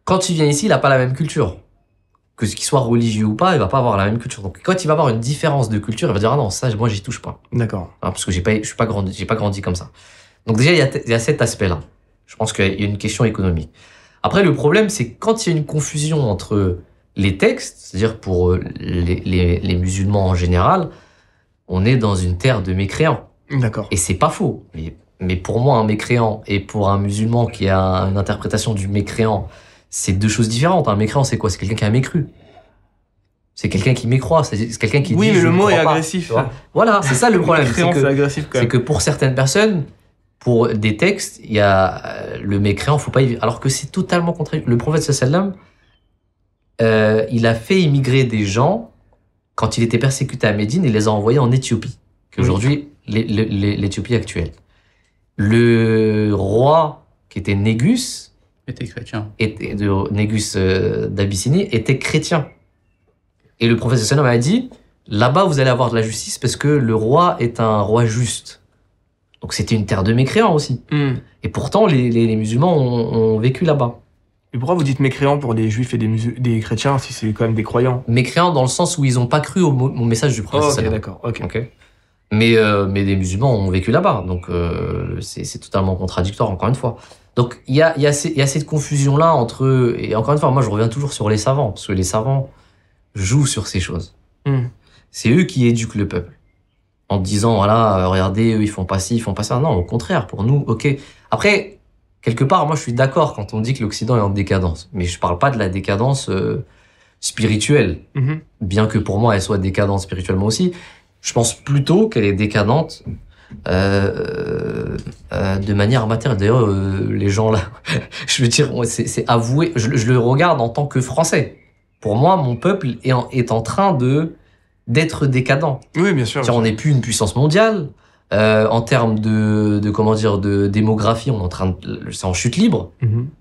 Quand il vient ici, il n'a pas la même culture. Que ce qu'il soit religieux ou pas, il va pas avoir la même culture. Donc, quand il va avoir une différence de culture, il va dire, ah non, ça, moi, j'y touche pas. D'accord. Hein, parce que j'ai pas grandi comme ça. Donc, déjà, il y a cet aspect-là. Je pense qu'il y a une question économique. Après, le problème, c'est que quand il y a une confusion entre les textes, c'est-à-dire pour les musulmans en général, on est dans une terre de mécréants. D'accord. Et c'est pas faux. Mais pour moi, un mécréant et pour un musulman qui a une interprétation du mécréant, c'est deux choses différentes. Un mécréant, c'est quoi? C'est quelqu'un qui a mécru. C'est quelqu'un qui mécroit. C'est quelqu'un qui Oui, dit mais je le ne mot est crois pas, agressif. tu vois. Voilà, c'est ça le problème. Créant, c'est agressif quand C'est même. que pour certaines personnes, pour des textes, il y a le mécréant, faut pas y vivre. Alors que c'est totalement contraire. Le prophète sallam, il a fait immigrer des gens quand il était persécuté à Médine, il les a envoyés en Éthiopie, qui est Oui. aujourd'hui l'Éthiopie actuelle. Le roi, qui était Négus, était chrétien. Négus d'Abyssinie, était chrétien. Et le prophète sallam a dit, là-bas vous allez avoir de la justice parce que le roi est un roi juste. Donc c'était une terre de mécréants aussi. Et pourtant les musulmans ont vécu là-bas. Et pourquoi vous dites mécréants pour des juifs et des chrétiens si c'est quand même des croyants? Mécréants dans le sens où ils n'ont pas cru au message du prophète sallam. D'accord. Ok. Mais des musulmans ont vécu là-bas, donc c'est totalement contradictoire, encore une fois. Donc il y a cette confusion-là entre eux, et encore une fois, moi je reviens toujours sur les savants, parce que les savants jouent sur ces choses. C'est eux qui éduquent le peuple, en disant, voilà, regardez, eux ils font pas ci, ils font pas ça. Non, au contraire, pour nous, ok. Après, quelque part, moi je suis d'accord quand on dit que l'Occident est en décadence, mais je parle pas de la décadence spirituelle, bien que pour moi elle soit décadente spirituellement aussi. Je pense plutôt qu'elle est décadente de manière matérielle. D'ailleurs, les gens là, je veux dire, c'est avoué. Je le regarde en tant que Français. Pour moi, mon peuple est en train d'être décadent. Oui, bien sûr. On n'est plus une puissance mondiale. En termes de démographie, c'est en chute libre.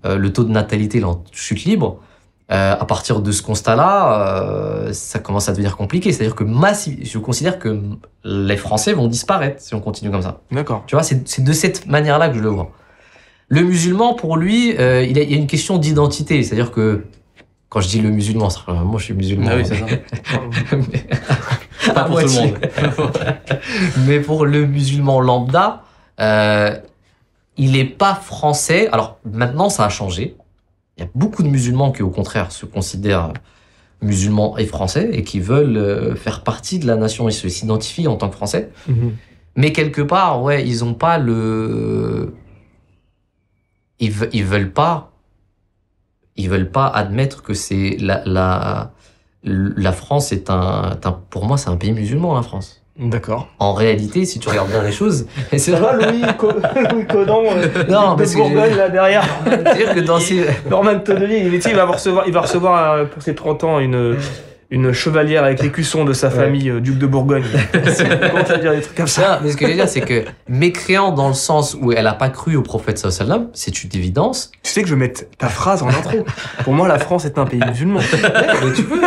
Le taux de natalité est en chute libre. À partir de ce constat-là, ça commence à devenir compliqué. C'est-à-dire que je considère que les Français vont disparaître si on continue comme ça. D'accord. Tu vois, c'est de cette manière-là que je le vois. Le musulman, pour lui, il y a une question d'identité. C'est-à-dire que, quand je dis le musulman, moi je suis musulman. Ah oui, c'est ça. Pas pour tout le monde. Mais pour le musulman lambda, il n'est pas français. Alors maintenant, ça a changé. Il y a beaucoup de musulmans qui, au contraire, se considèrent musulmans et français et qui veulent faire partie de la nation et s'identifient en tant que français. Mais quelque part, ouais, ils ont pas ils veulent pas admettre que c'est la France est pour moi, c'est un pays musulman, la France. D'accord. En réalité, si tu regardes bien les choses, et c'est Ça va, Louis Codan, non, parce de Bourgogne, là, derrière. C'est-à-dire que dans ces... Norman Tonnelier, il va recevoir pour ses 30 ans une chevalière avec l'écusson de sa famille, duc de Bourgogne. Comment ça dire des trucs comme ça? Non, mais ce que je veux dire, c'est que mécréant dans le sens où elle a pas cru au prophète sallallahu alayhi wa sallam, c'est une évidence. Tu sais que je vais mettre ta phrase en intro. Pour moi, la France est un pays musulman. Mais tu peux.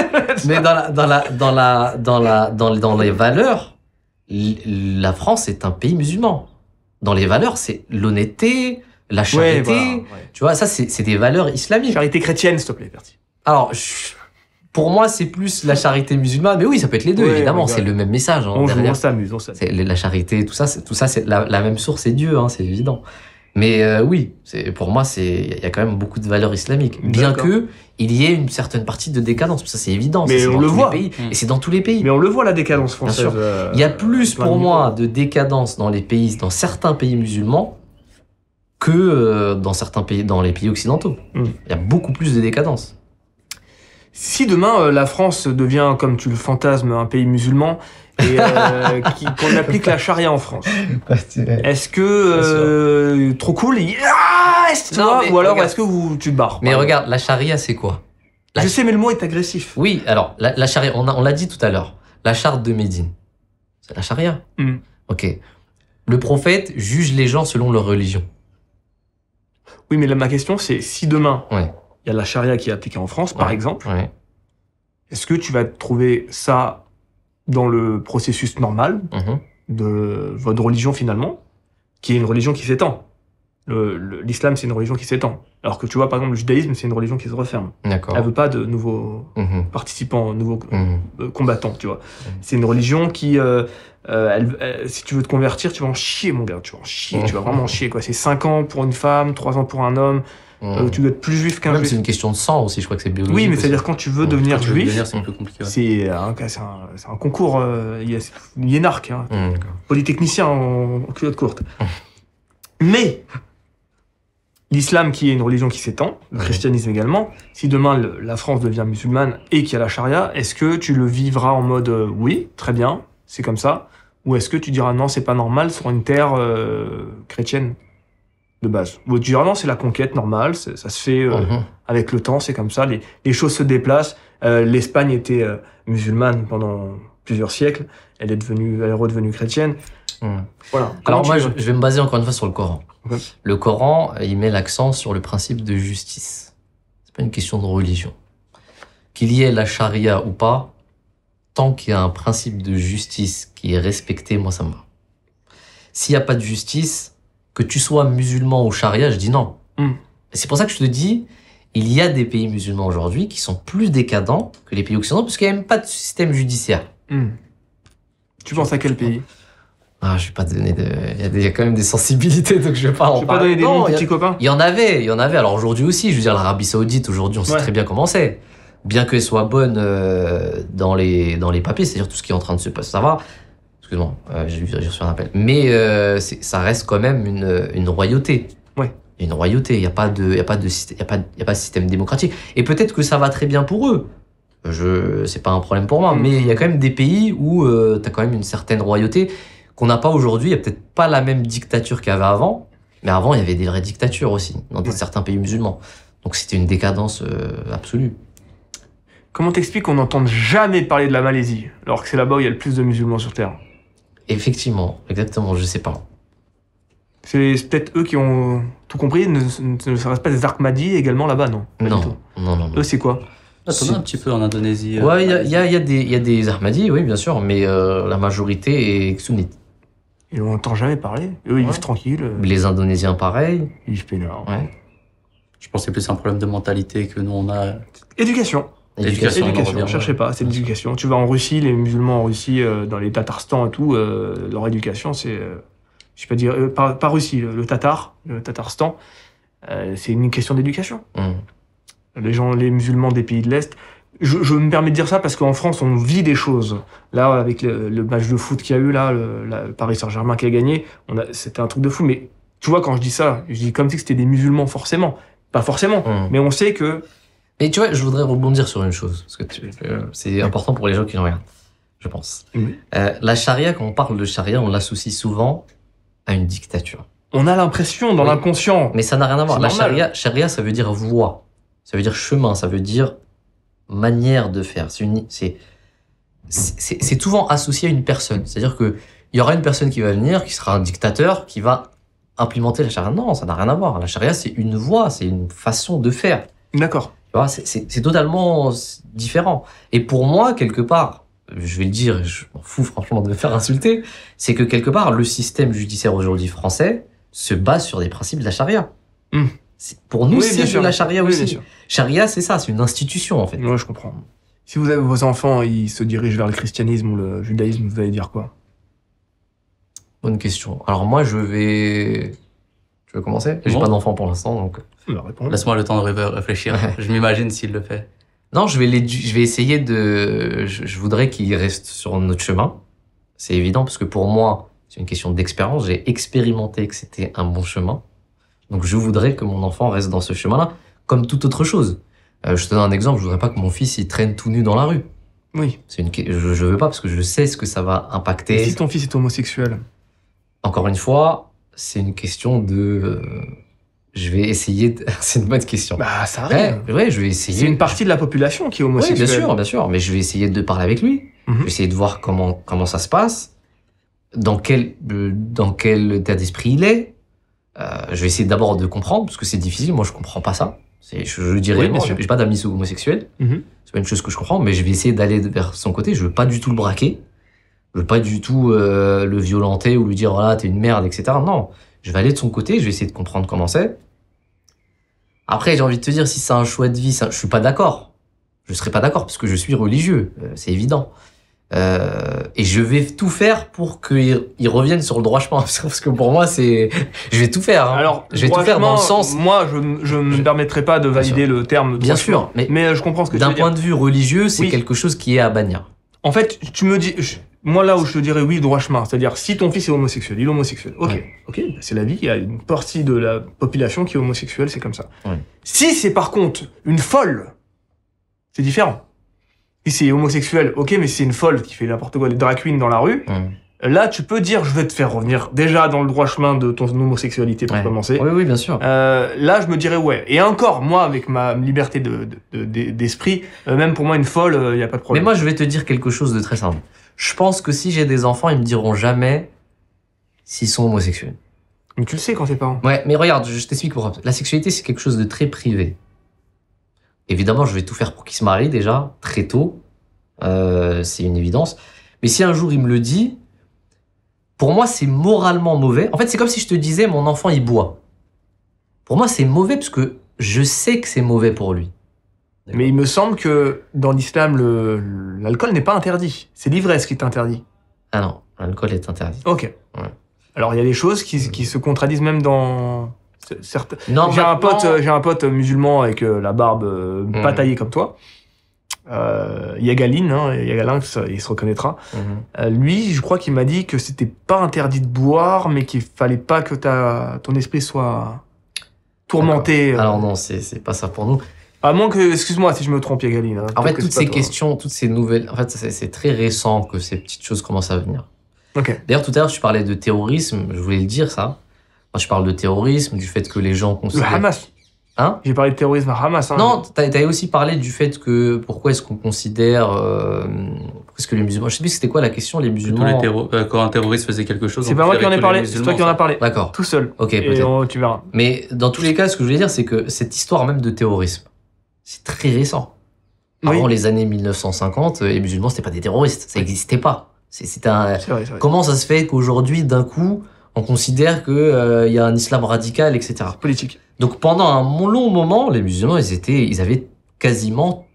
Mais dans les valeurs, la France est un pays musulman. Dans les valeurs, c'est l'honnêteté, la charité. Ouais, voilà. Tu vois, ça, c'est des valeurs islamiques. Charité chrétienne, s'il te plaît, Bertie. Alors, pour moi, c'est plus la charité musulmane. Mais oui, ça peut être les deux, Ouais, évidemment. ouais, C'est le même message. Hein, On derrière. s'amuse. C'est la charité, tout ça, c'est la même source, c'est Dieu, hein, c'est évident. Mais oui, pour moi, il y a quand même beaucoup de valeurs islamiques. Bien que il y ait une certaine partie de décadence, ça c'est évident. Mais on le voit. Et c'est dans tous les pays. Mais on le voit, la décadence française. Bien sûr. Il y a plus pour moi de décadence dans certains pays musulmans que dans les pays occidentaux. Il y a beaucoup plus de décadence. Si demain la France devient, comme tu le fantasmes, un pays musulman et qu'on applique la charia en France, est-ce que trop cool, ou alors est-ce que tu te barres? Mais regarde, la charia c'est quoi? Je sais, mais le mot est agressif. Oui, alors la charia, on l'a dit tout à l'heure, la charte de Médine, c'est la charia. Ok. Le prophète juge les gens selon leur religion. Oui, mais là, ma question c'est si demain Ouais. il y a la charia qui est appliquée en France, par exemple, Ouais. est-ce que tu vas trouver ça dans le processus normal de votre religion finalement, qui est une religion qui s'étend? L'islam, c'est une religion qui s'étend. Alors que tu vois, par exemple, le judaïsme, c'est une religion qui se referme. D'accord. Elle veut pas de nouveaux participants, nouveaux combattants, tu vois. C'est une religion qui, si tu veux te convertir, tu vas en chier, mon gars. Tu vas en chier, tu vas vraiment en chier, quoi. C'est 5 ans pour une femme, 3 ans pour un homme. Tu dois être plus juif qu'un Même juif. c'est une question de sang aussi, je crois que c'est biologique. Oui, mais aussi. c'est-à-dire quand tu veux devenir juif, c'est un peu compliqué. Ouais. c'est un concours, Yénarque, hein. Polytechnicien en culotte courte. Mais l'islam, qui est une religion qui s'étend, le christianisme également, si demain la France devient musulmane et qu'il y a la charia, est-ce que tu le vivras en mode oui, très bien, c'est comme ça, ou est-ce que tu diras non, c'est pas normal sur une terre chrétienne de base? Ou tu diras non, c'est la conquête normale, ça se fait avec le temps, c'est comme ça, les choses se déplacent. L'Espagne était musulmane pendant plusieurs siècles, elle est redevenue chrétienne. Voilà. Alors Comment moi, tu je veux vais me baser encore une fois sur le Coran. Ok. Le Coran, il met l'accent sur le principe de justice. C'est pas une question de religion. Qu'il y ait la charia ou pas, tant qu'il y a un principe de justice qui est respecté, moi ça me va. S'il n'y a pas de justice, que tu sois musulman ou charia, je dis non. Mm. Et c'est pour ça que je te dis, il y a des pays musulmans aujourd'hui qui sont plus décadents que les pays occidentaux parce qu'il n'y a même pas de système judiciaire. Tu penses à quel pays? Ah, je vais pas te donner de... Il y a quand même des sensibilités, donc je vais pas en Je vais pas parler. donner des Non, noms, il y a- petits copains. Il y en avait. Alors aujourd'hui aussi, je veux dire, l'Arabie Saoudite, aujourd'hui, on sait Ouais. très bien comment c'est. Bien qu'elle soit bonne dans les papiers, c'est-à-dire tout ce qui est en train de se passer, ça va. Excuse-moi, j'ai reçu un appel. Mais ça reste quand même une royauté. Ouais. Il y a une royauté, il n'y a pas de système démocratique. Et peut-être que ça va très bien pour eux. C'est pas un problème pour moi, mais il y a quand même des pays où tu as quand même une certaine royauté qu'on n'a pas aujourd'hui. Il n'y a peut-être pas la même dictature qu'il y avait avant, mais avant, il y avait des vraies dictatures aussi, dans certains pays musulmans. Donc c'était une décadence absolue. Comment t'expliques qu'on n'entende jamais parler de la Malaisie, alors que c'est là-bas où il y a le plus de musulmans sur Terre? Effectivement, exactement, je sais pas. C'est peut-être eux qui ont tout compris, ne serait-ce pas des Ahmadis également là-bas, non? Pas du tout. Non. Eux, c'est quoi? Là, t'en as un petit peu en Indonésie. Ouais, il y a des Ahmadis, oui, bien sûr, mais la majorité est sunnite. Et on n'entend jamais parler. Eux, ils vivent tranquilles. Les Indonésiens, pareil. Ils vivent peinards. Ouais. Je pense que c'est plus un problème de mentalité que nous, on a. Éducation. Éducation, on en Éducation, revient, cherchez pas, c'est l'éducation. Tu vas en Russie, les musulmans en Russie, dans les Tatarstan et tout, leur éducation, c'est, je sais pas dire, pas Russie, le Tatarstan, c'est une question d'éducation. Les musulmans des pays de l'Est. Je me permets de dire ça parce qu'en France, on vit des choses. Là, avec le match de foot qu'il y a eu, là, le Paris Saint-Germain qui a gagné, c'était un truc de fou. Mais tu vois, quand je dis ça, je dis comme si c'était des musulmans forcément. Pas forcément, mais on sait que... Mais tu vois, je voudrais rebondir sur une chose, parce que c'est important pour les gens qui nous regardent, je pense. Oui. La charia, quand on parle de charia, on l'associe souvent à une dictature. On a l'impression dans l'inconscient. Mais ça n'a rien à voir. C'est La normal. charia, ça veut dire voie, ça veut dire chemin, ça veut dire manière de faire. C'est souvent associé à une personne. C'est-à-dire que il y aura une personne qui va venir, qui sera un dictateur, qui va implémenter la charia. Non, ça n'a rien à voir. La charia, c'est une voie, c'est une façon de faire. D'accord. Tu vois, c'est totalement différent. Et pour moi, quelque part, je vais le dire, je m'en fous franchement de me faire insulter, c'est que quelque part, le système judiciaire aujourd'hui français se base sur des principes de la charia. Pour nous, Oui, c'est bien de sûr. la charia Oui, aussi. bien sûr. Charia, c'est ça, c'est une institution en fait. Ouais, je comprends. Si vous avez vos enfants, ils se dirigent vers le christianisme ou le judaïsme, vous allez dire quoi? Bonne question. Alors moi, je vais commencer. J'ai Bon. pas d'enfant pour l'instant, donc. On va répondre. Laisse-moi le temps de réfléchir. Ouais. Je m'imagine s'il le fait. Non, je vais essayer de. Je voudrais qu'il reste sur notre chemin. C'est évident parce que pour moi, c'est une question d'expérience. J'ai expérimenté que c'était un bon chemin. Donc je voudrais que mon enfant reste dans ce chemin-là, comme toute autre chose. Je te donne un exemple. Je voudrais pas que mon fils il traîne tout nu dans la rue. Oui. Je veux pas parce que je sais ce que ça va impacter. Et si ton fils est homosexuel? Encore une fois, c'est une question de. Je vais essayer. C'est une bonne question. Bah, ça Ouais, arrive. ouais, je vais essayer. C'est une partie de la population qui est Oui, homosexuelle. bien sûr, mais je vais essayer de parler avec lui. Je vais essayer de voir comment ça se passe, dans quel état d'esprit il est. Je vais essayer d'abord de comprendre, parce que c'est difficile, moi je comprends pas ça. Je le dis Oui, réellement, bien sûr. j'ai pas d'amis homosexuels, c'est pas une chose que je comprends, mais je vais essayer d'aller vers son côté, je veux pas du tout le braquer, je veux pas du tout le violenter ou lui dire voilà t'es une merde, etc. Non, je vais aller de son côté, je vais essayer de comprendre comment c'est. Après j'ai envie de te dire si c'est un choix de vie, je suis pas d'accord. Je serais pas d'accord parce que je suis religieux, c'est évident. Et je vais tout faire pour qu'ils reviennent sur le droit chemin. Parce que pour moi, je vais tout faire. Hein. Alors, je vais tout faire dans le franchement, sens. moi, je ne me permettrai pas de valider le terme. Bien droit sûr, chemin. Mais je comprends ce que tu d'un veux dire. point de vue religieux, c'est Oui. quelque chose qui est à bannir. En fait, tu me dis, moi là où je te dirais oui, droit chemin, c'est-à-dire si ton fils est homosexuel, il est homosexuel. Ok, Ouais. ok, c'est la vie. Il y a une partie de la population qui est homosexuelle, c'est comme ça. Ouais. Si c'est par contre une folle, c'est différent. Si c'est homosexuel, ok, mais si c'est une folle qui fait n'importe quoi, les drag queens dans la rue, là tu peux dire je vais te faire revenir déjà dans le droit chemin de ton homosexualité pour Ouais. commencer. Oui, bien sûr. Là, je me dirais ouais. Et encore, moi, avec ma liberté d'esprit, même pour moi, une folle, il n'y a pas de Mais problème. moi, je vais te dire quelque chose de très simple. Je pense que si j'ai des enfants, ils me diront jamais s'ils sont homosexuels. Mais tu le sais quand t'es parent. Ouais, mais regarde, je t'explique pourquoi. La sexualité, c'est quelque chose de très privé. Évidemment, je vais tout faire pour qu'ils se marient déjà, très tôt. C'est une évidence. Mais si un jour il me le dit, pour moi, c'est moralement mauvais. En fait, c'est comme si je te disais, mon enfant, il boit. Pour moi, c'est mauvais parce que je sais que c'est mauvais pour lui. Mais il me semble que dans l'islam, l'alcool n'est pas interdit. C'est l'ivresse qui est interdit. Ah non, l'alcool est interdit. Ok. Ouais. Alors, il y a des choses qui se contradisent même dans certains... Non, J'ai maintenant- un pote musulman avec la barbe pas taillée comme toi. Yagaline, hein, Yagalin, il se reconnaîtra. Lui, je crois qu'il m'a dit que c'était pas interdit de boire, mais qu'il fallait pas que ton esprit soit tourmenté. Alors non, c'est pas ça pour nous. À moins que, excuse-moi si je me trompe, Yagaline. hein, En fait, peut-être que toutes c'est pas ces toi. questions, toutes ces nouvelles, en fait, c'est très récent que ces petites choses commencent à venir. Ok. D'ailleurs, tout à l'heure, tu parlais de terrorisme, je voulais le dire, ça. Moi, je parle de terrorisme, du fait que les gens Le considèrent... Hamas. Hein? J'ai parlé de terrorisme à Hamas. Hein. Non, t'avais aussi parlé du fait que, pourquoi est-ce qu'on considère, pourquoi est-ce que les musulmans, je sais plus c'était quoi la question, les Tous musulmans... quand un terroriste faisait quelque chose. C'est on pas moi qui en ai considérait que parlé, les c'est toi qui en musulmans, as parlé. D'accord, Tout seul. ok, Et peut-être. tu verras. Mais dans tous les cas, ce que je voulais dire, c'est que cette histoire même de terrorisme, c'est très récent. Avant Oui. les années 1950, les musulmans, c'était pas des terroristes, ça n'existait pas. C'était un... C'est vrai, c'est vrai. Comment ça se fait qu'aujourd'hui, d'un coup, on considère que y a un islam radical, etc. Politique. Donc pendant un long moment, les musulmans, ils avaient quasiment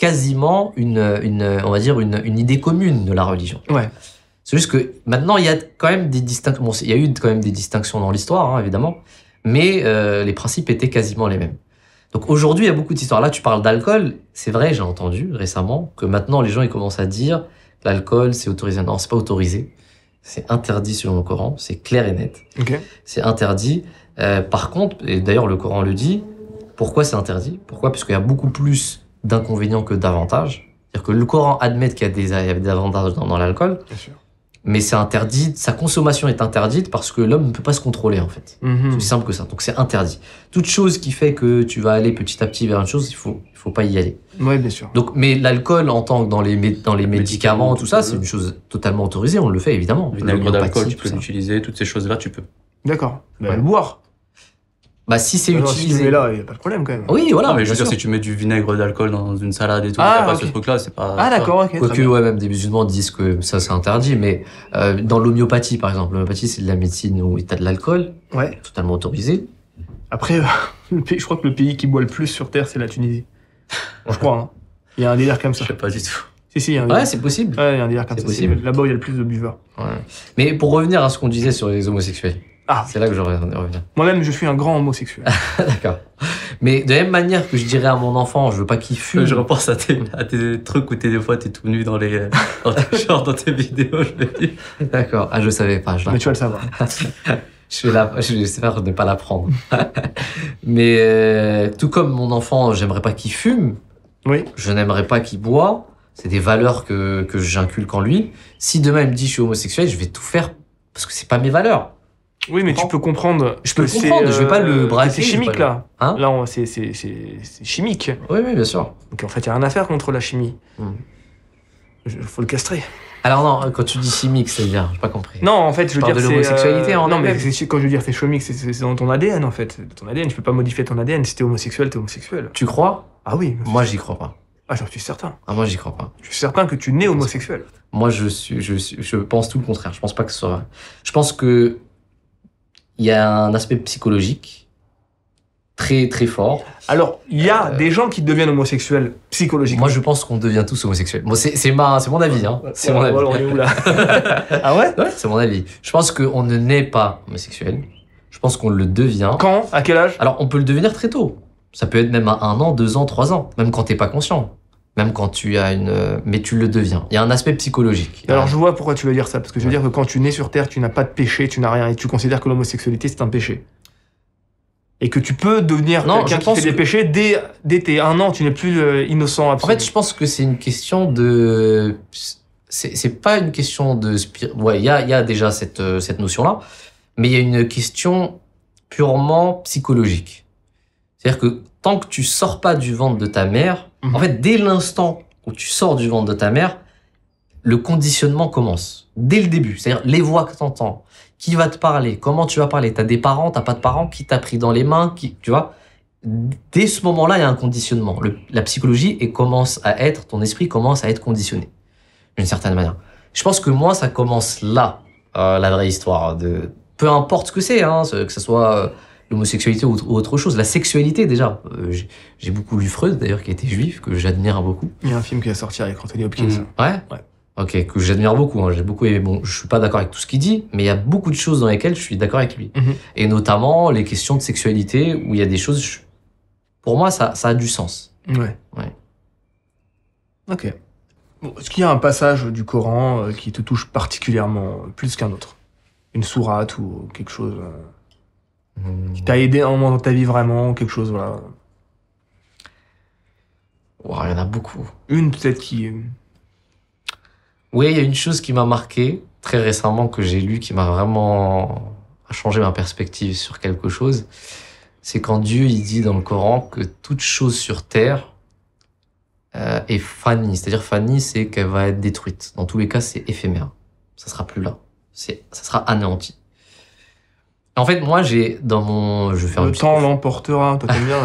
on va dire une idée commune de la religion. Ouais. C'est juste que maintenant, il y a quand même des distinctions. Bon, il y a eu quand même des distinctions dans l'histoire, hein, évidemment, mais les principes étaient quasiment les mêmes. Donc aujourd'hui, il y a beaucoup d'histoires. Là, tu parles d'alcool. C'est vrai, j'ai entendu récemment que maintenant, les gens ils commencent à dire que l'alcool, c'est autorisé. Non, c'est pas autorisé. C'est interdit selon le Coran. C'est clair et net. Ok. C'est interdit. Par contre, et d'ailleurs le Coran le dit, pourquoi c'est interdit? Pourquoi? Parce qu'il y a beaucoup plus d'inconvénients que d'avantages. C'est-à-dire que le Coran admet qu'il y a des avantages dans l'alcool, Bien sûr. mais c'est interdit, sa consommation est interdite parce que l'homme ne peut pas se contrôler en fait. C'est Mhm. aussi simple que ça. Donc c'est interdit. Toute chose qui fait que tu vas aller petit à petit vers une chose, il faut pas y aller. Ouais, bien sûr. Donc, mais l'alcool en tant que dans les médicaments, tout ça, c'est une chose totalement autorisée. On le fait évidemment. Le vinaigre d'alcool, L'homéopathie, tu tout peux ça. l'utiliser, toutes ces choses-là, tu peux. D'accord. Bah, Ouais. le boire. Bah si c'est Alors, si tu utilisé. mets là, il n'y a pas de problème quand même. Oui, voilà. non, mais je veux bien dire, sûr. si tu mets du vinaigre d'alcool dans une salade et tout, Ah, t'as pas ok. ce truc-là, c'est pas. Ah, d'accord, ok. très Quoique, bien. ouais, même des musulmans disent que ça c'est interdit, mais dans l'homéopathie par exemple, l'homéopathie c'est de la médecine où t'as de l'alcool, Ouais. totalement autorisé. Après, je crois que le pays qui boit le plus sur Terre, c'est la Tunisie. Je crois. Hein. Il y a un délire comme Je ça. sais pas du tout. Si, il y a un délire. Ouais, c'est possible. Ouais, il y a un délire comme C'est ça. possible. Là-bas, il y a le plus de buveurs. Ouais. Mais pour revenir à ce qu'on disait sur les homosexuels, Ah, c'est là que j'aurais revenir. moi-même, je suis un grand homosexuel. D'accord. Mais de la même manière que je dirais à mon enfant, je veux pas qu'il fume. Je repense à tes trucs où des fois t'es tout nu dans dans tes vidéos, je me dis. D'accord. Ah, je savais pas. Mais tu vas le savoir. Je vais essayer de ne pas l'apprendre. Mais tout comme mon enfant, j'aimerais pas qu'il fume. Oui. Je n'aimerais pas qu'il boit. C'est des valeurs que j'inculque en lui. Si demain il me dit je suis homosexuel, je vais tout faire parce que c'est pas mes valeurs. Oui, mais tu peux comprendre. Je peux que comprendre, je vais pas le braquer, C'est je vais chimique, pas là. Hein Là, c'est chimique. Oui, oui, bien sûr. Donc, en fait, il n'y a rien à faire contre la chimie. Hmm. Il faut le castrer. Alors non, quand tu dis chimique, c'est-à-dire, j'ai pas compris. Non, en fait, je veux parles dire, de c'est... l'homosexualité en Non, mais elle-même. quand je veux dire c'est chimique, c'est dans ton ADN, en fait. Ton ADN, tu peux pas modifier ton ADN. Si t'es homosexuel, t'es homosexuel. Tu crois? Ah oui. Moi, j'y crois pas. Ah, j'en suis certain. Ah, moi, j'y crois pas. Je suis certain que tu nais homosexuel. Moi, je pense tout le contraire. Je pense pas que ce soit vrai. Je pense que il y a un aspect psychologique très très fort. Alors, il y a des gens qui deviennent homosexuels psychologiquement. Moi, je pense qu'on devient tous homosexuels. Bon, c'est mon avis, hein. C'est mon avis. Voilà, on est où, là Ah ouais Ouais, c'est mon avis. Je pense qu'on ne naît pas homosexuel. Je pense qu'on le devient. Quand À quel âge Alors, on peut le devenir très tôt. Ça peut être même à 1 an, 2 ans, 3 ans. Même quand t'es pas conscient. Même quand tu as mais tu le deviens. Il y a un aspect psychologique. Alors, je vois pourquoi tu veux dire ça. Parce que je veux dire que quand tu nais sur Terre, tu n'as pas de péché, tu n'as rien. Et tu considères que l'homosexualité, c'est un péché. Et que tu peux devenir Non, quelqu'un je qui pense fait des que- péchés dès tes 1 an, tu n'es plus innocent En absolu. fait, je pense que c'est une question de. C'est pas une question de. Ouais, il y a déjà cette notion-là, mais il y a une question purement psychologique. C'est-à-dire que tant que tu sors pas du ventre de ta mère, Mhm. en fait, dès l'instant où tu sors du ventre de ta mère, le conditionnement commence dès le début. C'est-à-dire les voix que tu entends, qui va te parler, comment tu vas parler. Tu as des parents, tu n'as pas de parents, qui t'a pris dans les mains, tu vois. Dès ce moment-là, il y a un conditionnement. La psychologie ton esprit commence à être conditionné d'une certaine manière. Je pense que moi, ça commence là, la vraie histoire. Peu importe ce que c'est, hein, que ce soit l'homosexualité ou autre chose. La sexualité, déjà. J'ai beaucoup lu Freud, d'ailleurs, qui était juif, que j'admire beaucoup. Il y a un film qui est sorti avec Anthony Hopkins. Ouais. Ok, que j'admire beaucoup. Hein. J'ai beaucoup aimé. Bon, je suis pas d'accord avec tout ce qu'il dit, mais il y a beaucoup de choses dans lesquelles je suis d'accord avec lui. Et notamment les questions de sexualité, où il y a des choses... Pour moi, ça a du sens. Ouais. Ok. Bon, est-ce qu'il y a un passage du Coran qui te touche particulièrement, plus qu'un autre? Une sourate ou quelque chose qui t'a aidé à un moment dans ta vie vraiment, quelque chose, voilà. Wow, il y en a beaucoup. Une peut-être qui... Oui, il y a une chose qui m'a marqué très récemment, que j'ai lu, qui m'a vraiment changé ma perspective sur quelque chose. C'est quand Dieu il dit dans le Coran que toute chose sur terre est fanie. C'est-à-dire fanie, c'est qu'elle va être détruite. Dans tous les cas, c'est éphémère. Ça sera plus là. Ça sera anéanti. En fait, moi, j'ai dans mon... Je vais faire le temps l'emportera. Toi, t'aimes bien,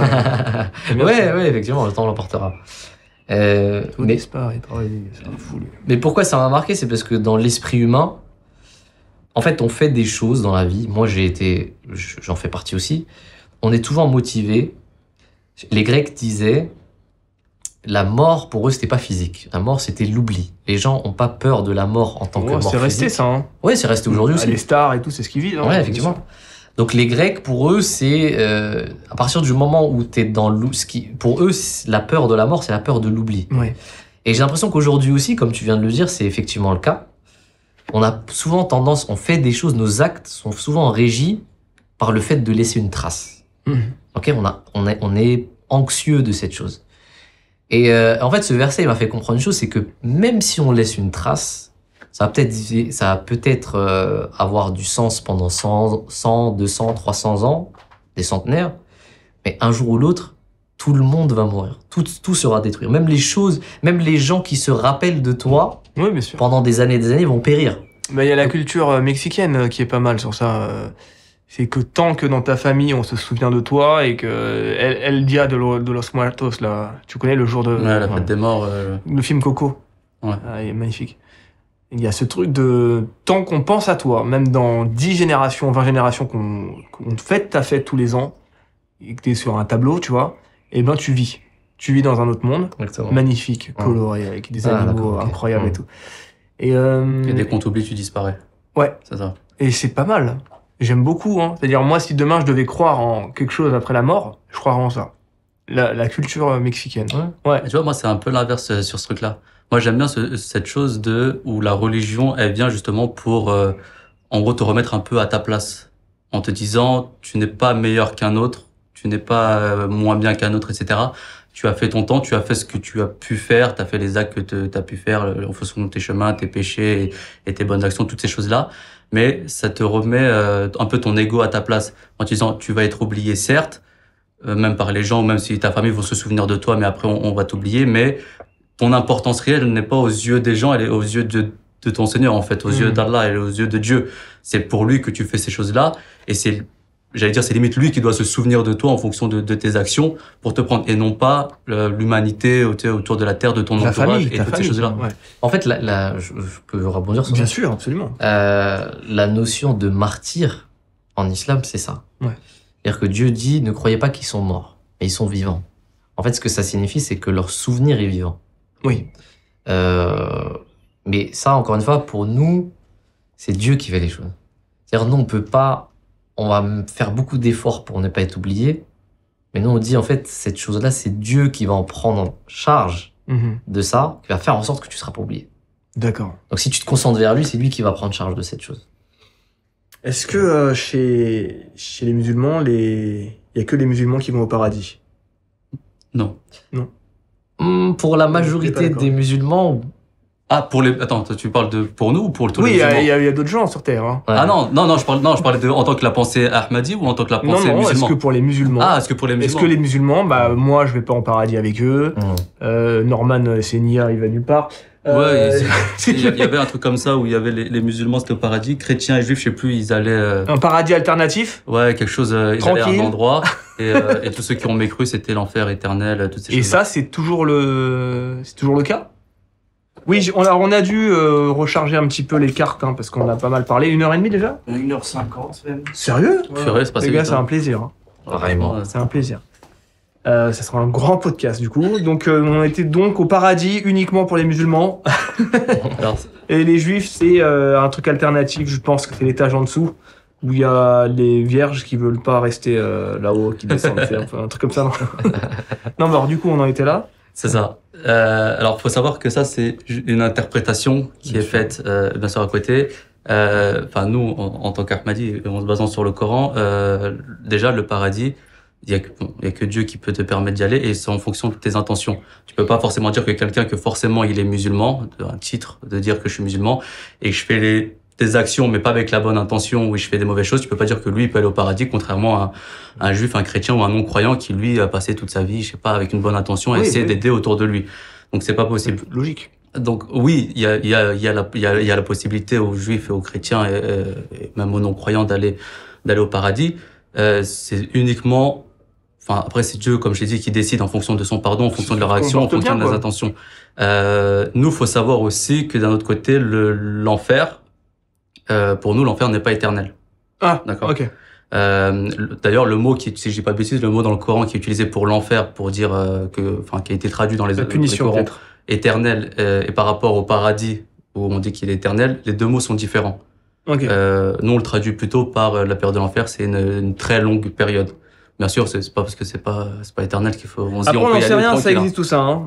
ouais, effectivement, le temps l'emportera. Tout disparaît, c'est un fou, lui. Mais pourquoi ça m'a marqué? C'est parce que dans l'esprit humain, en fait, on fait des choses dans la vie. Moi, j'en fais partie aussi. On est toujours motivé. Les Grecs disaient, la mort, pour eux, c'était pas physique. La mort, c'était l'oubli. Les gens ont pas peur de la mort en tant que mort physique. C'est resté ça, hein. Ouais, c'est resté aujourd'hui aussi. Les stars et tout, c'est ce qu'ils vivent. Hein, ouais, effectivement. Donc les Grecs, pour eux, c'est à partir du moment où t'es dans pour eux, la peur de la mort, c'est la peur de l'oubli. Ouais. Et j'ai l'impression qu'aujourd'hui aussi, comme tu viens de le dire, c'est effectivement le cas. On a souvent tendance, on fait des choses, nos actes sont souvent régis par le fait de laisser une trace. Ok, on est anxieux de cette chose. Et en fait, ce verset il m'a fait comprendre une chose, c'est que même si on laisse une trace, ça va peut-être avoir du sens pendant 100, 200, 300 ans, des centenaires, mais un jour ou l'autre, tout le monde va mourir. Tout sera détruit. Même les gens qui se rappellent de toi, oui, bien sûr, pendant des années vont périr. Mais il y a la culture mexicaine qui est pas mal sur ça. C'est que tant que dans ta famille on se souvient de toi et que El Dia de los Muertos, là, tu connais le jour de... Ouais, la fête des morts. Le film Coco. Ouais. Ah, il est magnifique. Il y a ce truc de... Tant qu'on pense à toi, même dans 10 générations, 20 générations qu'on fête ta fête tous les ans, et que t'es sur un tableau, tu vois, et ben tu vis. Tu vis dans un autre monde. Exactement. Magnifique, coloré, avec des animaux incroyables et tout. Et dès qu'on t'oublie, tu disparais. Ouais. C'est ça. Et c'est pas mal. J'aime beaucoup, hein. C'est-à-dire, moi, si demain je devais croire en quelque chose après la mort, je croirais en ça. La culture mexicaine. Ouais. Et tu vois, moi, c'est un peu l'inverse sur ce truc-là. Moi, j'aime bien cette chose où la religion, elle vient justement pour, en gros, te remettre un peu à ta place. En te disant, tu n'es pas meilleur qu'un autre, tu n'es pas moins bien qu'un autre, etc. Tu as fait ton temps, tu as fait ce que tu as pu faire, tu as fait les actes que tu as pu faire en fonction de tes chemins, tes péchés et tes bonnes actions, toutes ces choses-là. Mais ça te remet un peu ton ego à ta place en te disant tu vas être oublié certes, même par les gens, même si ta famille va se souvenir de toi, mais après on va t'oublier, mais ton importance réelle n'est pas aux yeux des gens, elle est aux yeux de ton Seigneur en fait, aux yeux d'Allah, elle est aux yeux de Dieu. C'est pour lui que tu fais ces choses-là et c'est limite lui qui doit se souvenir de toi en fonction de tes actions pour te prendre et non pas l'humanité autour de la terre, de ton entourage et toutes ces choses-là. Ouais. En fait, je peux rebondir sur ça. Bien sûr, absolument. La notion de martyr en islam, c'est ça. Ouais. C'est-à-dire que Dieu dit, ne croyez pas qu'ils sont morts, mais ils sont vivants. En fait, ce que ça signifie, c'est que leur souvenir est vivant. Oui. Mais ça, encore une fois, pour nous, c'est Dieu qui fait les choses. C'est-à-dire, nous, on va faire beaucoup d'efforts pour ne pas être oublié, mais nous, on dit, en fait, cette chose-là, c'est Dieu qui va en prendre en charge de ça, qui va faire en sorte que tu ne seras pas oublié. D'accord. Donc, si tu te concentres vers lui, c'est lui qui va prendre charge de cette chose. Est-ce que chez les musulmans, il y a que les musulmans qui vont au paradis? Non. Pour la majorité des musulmans, Ah, attends, tu parles pour nous ou pour tous Oui, les musulmans? il y a d'autres gens sur Terre. Hein. Ouais. Ah non, je parlais en tant que la pensée Ahmadi ou en tant que la pensée Non, est-ce musulmane? que pour les musulmans Ah, est-ce que pour les Est-ce musulmans? que les musulmans, moi je vais pas en paradis avec eux. Norman Senia, il va nulle part. Ouais, il y avait un truc comme ça où il y avait les musulmans, c'était au paradis, chrétiens et juifs, je sais plus, ils allaient. Un paradis alternatif. Ouais, quelque chose, ils allaient à Tranquille. un endroit, et tous ceux qui ont mécru, c'était l'enfer éternel, toutes ces Et choses-là. ça, c'est toujours le cas. Oui, on a dû recharger un petit peu les cartes parce qu'on a pas mal parlé. 1h30 déjà. 1h50 même. Sérieux? Purée, c'est passé Les gars, vite, c'est hein. un plaisir. Hein. Vraiment. Ouais, C'est un plaisir. Ça sera un grand podcast du coup. Donc on était donc au paradis uniquement pour les musulmans. alors, Et les juifs, c'est un truc alternatif, je pense que c'est l'étage en dessous, où il y a les vierges qui veulent pas rester là-haut, qui descendent. C'est un truc comme ça, non? Non, mais alors du coup, on en était là. c'est ça. Alors, faut savoir que ça, c'est une interprétation qui est faite, bien sûr, à côté. Enfin, nous, en tant qu'Ahmadi, en se basant sur le Coran, déjà, le paradis, il y a que Dieu qui peut te permettre d'y aller et c'est en fonction de tes intentions. Tu peux pas forcément dire que quelqu'un que forcément il est musulman, un titre de dire que je suis musulman et que je fais des actions mais pas avec la bonne intention ou je fais des mauvaises choses, tu peux pas dire que lui il peut aller au paradis contrairement à un juif, un chrétien ou un non-croyant qui lui a passé toute sa vie, je sais pas, avec une bonne intention et Oui, essayer oui. d'aider autour de lui. Donc c'est pas possible. Logique. Donc oui, il y a la possibilité aux juifs et aux chrétiens et même aux non-croyants d'aller au paradis. C'est uniquement, enfin après c'est Dieu comme je l'ai dit qui décide en fonction de son pardon, en fonction de leur action, en fonction de leurs intentions. Nous faut savoir aussi que d'un autre côté l'enfer, pour nous l'enfer n'est pas éternel. Ah, D'accord. ok. D'ailleurs, le mot si je dis pas de bêtises, le mot dans le Coran qui est utilisé pour l'enfer, pour dire qui a été traduit dans La les punition Corans, peut-être. éternel et par rapport au paradis où on dit qu'il est éternel, les deux mots sont différents. Ok. Nous on le traduit plutôt par la période de l'enfer, c'est une très longue période. Bien sûr, c'est pas parce que c'est pas éternel qu'il faut. On se dit Après, on peut n'en y sait aller rien, ça tranquille, hein. existe tout ça. Hein.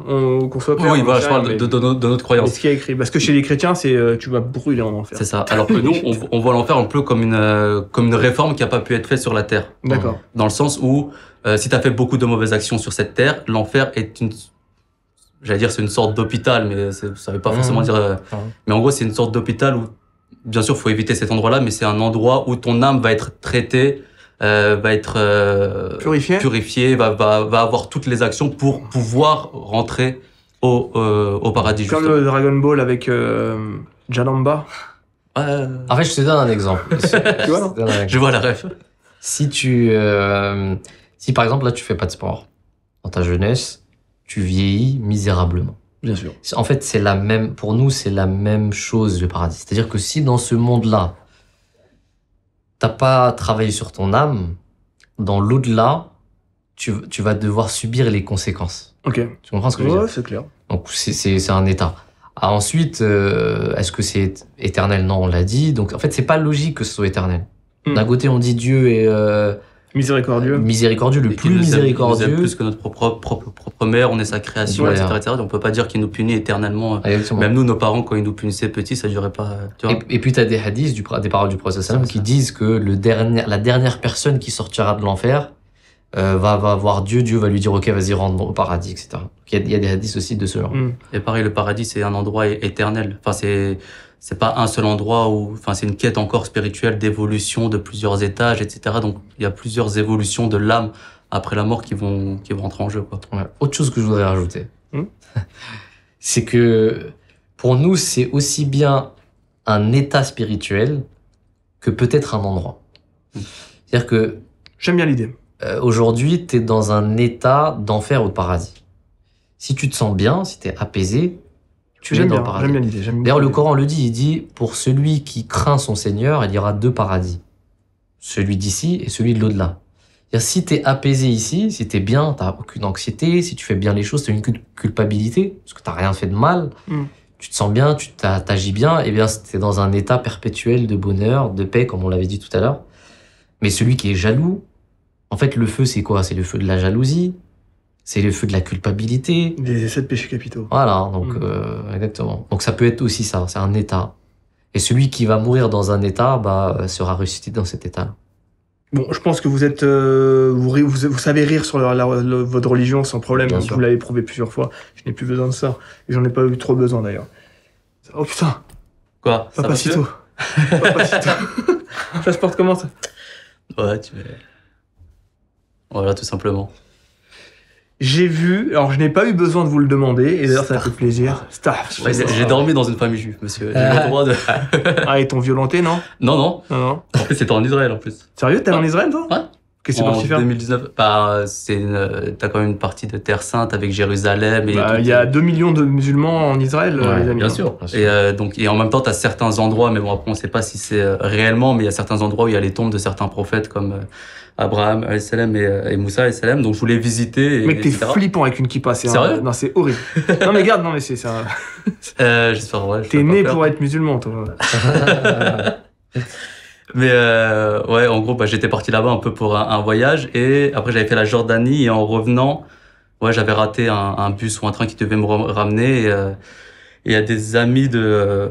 Qu'on soit clair. Oui, on voilà, en je sait parle rien, de notre mais croyance. ce qui est écrit. Parce que chez les chrétiens, c'est tu vas brûler en enfer. C'est ça. Alors que nous, on voit l'enfer un peu comme une réforme qui a pas pu être faite sur la terre. D'accord. Dans le sens où, si tu as fait beaucoup de mauvaises actions sur cette terre, l'enfer est j'allais dire c'est une sorte d'hôpital, mais ça veut pas forcément dire. Mais en gros, c'est une sorte d'hôpital où, bien sûr, faut éviter cet endroit-là, mais c'est un endroit où ton âme va être traitée, va être purifiée, va avoir toutes les actions pour pouvoir rentrer au paradis. Comme justement. le Dragon Ball avec Janamba. En fait, je te donne un exemple. Tu vois, non Je vois la ref. Si si par exemple là tu fais pas de sport dans ta jeunesse, tu vieillis misérablement. Bien sûr. En fait, pour nous, c'est la même chose le paradis. C'est-à-dire que si dans ce monde-là, t'as pas travaillé sur ton âme, dans l'au-delà, tu vas devoir subir les conséquences. Ok. Tu comprends ce que je veux Ouais, dire? c'est clair. Donc c'est un état. Ah, ensuite, est-ce que c'est éternel? Non, on l'a dit. Donc en fait, c'est pas logique que ce soit éternel. D'un côté, on dit Dieu est Miséricordieux. miséricordieux, le Et plus qu'il nous aime miséricordieux. plus que notre propre mère, on est sa création, Voilà. etc. Donc on peut pas dire qu'il nous punit éternellement. Exactement. Même nous, nos parents, quand ils nous punissaient petits, ça durait pas. Tu vois. Et puis tu as des hadiths, des paroles du prophète sallam qui disent que la dernière personne qui sortira de l'enfer va voir Dieu, Dieu va lui dire ok vas-y rentre au paradis, etc. Donc, il y a des hadiths aussi de ce genre. Et pareil, le paradis, c'est un endroit éternel. Enfin, c'est pas un seul endroit enfin, c'est une quête encore spirituelle d'évolution de plusieurs étages, etc. Donc, il y a plusieurs évolutions de l'âme après la mort qui vont entrer en jeu, quoi. Ouais. Autre chose que je voudrais rajouter, c'est que pour nous c'est aussi bien un état spirituel que peut-être un endroit. C'est-à-dire que J'aime bien l'idée. aujourd'hui, tu es dans un état d'enfer ou de paradis. Si tu te sens bien, si tu es apaisé, tu es J'aime dans bien, le paradis. j'aime bien l'idée. j'aime D'ailleurs, bien le l'idée. Coran le dit, il dit, pour celui qui craint son Seigneur, il y aura deux paradis. Celui d'ici et celui de l'au-delà. C'est-à-dire, si tu es apaisé ici, si tu es bien, tu n'as aucune anxiété, si tu fais bien les choses, tu n'as une culpabilité, parce que tu n'as rien fait de mal, tu te sens bien, tu t'agis bien, et bien tu es dans un état perpétuel de bonheur, de paix, comme on l'avait dit tout à l'heure. Mais celui qui est jaloux, en fait, le feu, c'est quoi? C'est le feu de la jalousie, c'est le feu de la culpabilité. Les 7 péchés capitaux. Voilà, donc exactement. Donc ça peut être aussi ça, c'est un état. Et celui qui va mourir dans un état, sera ressuscité dans cet état. Bon, je pense que vous êtes, vous savez rire sur votre religion sans problème. Bien Hein, sûr. vous l'avez prouvé plusieurs fois. Je n'ai plus besoin de ça. Et j'en ai pas eu trop besoin d'ailleurs. Oh putain, Quoi? Ça va Papacito. mieux Papacito. Ça se porte comment ça? Ouais, Voilà, tout simplement. J'ai vu, alors je n'ai pas eu besoin de vous le demander, et d'ailleurs ça m'a fait plaisir. Staff. Ouais, j'ai dormi dans une famille juive, monsieur. J'ai le droit de... Ah, ils t'ont violenté, non? Non, non. Non. En plus, c'était en Israël, en plus. Sérieux, t'es en Israël, toi? Ouais. Qu'est-ce que c'est En parti faire? 2019, bah, t'as quand même une partie de Terre Sainte avec Jérusalem et Bah, tout. il y a 2 millions de musulmans en Israël, Ouais, les amis. Bien sûr. Et en même temps, t'as certains endroits, mais bon, après, on sait pas si c'est réellement, mais il y a certains endroits où il y a les tombes de certains prophètes comme Abraham, alayhi salam, et Moussa, alayhi salam. Donc, je voulais visiter. Mec, t'es etc. flippant avec une kippa. Sérieux? Non, c'est horrible. Non, mais garde, non, mais c'est ça. J'espère, ouais. T'es né pour être musulman, toi. Mais ouais, en gros, bah, j'étais parti là-bas un peu pour un voyage et après j'avais fait la Jordanie et en revenant, ouais, j'avais raté un bus ou un train qui devait me ramener. Et il y a des amis de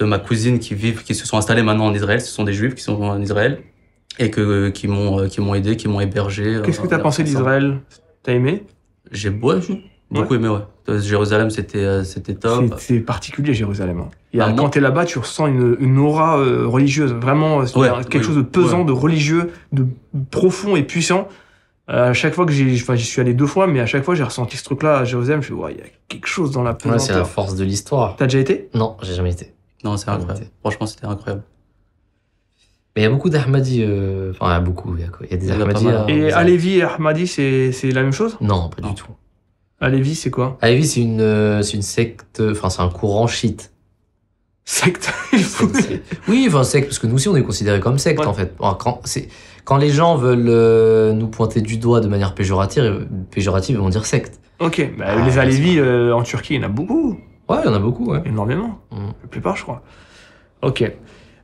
ma cousine qui se sont installés maintenant en Israël. Ce sont des Juifs qui sont en Israël et qui m'ont aidé, qui m'ont hébergé. Qu'est-ce que t'as pensé d'Israël? T'as aimé? J'ai beaucoup aimé, ouais. Jérusalem, c'était top. C'est particulier, Jérusalem. Hein. Ah, quand moi- t'es là-bas, tu ressens une aura religieuse. Vraiment, Ouais, quelque chose de pesant, de religieux, de profond et puissant. À chaque fois que j'y suis allé 2 fois, mais à chaque fois, j'ai ressenti ce truc-là à Jérusalem. Je me suis dit, ouais, il y a quelque chose dans la Ouais, c'est la pesanteur. force de l'histoire. T'as déjà été? Non, j'ai jamais été. Non, c'est incroyable. Franchement, c'était incroyable. Mais il y a beaucoup d'Ahmadis. Enfin, il y a beaucoup. Il y a des Il y en a pas Ahmadis. mal. en Et Israël. Alevi et Ahmadi, c'est la même chose? Non, pas Non. du tout. Alevi, c'est quoi? Alevi, c'est une secte. Enfin, c'est un courant chiite. Secte. Il faut- Oui, enfin, secte, parce que nous aussi, on est considérés comme secte, Ouais. en fait. Alors, quand les gens veulent nous pointer du doigt de manière péjorative, ils vont dire secte. Ok, bah, Ah, les ouais, Alevis en Turquie, il y en a beaucoup. Ouais, il y en a beaucoup, ouais. Énormément. Mm. La plupart, je crois. Ok.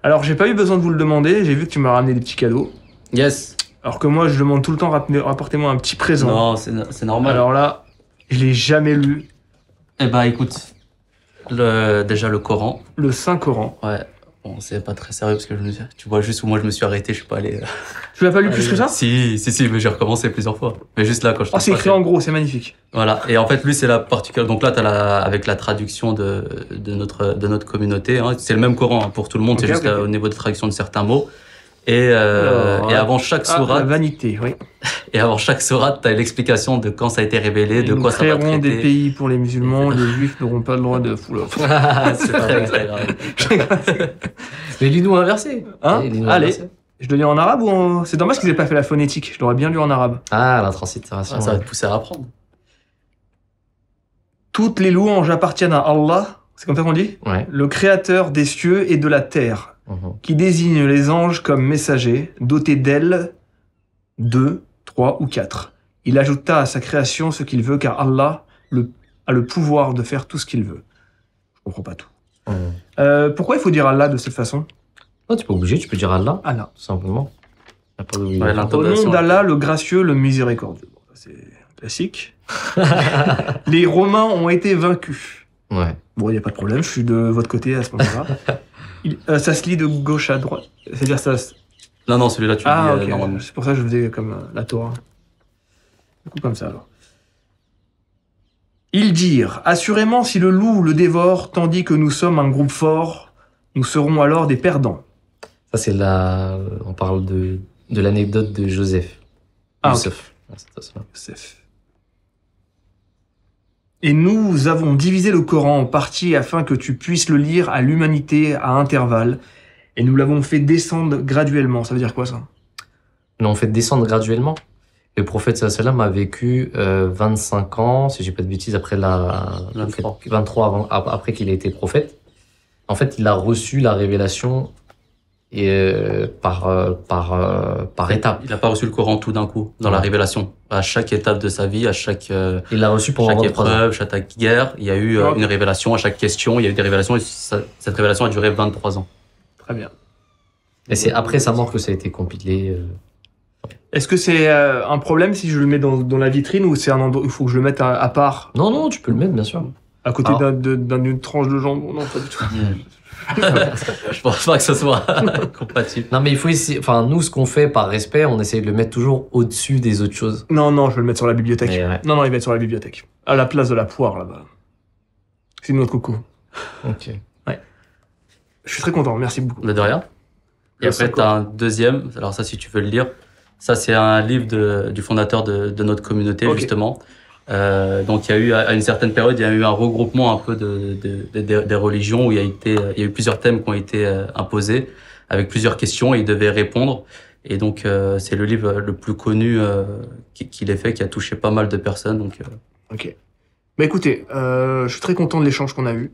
Alors, j'ai pas eu besoin de vous le demander. J'ai vu que tu m'as ramené des petits cadeaux. Yes. Alors que moi, je demande tout le temps, rapportez-moi un petit présent. Non, c'est normal. Alors là, je l'ai jamais lu. Eh ben, écoute, déjà le Coran. Le Saint-Coran. Ouais. Bon, c'est pas très sérieux parce que tu vois juste où moi je me suis arrêté, je suis pas allé. Tu l'as pas lu plus que ça? Si, mais j'ai recommencé plusieurs fois. Mais juste là quand je Oh, c'est écrit en gros, c'est magnifique. Voilà. Et en fait, lui, c'est la particulière. Donc là, avec la traduction de notre communauté, hein. C'est le même Coran hein, pour tout le monde, Ok, c'est juste ok. au niveau de traduction de certains mots. Et avant chaque Ah, la sourate, vanité, oui. t'as l'explication de quand ça a été révélé, de Nous quoi ça va créerons traiter. des pays pour les musulmans, les juifs n'auront pas le droit de fouler. C'est très, très grave. Mais lis-nous inversé. Hein? Lis-nous Allez. inversé. Je le lis en arabe ou en... C'est dommage qu'ils aient pas fait la phonétique. Je l'aurais bien lu en arabe. Ah, la translittération. Ça va ouais. te pousser à apprendre. Toutes les louanges appartiennent à Allah. C'est comme ça qu'on dit? Ouais. Le créateur des cieux et de la terre, Mhm. qui désigne les anges comme messagers, dotés d'ailes 2, 3 ou 4. Il ajouta à sa création ce qu'il veut, car Allah a le pouvoir de faire tout ce qu'il veut. Je comprends pas tout. Mhm. Pourquoi il faut dire Allah de cette façon? Non, t'es pas obligé, tu peux dire Allah, Allah. tout simplement. Y a pas d'obligation. Ouais, Au nom l'intonation. d'Allah, le gracieux, le miséricordieux. Bon, ça, c'est classique. Les Romains ont été vaincus. Ouais. Bon, il n'y a pas de problème, je suis de votre côté à ce moment-là. Ça se lit de gauche à droite. C'est-à-dire ça. Non, celui-là, tu Ah, le dis ok. normalement. C'est pour ça que je faisais comme la Torah. Du coup, comme ça alors. Ils dirent: assurément, si le loup le dévore, tandis que nous sommes un groupe fort, nous serons alors des perdants. Ça, c'est on parle de l'anecdote de Joseph. Ah, Youssef. Ouais, c'est ça. Yosef. Et nous avons divisé le Coran en parties afin que tu puisses le lire à l'humanité à intervalles. Et nous l'avons fait descendre graduellement. Ça veut dire quoi ça? Ils l'ont fait descendre graduellement. Le prophète sallam a vécu 25 ans, si j'ai pas de bêtises, après 23 après qu'il ait été prophète. En fait, il a reçu la révélation par étapes. Il n'a pas reçu le Coran tout d'un coup, dans la Ouais. révélation. À chaque étape de sa vie, à chaque Il l'a reçu pendant 23 ans. épreuve, chaque guerre, il y a eu Ok. une révélation. À chaque question, il y a eu des révélations. Et cette révélation a duré 23 ans. Très bien. Et c'est après sa mort que ça a été compilé. Est-ce que c'est un problème si je le mets dans la vitrine ou c'est un endroit où il faut que je le mette à part, Non, tu peux le mettre, bien sûr. à côté Alors. d'une tranche de jambon? Non, pas du tout. Je pense pas que ce soit compatible. Non, mais il faut essayer. Enfin, nous, ce qu'on fait par respect, on essaye de le mettre toujours au-dessus des autres choses. Non, je vais le mettre sur la bibliothèque. Mais ouais. Non, il va être sur la bibliothèque. À la place de la poire, là-bas. C'est notre coucou. Ok. Ouais. Je suis très content, merci beaucoup. De rien. Et Le après, tu as un deuxième. Alors ça, si tu veux le lire, ça c'est un livre du fondateur de notre communauté, Ok. justement. Donc il y a eu, à une certaine période, il y a eu un regroupement un peu des religions où il y a eu plusieurs thèmes qui ont été imposés avec plusieurs questions et il devait répondre. Et donc c'est le livre le plus connu qu'il ait fait, qui a touché pas mal de personnes. Donc, Ok. Bah écoutez, je suis très content de l'échange qu'on a eu.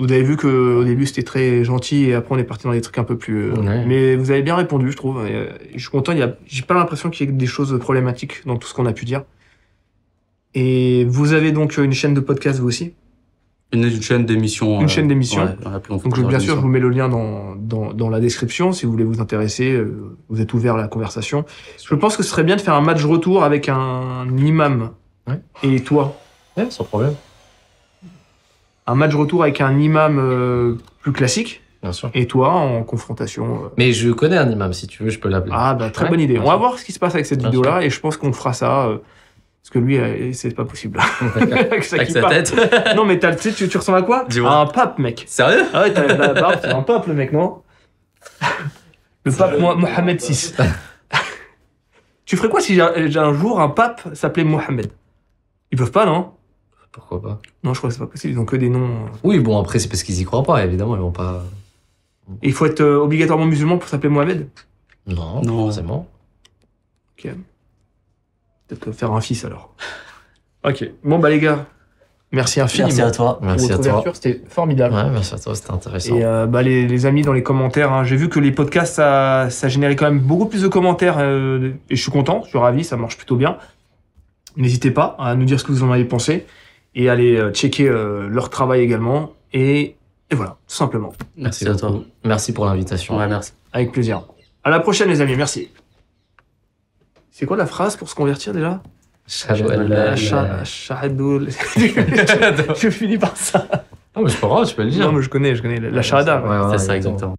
Vous avez vu qu'au début c'était très gentil et après on est parti dans des trucs un peu plus... Ouais. Mais vous avez bien répondu, je trouve. Et je suis content, j'ai pas l'impression qu'il y ait des choses problématiques dans tout ce qu'on a pu dire. Et vous avez donc une chaîne de podcast, vous aussi. une chaîne d'émissions. Une chaîne d'émissions. Ouais, on a plus- on fait Donc plusieurs bien sûr, je émissions. vous mets le lien dans la description si vous voulez vous intéresser. Vous êtes ouvert à la conversation. Je pense que ce serait bien de faire un match retour avec un imam. Ouais. Et toi, Ouais, sans problème. un match retour avec un imam plus classique. Bien sûr. Et toi, en confrontation. Mais je connais un imam, si tu veux, je peux l'appeler. Ah, bah, très Ouais, bonne idée. bien On va sûr. voir ce qui se passe avec cette Bien vidéo-là et je pense qu'on fera ça. Parce que lui, c'est pas possible. Avec ça Avec qui sa part. tête. Non, mais tu sais, tu ressembles à quoi? Dis-moi. À un pape, mec. Sérieux? Ah ouais, t'as la barbe, c'est un pape, le mec, non? Le pape Mohamed VI. Tu ferais quoi si j'ai un jour un pape s'appelait Mohamed? Ils peuvent pas, non? Pourquoi pas? Non, je crois que c'est pas possible. Ils ont que des noms. Oui, bon, après, c'est parce qu'ils y croient pas, évidemment, ils vont pas. Et il faut être obligatoirement musulman pour s'appeler Mohamed? Non, Non. forcément. Ok. Peut-être faire un fils alors. Ok. Bon, bah, les gars, merci infiniment. Merci à toi. pour Merci votre à toi. ouverture, c'était formidable. Ouais, merci à toi, c'était intéressant. Et bah, les amis dans les commentaires, hein, j'ai vu que les podcasts, ça générait quand même beaucoup plus de commentaires et je suis content, je suis ravi, ça marche plutôt bien. N'hésitez pas à nous dire ce que vous en avez pensé et allez checker leur travail également. Et voilà, tout simplement. Merci à toi. beaucoup. Merci pour l'invitation. Ouais, merci. Avec plaisir. À la prochaine les amis, merci. C'est quoi la phrase pour se convertir déjà? Shahadu an la ilaha- Shahadoul. Je finis par ça. Ah, mais c'est pas grave, tu peux le dire. Non mais je connais, la shahada. Ouais, ouais, C'est ça, exactement. exactement.